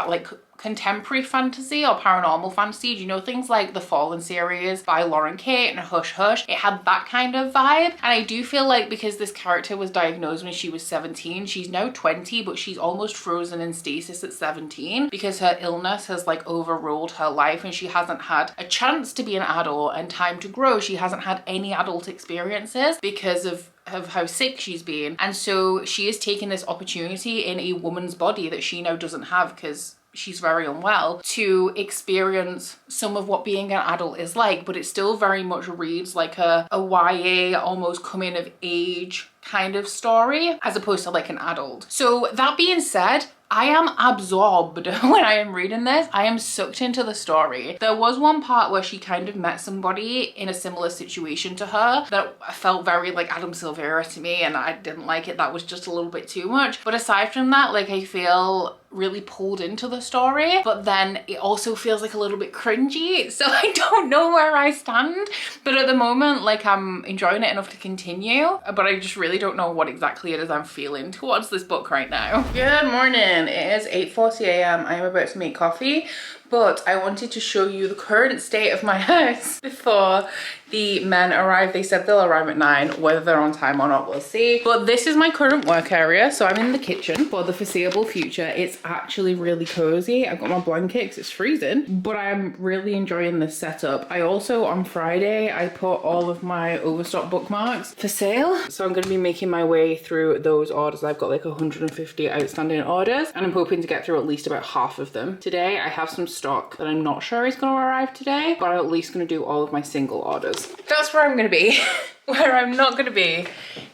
like contemporary fantasy or paranormal fantasy. Do you know things like the Fallen series by Lauren Kate and Hush Hush? It had that kind of vibe. And I do feel like because this character was diagnosed when she was 17, she's now 20, but she's almost frozen in stasis at 17 because her illness has like overruled her life and she hasn't had a chance to be an adult and time to grow. She hasn't had any adult experiences because of how sick she's been. And so she is taking this opportunity in a woman's body that she now doesn't have because she's very unwell, to experience some of what being an adult is like, but it still very much reads like a YA, almost coming of age kind of story, as opposed to like an adult. So that being said, I am absorbed when I am reading this. I am sucked into the story. There was one part where she kind of met somebody in a similar situation to her that felt very like Adam Silvera to me, and I didn't like it. That was just a little bit too much. But aside from that, like, I feel really pulled into the story, but then it also feels like a little bit cringy, so I don't know where I stand. But at the moment, like, I'm enjoying it enough to continue, but I just really don't know what exactly it is I'm feeling towards this book right now. Good morning. It is 8:40 a.m. I am about to make coffee, but I wanted to show you the current state of my house before the men arrive. They said they'll arrive at 9. Whether they're on time or not, we'll see. But this is my current work area. So I'm in the kitchen for the foreseeable future. It's actually really cozy. I've got my blanket because it's freezing, but I'm really enjoying this setup. I also, on Friday, I put all of my Overstock bookmarks for sale. So I'm going to be making my way through those orders. I've got like 150 outstanding orders, and I'm hoping to get through at least about half of them. Today, I have some stock that I'm not sure is going to arrive today, but I'm at least going to do all of my single orders. That's where I'm going to be. Where I'm not going to be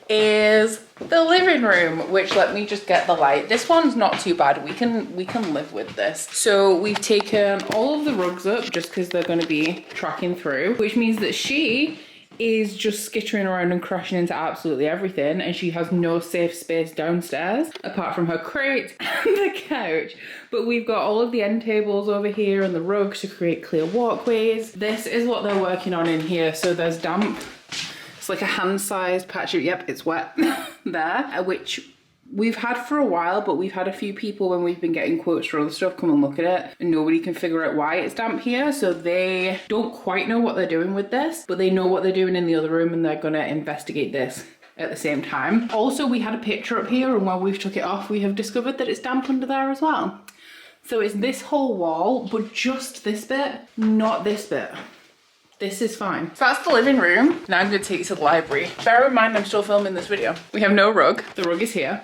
is the living room, which, let me just get the light. This one's not too bad. We can live with this. So we've taken all of the rugs up just because they're going to be tracking through, which means that she is just skittering around and crashing into absolutely everything, and she has no safe space downstairs apart from her crate and the couch. But we've got all of the end tables over here and the rugs to create clear walkways. This is what they're working on in here. So there's damp. It's like a hand-sized patch of, yep, it's wet there, which we've had for a while, but we've had a few people when we've been getting quotes for other stuff come and look at it, and nobody can figure out why it's damp here. So they don't quite know what they're doing with this, but they know what they're doing in the other room, and they're gonna investigate this at the same time. Also, we had a picture up here, and while we've took it off, we have discovered that it's damp under there as well. So it's this whole wall, but just this bit, not this bit. This is fine. So that's the living room. Now I'm gonna take you to the library. Bear in mind, I'm still filming this video. We have no rug. The rug is here.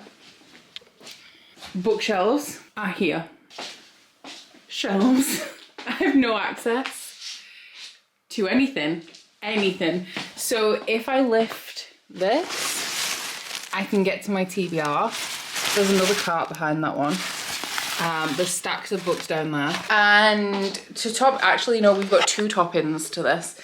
bookshelves are here. Shelves. I have no access to anything. So if I lift this, I can get to my TBR. There's another cart behind that one. There's stacks of books down there. And to top, actually no, we've got two toppings to this.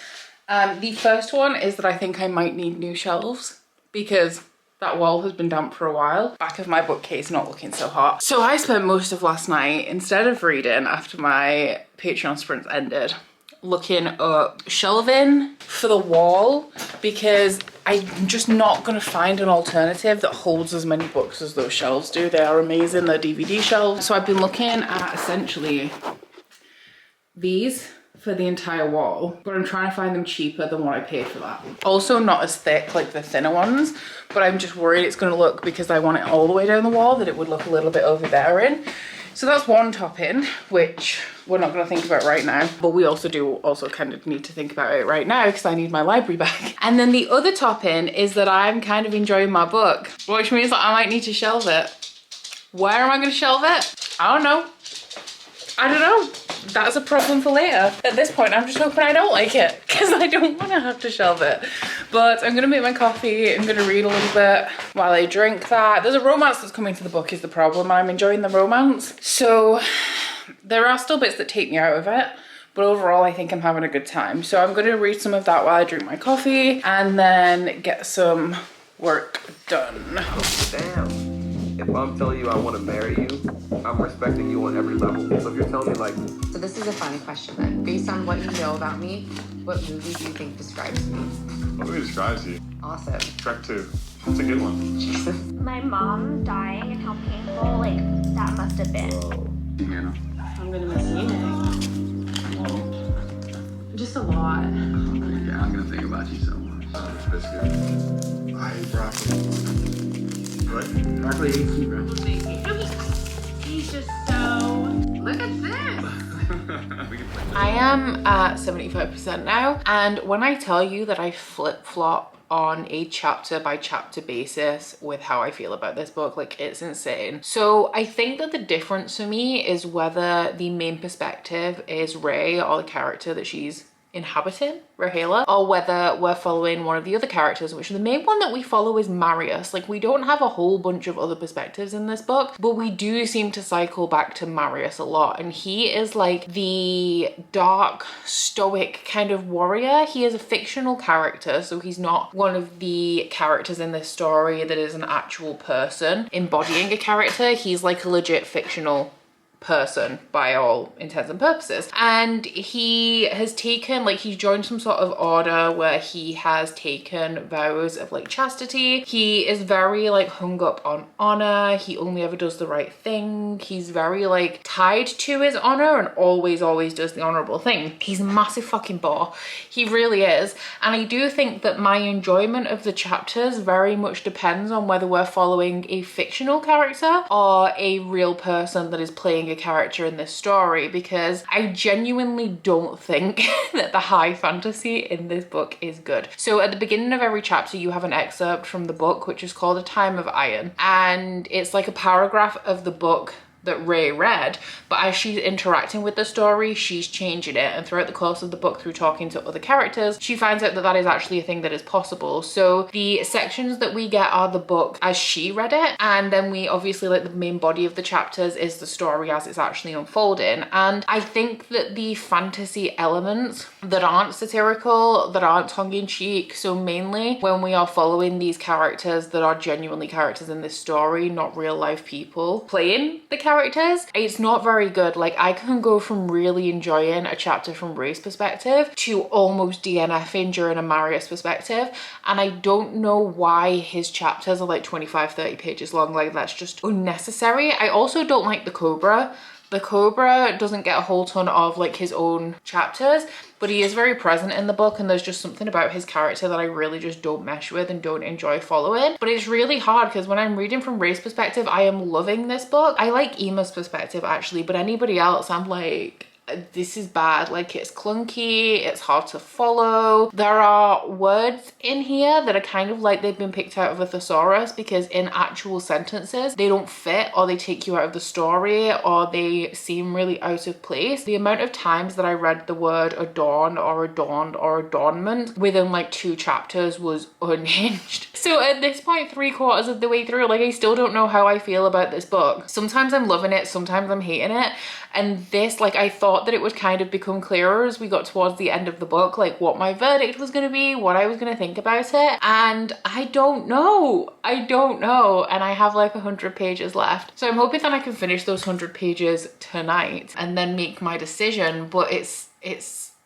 The first one is that I think I might need new shelves because that wall has been damp for a while. Back of my bookcase not looking so hot. So I spent most of last night, instead of reading after my Patreon sprints ended, looking up shelving for the wall because I'm just not gonna find an alternative that holds as many books as those shelves do. They are amazing, they're DVD shelves. So I've been looking at essentially these for the entire wall, but I'm trying to find them cheaper than what I paid for that. Also not as thick like the thinner ones, but I'm just worried it's gonna look, because I want it all the way down the wall, that it would look a little bit overbearing. So that's one topping, which we're not gonna think about right now, but we also kind of need to think about it right now because I need my library back. And then the other topping is that I'm kind of enjoying my book, which means that I might need to shelve it. Where am I gonna shelve it? I don't know. That's a problem for later. At this point, I'm just hoping I don't like it because I don't want to have to shelve it. But I'm gonna make my coffee. I'm gonna read a little bit while I drink that. There's a romance that's coming to the book is the problem. I'm enjoying the romance. So there are still bits that take me out of it, but overall I think I'm having a good time. So I'm gonna read some of that while I drink my coffee and then get some work done. Oh, damn. If I'm telling you I want to marry you, I'm respecting you on every level. So if you're telling me like... So this is a funny question then. Based on what you know about me, what movie do you think describes me? What movie describes you? Awesome. Trek 2. That's a good one. Jesus. My mom dying and how painful, like, that must have been. Hannah. I'm gonna miss you. Just a lot. Yeah, I'm gonna think about you so much. Biscuit. I hate broccoli. What? Broccoli hates you, bro. He's just so... Look at this! I am at 75% now, and when I tell you that I flip-flop on a chapter by chapter basis with how I feel about this book, like, it's insane. So I think that the difference for me is whether the main perspective is Ray, or the character that she's inhabiting, Rahela, or whether we're following one of the other characters, which the main one that we follow is Marius. Like, we don't have a whole bunch of other perspectives in this book, but we do seem to cycle back to Marius a lot, and he is like the dark, stoic kind of warrior. He is a fictional character, so he's not one of the characters in this story that is an actual person embodying a character. He's like a legit fictional person by all intents and purposes, and he has taken, like, he's joined some sort of order where he has taken vows of like chastity. He is very like hung up on honor. He only ever does the right thing. He's very like tied to his honor and always does the honorable thing. He's a massive fucking bore. He really is. And I do think that my enjoyment of the chapters very much depends on whether we're following a fictional character or a real person that is playing a character in this story, because I genuinely don't think that the high fantasy in this book is good. So at the beginning of every chapter you have an excerpt from the book which is called A Time of Iron, and it's like a paragraph of the book that Ray read, but as she's interacting with the story, she's changing it, and throughout the course of the book, through talking to other characters, she finds out that that is actually a thing that is possible. So the sections that we get are the book as she read it, and then we obviously, like, the main body of the chapters is the story as it's actually unfolding. And I think that the fantasy elements that aren't satirical, that aren't tongue-in-cheek, so mainly when we are following these characters that are genuinely characters in this story, not real life people playing the characters, it's not very good. Like, I can go from really enjoying a chapter from Ray's perspective to almost DNFing during a Marius perspective, and I don't know why his chapters are like 25-30 pages long. Like, that's just unnecessary. I also don't like the Cobra. The Cobra doesn't get a whole ton of like his own chapters, but he is very present in the book, and there's just something about his character that I really just don't mesh with and don't enjoy following. But it's really hard because when I'm reading from Ray's perspective, I am loving this book. I like Emma's perspective actually, but anybody else, I'm like, this is bad. Like, it's clunky, it's hard to follow. There are words in here that are kind of like they've been picked out of a thesaurus, because in actual sentences they don't fit, or they take you out of the story, or they seem really out of place. The amount of times that I read the word adorn or adorned or adornment within like 2 chapters was unhinged. So at this point, 3/4 of the way through, like, I still don't know how I feel about this book. Sometimes I'm loving it, sometimes I'm hating it. And this, like, I thought that it would kind of become clearer as we got towards the end of the book, like what my verdict was going to be, what I was going to think about it. And I don't know. And I have like 100 pages left. So I'm hoping that I can finish those 100 pages tonight and then make my decision. But it's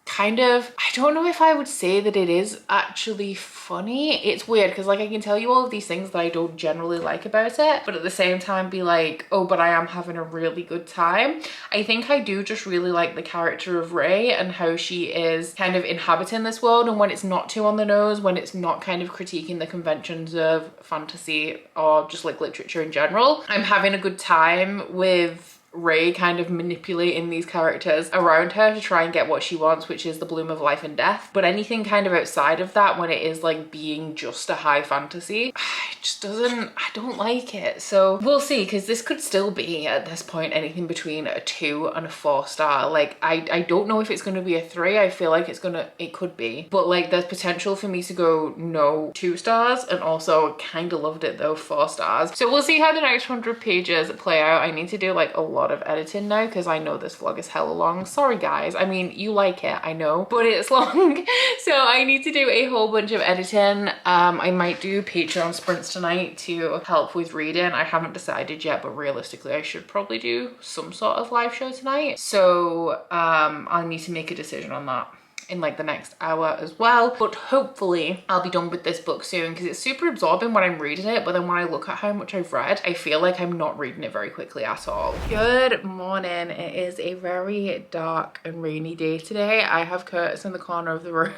kind of, I don't know if I would say that it is actually funny. It's weird because, like, I can tell you all of these things that I don't generally like about it, but at the same time be like, oh, but I am having a really good time. I think I do just really like the character of Ray and how she is kind of inhabiting this world, and when it's not too on the nose, when it's not kind of critiquing the conventions of fantasy or just like literature in general. I'm having a good time with Ray kind of manipulating these characters around her to try and get what she wants, which is the bloom of life and death. But anything kind of outside of that, when it is like being just a high fantasy, it just doesn't, I don't like it. So we'll see, because this could still be at this point anything between a 2 and a 4 star. Like, I don't know if it's going to be a 3. I feel like it could be, but like there's potential for me to go no 2 stars, and also kind of loved it though 4 stars. So we'll see how the next 100 pages play out. I need to do like a lot of editing now because I know this vlog is hella long. Sorry guys, I mean, you like it, I know, but it's long. So I need to do a whole bunch of editing. I might do Patreon sprints tonight to help with reading. I haven't decided yet, but realistically I should probably do some sort of live show tonight. So I'll need to make a decision on that in like the next hour as well. But hopefully I'll be done with this book soon, because it's super absorbing when I'm reading it, but then when I look at how much I've read, I feel like I'm not reading it very quickly at all. Good morning. It is a very dark and rainy day today. I have Curtis in the corner of the room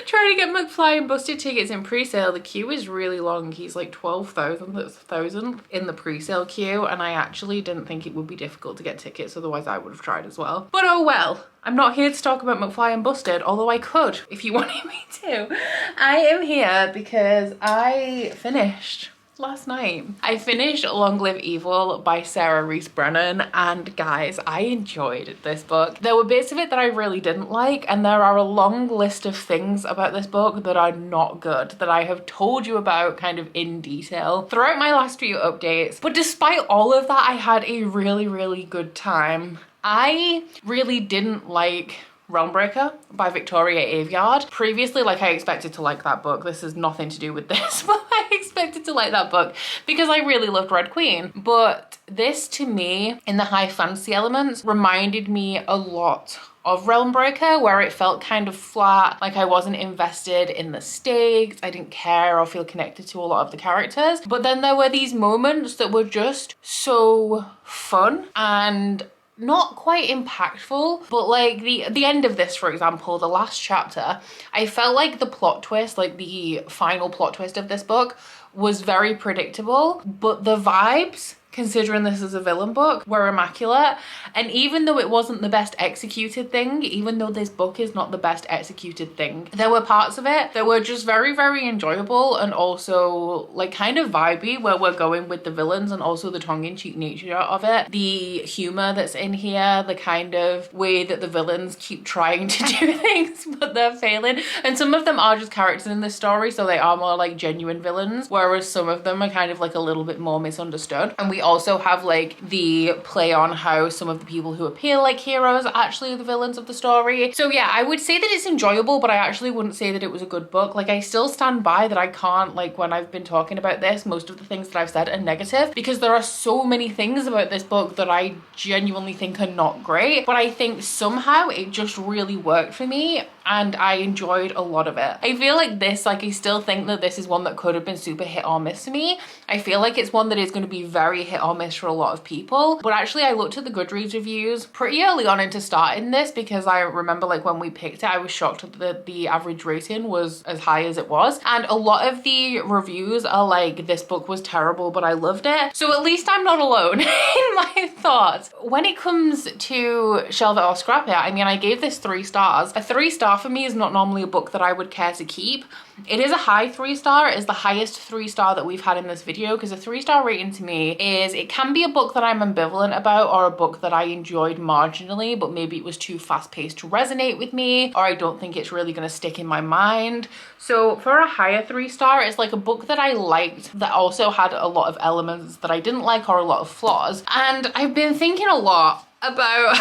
trying to get McFly and Busted tickets in pre-sale. The queue is really long. He's like 12,000 in the pre-sale queue, and I actually didn't think it would be difficult to get tickets, otherwise I would have tried as well. But oh well. I'm not here to talk about McFly and Busted, although I could if you wanted me to. I am here because I finished last night. I finished Long Live Evil by Sarah Rees Brennan, and guys, I enjoyed this book. There were bits of it that I really didn't like, and there are a long list of things about this book that are not good, that I have told you about kind of in detail throughout my last few updates. But despite all of that, I had a really, really good time. I really didn't like Realmbreaker by Victoria Aveyard. Previously, like, I expected to like that book. This has nothing to do with this, but I expected to like that book because I really loved Red Queen. But this, to me, in the high fantasy elements, reminded me a lot of Realmbreaker, where it felt kind of flat, like I wasn't invested in the stakes, I didn't care or feel connected to a lot of the characters. But then there were these moments that were just so fun and not quite impactful, but like the end of this, for example, the last chapter, I felt like the plot twist, like the final plot twist of this book, was very predictable, but the vibes, considering this is a villain book, were immaculate. And even though it wasn't the best executed thing, even though this book is not the best executed thing, there were parts of it that were just very, very enjoyable, and also like kind of vibey, where we're going with the villains and also the tongue-in-cheek nature of it. The humor that's in here, the kind of way that the villains keep trying to do things but they're failing, and some of them are just characters in this story, so they are more like genuine villains, whereas some of them are kind of like a little bit more misunderstood. And we also have like the play on how some of the people who appear like heroes are actually the villains of the story. So yeah, I would say that it's enjoyable, but I actually wouldn't say that it was a good book. Like, I still stand by that I can't, like, when I've been talking about this, most of the things that I've said are negative, because there are so many things about this book that I genuinely think are not great, but I think somehow it just really worked for me. and I enjoyed a lot of it. I feel like this, like I still think that this is one that could have been super hit or miss for me. I feel like it's one that is going to be very hit or miss for a lot of people. But actually I looked at the Goodreads reviews pretty early on into starting this, because I remember like when we picked it, I was shocked that the average rating was as high as it was. And a lot of the reviews are like, this book was terrible, but I loved it. So at least I'm not alone in my thoughts. When it comes to Shelve It or Scrap It, I mean, I gave this 3 stars. A 3-star for me is not normally a book that I would care to keep. It is a high 3-star. It is the highest 3-star that we've had in this video, because a 3-star rating to me is, it can be a book that I'm ambivalent about, or a book that I enjoyed marginally, but maybe it was too fast-paced to resonate with me, or I don't think it's really going to stick in my mind. So for a higher 3-star, it's like a book that I liked that also had a lot of elements that I didn't like, or a lot of flaws. And I've been thinking a lot about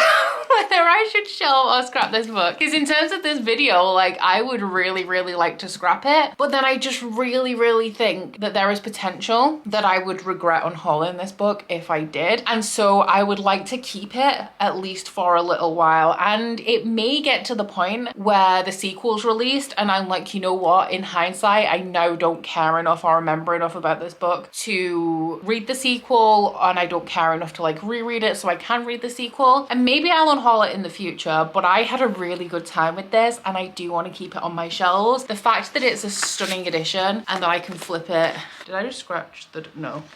whether I should shelve or scrap this book, because in terms of this video, like, I would really like to scrap it, but then I just really think that there is potential that I would regret unhauling this book if I did, and so I would like to keep it at least for a little while. And it may get to the point where the sequel's released and I'm like, you know what, in hindsight I now don't care enough or remember enough about this book to read the sequel, and I don't care enough to like reread it so I can read the sequel. And maybe I'll unhaul it in the future, but I had a really good time with this and I do want to keep it on my shelves. The fact that it's a stunning edition and that I can flip it. Did I just scratch the...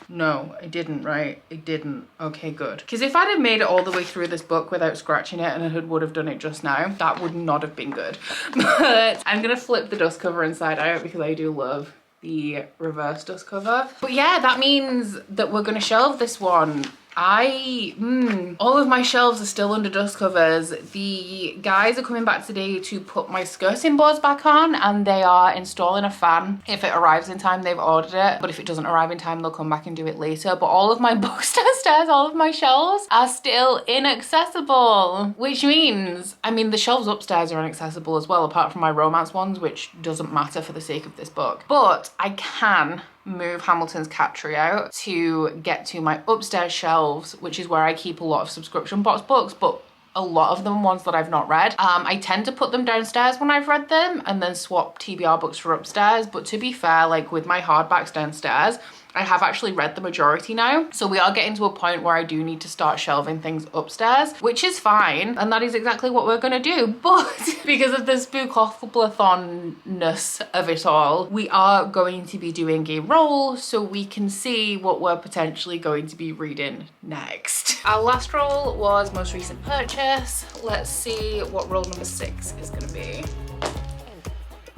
No, I didn't, right? I didn't. Okay, good. Because if I'd have made it all the way through this book without scratching it, and I would have done it just now, that would not have been good. But I'm gonna flip the dust cover inside out because I do love the reverse dust cover. But yeah, that means that we're gonna shelve this one. All of my shelves are still under dust covers. The guys are coming back today to put my skirting boards back on, and they are installing a fan. If it arrives in time, they've ordered it, but if it doesn't arrive in time, they'll come back and do it later. But all of my books downstairs, all of my shelves are still inaccessible, which means, I mean, the shelves upstairs are inaccessible as well, apart from my romance ones, which doesn't matter for the sake of this book. But I can move Hamilton's Cat Tree out to get to my upstairs shelves, which is where I keep a lot of subscription box books, but a lot of them ones that I've not read. I tend to put them downstairs when I've read them and then swap TBR books for upstairs. But to be fair, like with my hardbacks downstairs, I have actually read the majority now. So we are getting to a point where I do need to start shelving things upstairs, which is fine. And that is exactly what we're gonna do. But because of the spookoplathon-ness of it all, we are going to be doing a roll so we can see what we're potentially going to be reading next. Our last roll was most recent purchase. Let's see what roll number 6 is gonna be.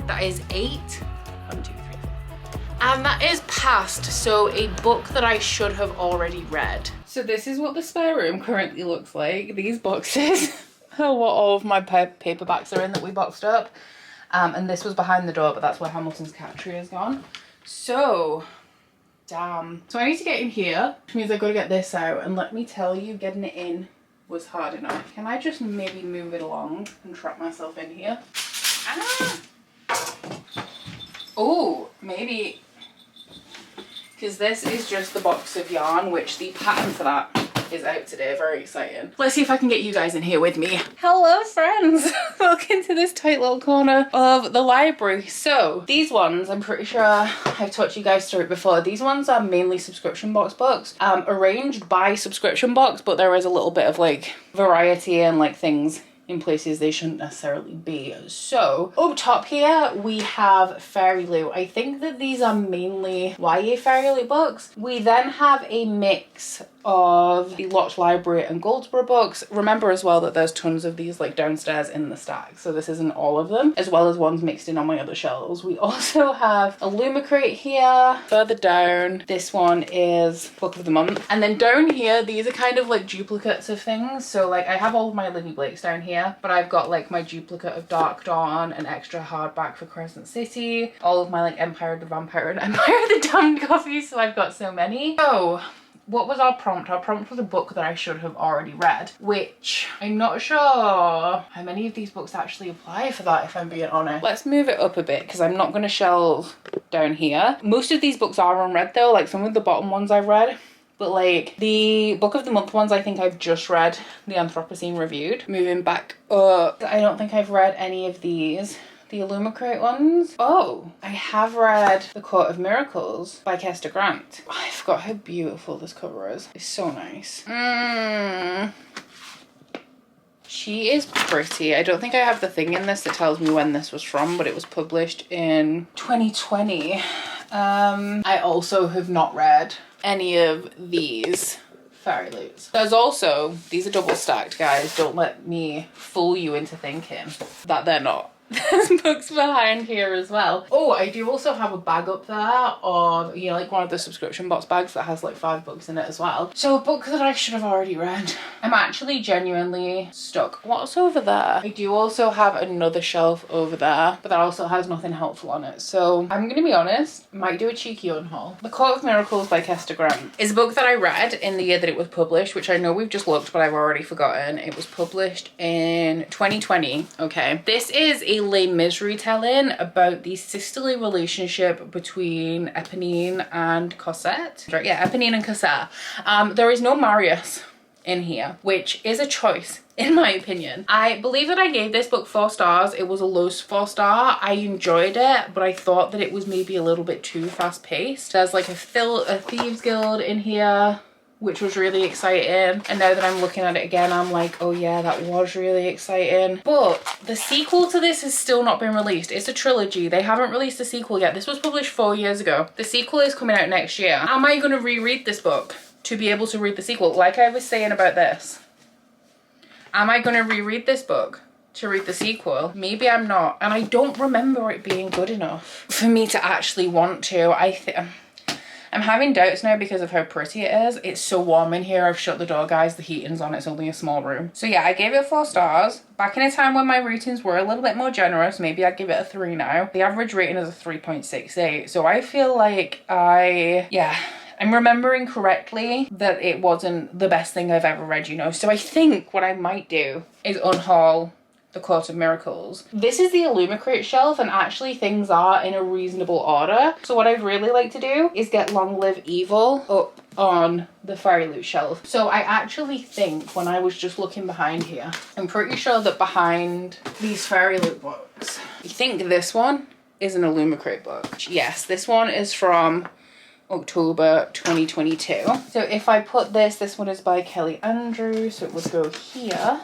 That is 8. 1, 2, 3. And that is past, so a book that I should have already read. So this is what the spare room currently looks like. These boxes are what all of my paperbacks are in that we boxed up. And this was behind the door, but that's where Hamilton's Cat Tree has gone. So, damn. So I need to get in here, which means I've got to get this out. And let me tell you, getting it in was hard enough. Can I just maybe move it along and trap myself in here? Ah! Oh, maybe... because this is just the box of yarn, which the pattern for that is out today. Very exciting. Let's see if I can get you guys in here with me. Hello friends, welcome to this tight little corner of the library. So these ones, I'm pretty sure I've talked you guys through it before. These ones are mainly subscription box books, arranged by subscription box, but there is a little bit of like variety and like things in places they shouldn't necessarily be. So up top here we have Fairy Loot. I think that these are mainly YA Fairy Loot books. We then have a mix of the Locked Library and Goldsboro books. Remember as well that there's tons of these like downstairs in the stack, so this isn't all of them, as well as ones mixed in on my other shelves. We also have Illumicrate here. Further down, this one is Book of the Month. And then down here, these are kind of like duplicates of things. So like I have all of my Livy Blakes down here, but I've got like my duplicate of Dark Dawn, an extra hardback for Crescent City, all of my like Empire of the Vampire and Empire of the Damned copies, so I've got so many. So what was our prompt? Our prompt was a book that I should have already read, which I'm not sure how many of these books actually apply for that, if I'm being honest. Let's move it up a bit because I'm not going to shelve down here. Most of these books are unread though, like some of the bottom ones I've read, But like the book of the month ones, I think I've just read the Anthropocene reviewed. Moving back up, I don't think I've read any of these. The Illumicrate ones. Oh, I have read The Court of Miracles by Kester Grant. Oh, I forgot how beautiful this cover is. It's so nice. She is pretty. I don't think I have the thing in this that tells me when this was from, but it was published in 2020. I also have not read any of these Fairy Loots. There's also, these are double stacked, guys. Don't let me fool you into thinking that they're not. There's books behind here as well. Oh, I do also have a bag up there of, you know, like one of the subscription box bags that has like 5 books in it as well. So a book that I should have already read. I'm actually genuinely stuck. What's over there? I do also have another shelf over there, but that also has nothing helpful on it. So I'm gonna be honest, might do a cheeky unhaul. The Court of Miracles by Kester Grant is a book that I read in the year that it was published, which I know we've just looked, but I've already forgotten. It was published in 2020, okay? This is a Les Mis retelling about the sisterly relationship between Eponine and Cosette. Yeah, Eponine and Cosette. There is no Marius in here, which is a choice in my opinion. I believe that I gave this book 4 stars. It was a low 4-star. I enjoyed it, but I thought that it was maybe a little bit too fast paced. There's like a Thieves Guild in here, which was really exciting. And now that I'm looking at it again, I'm like, oh yeah, that was really exciting. But the sequel to this has still not been released. It's a trilogy. They haven't released a sequel yet. This was published 4 years ago. The sequel is coming out next year. Am I going to reread this book to be able to read the sequel? Like I was saying about this. Am I going to reread this book to read the sequel? Maybe I'm not. And I don't remember it being good enough for me to actually want to. I'm having doubts now because of how pretty it is. It's so warm in here. I've shut the door, guys. The heating's on. It's only a small room. So yeah, I gave it 4 stars. Back in a time when my ratings were a little bit more generous, maybe I'd give it a 3 now. The average rating is a 3.68. So I feel like I'm remembering correctly that it wasn't the best thing I've ever read, you know. So I think what I might do is unhaul The Court of Miracles. This is the Illumicrate shelf, and actually things are in a reasonable order. So what I'd really like to do is get Long Live Evil up on the Fairy Loot shelf. So I actually think when I was just looking behind here, I'm pretty sure that behind these Fairy Loot books, I think this one is an Illumicrate book. Yes, this one is from October 2022. So if I put this one is by Kelly Andrews, so it would go here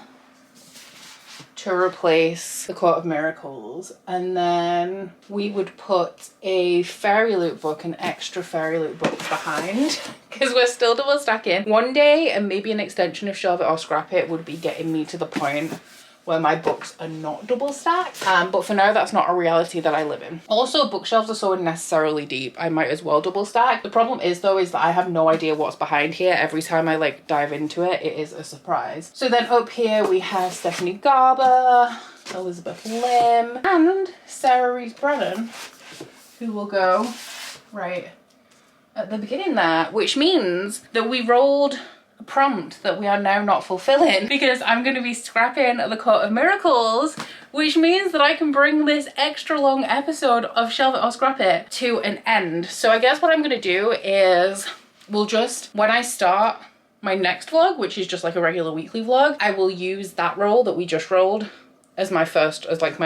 to replace The Court of Miracles, and then we would put a Fairy Loot book, an extra Fairy Loot book behind, because we're still double stacking. One day, and maybe an extension of Shelve It or Scrap It would be getting me to the point where my books are not double stacked, but for now that's not a reality that I live in. Also, bookshelves are so unnecessarily deep, I might as well double stack. The problem is though, is that I have no idea what's behind here. Every time I like dive into it, it is a surprise. So then up here we have Stephanie Garber, Elizabeth Lim, and Sarah Rees Brennan, who will go right at the beginning there, which means that we rolled a prompt that we are now not fulfilling, because I'm going to be scrapping The Court of Miracles, which means that I can bring this extra long episode of Shelve It or Scrap It to an end. So I guess what I'm going to do is we'll just, when I start my next vlog, which is just like a regular weekly vlog, I will use that roll that we just rolled as my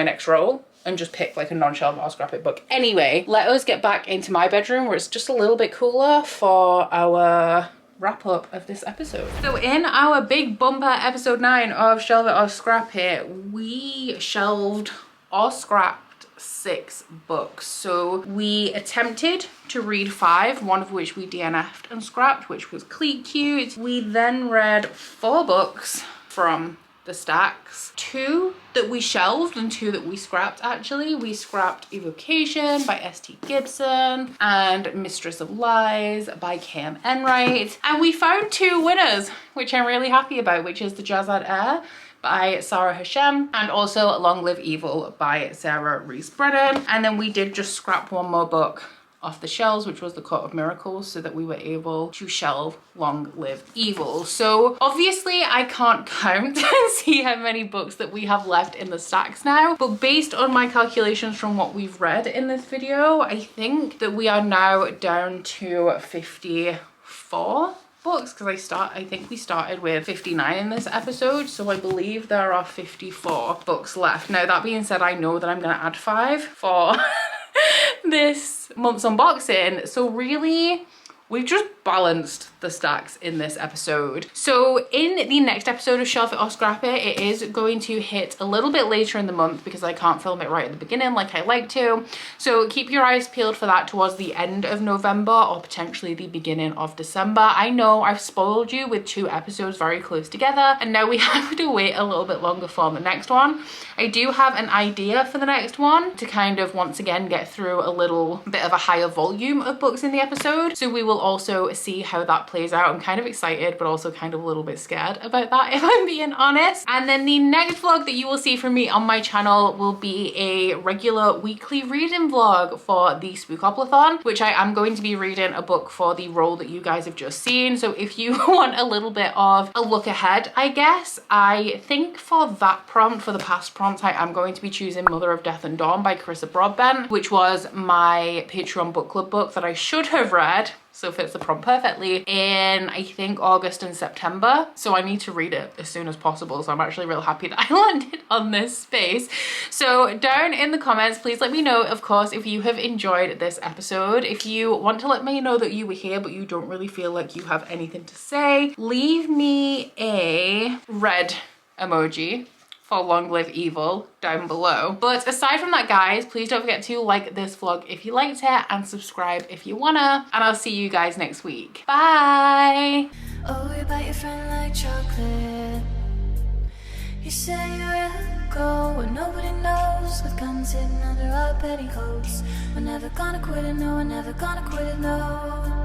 next roll, and just pick like a non-Shelve It or Scrap It book. Anyway, let us get back into my bedroom where it's just a little bit cooler for our wrap up of this episode. So in our big bumper episode 9 of Shelve It or Scrap It, we shelved or scrapped 6 books. So we attempted to read 5, one of which we DNF'd and scrapped, which was Cleat Cute. We then read 4 books from the stacks, 2 that we shelved and 2 that we scrapped. Actually, we scrapped Evocation by S.T. Gibson and Mistress of Lies by K.M. Enright, and we found 2 winners, which I'm really happy about, which is the Jazad Heir by Sarah Hashem and also Long Live Evil by Sarah Rees Brennan. And then we did just scrap 1 more book off the shelves, which was The Court of Miracles, so that we were able to shelve Long Live Evil. So obviously I can't count and see how many books that we have left in the stacks now, but based on my calculations from what we've read in this video, I think that we are now down to 54 books because I think we started with 59 in this episode, so I believe there are 54 books left. Now that being said, I know that I'm going to add 5 for this month's unboxing, so really we've just balanced the stacks in this episode. So in the next episode of Shelve It or Scrap It, it is going to hit a little bit later in the month because I can't film it right at the beginning like I like to. So keep your eyes peeled for that towards the end of November or potentially the beginning of December. I know I've spoiled you with 2 episodes very close together, and now we have to wait a little bit longer for the next one. I do have an idea for the next one to kind of once again get through a little bit of a higher volume of books in the episode. So we will also see how that plays out. I'm kind of excited, but also kind of a little bit scared about that, if I'm being honest. And then the next vlog that you will see from me on my channel will be a regular weekly reading vlog for the Spookoplathon, which I am going to be reading a book for the role that you guys have just seen. So if you want a little bit of a look ahead, I guess, I think for that prompt, for the past prompts, I am going to be choosing Mother of Death and Dawn by Carissa Broadbent, which was my Patreon book club book that I should have read, so fits the prompt perfectly, in I think August and September. So I need to read it as soon as possible. So I'm actually real happy that I landed on this space. So down in the comments, please let me know, of course, if you have enjoyed this episode. If you want to let me know that you were here but you don't really feel like you have anything to say, leave me a red emoji for Long Live Evil down below. But aside from that, guys, please don't forget to like this vlog if you liked it and subscribe if you wanna, and I'll see you guys next week. Bye. Oh, you bite your friend like chocolate. You say you're a go when nobody knows, with guns hidden under our petticoats. We're never gonna quit it, no, we're never gonna quit it, no.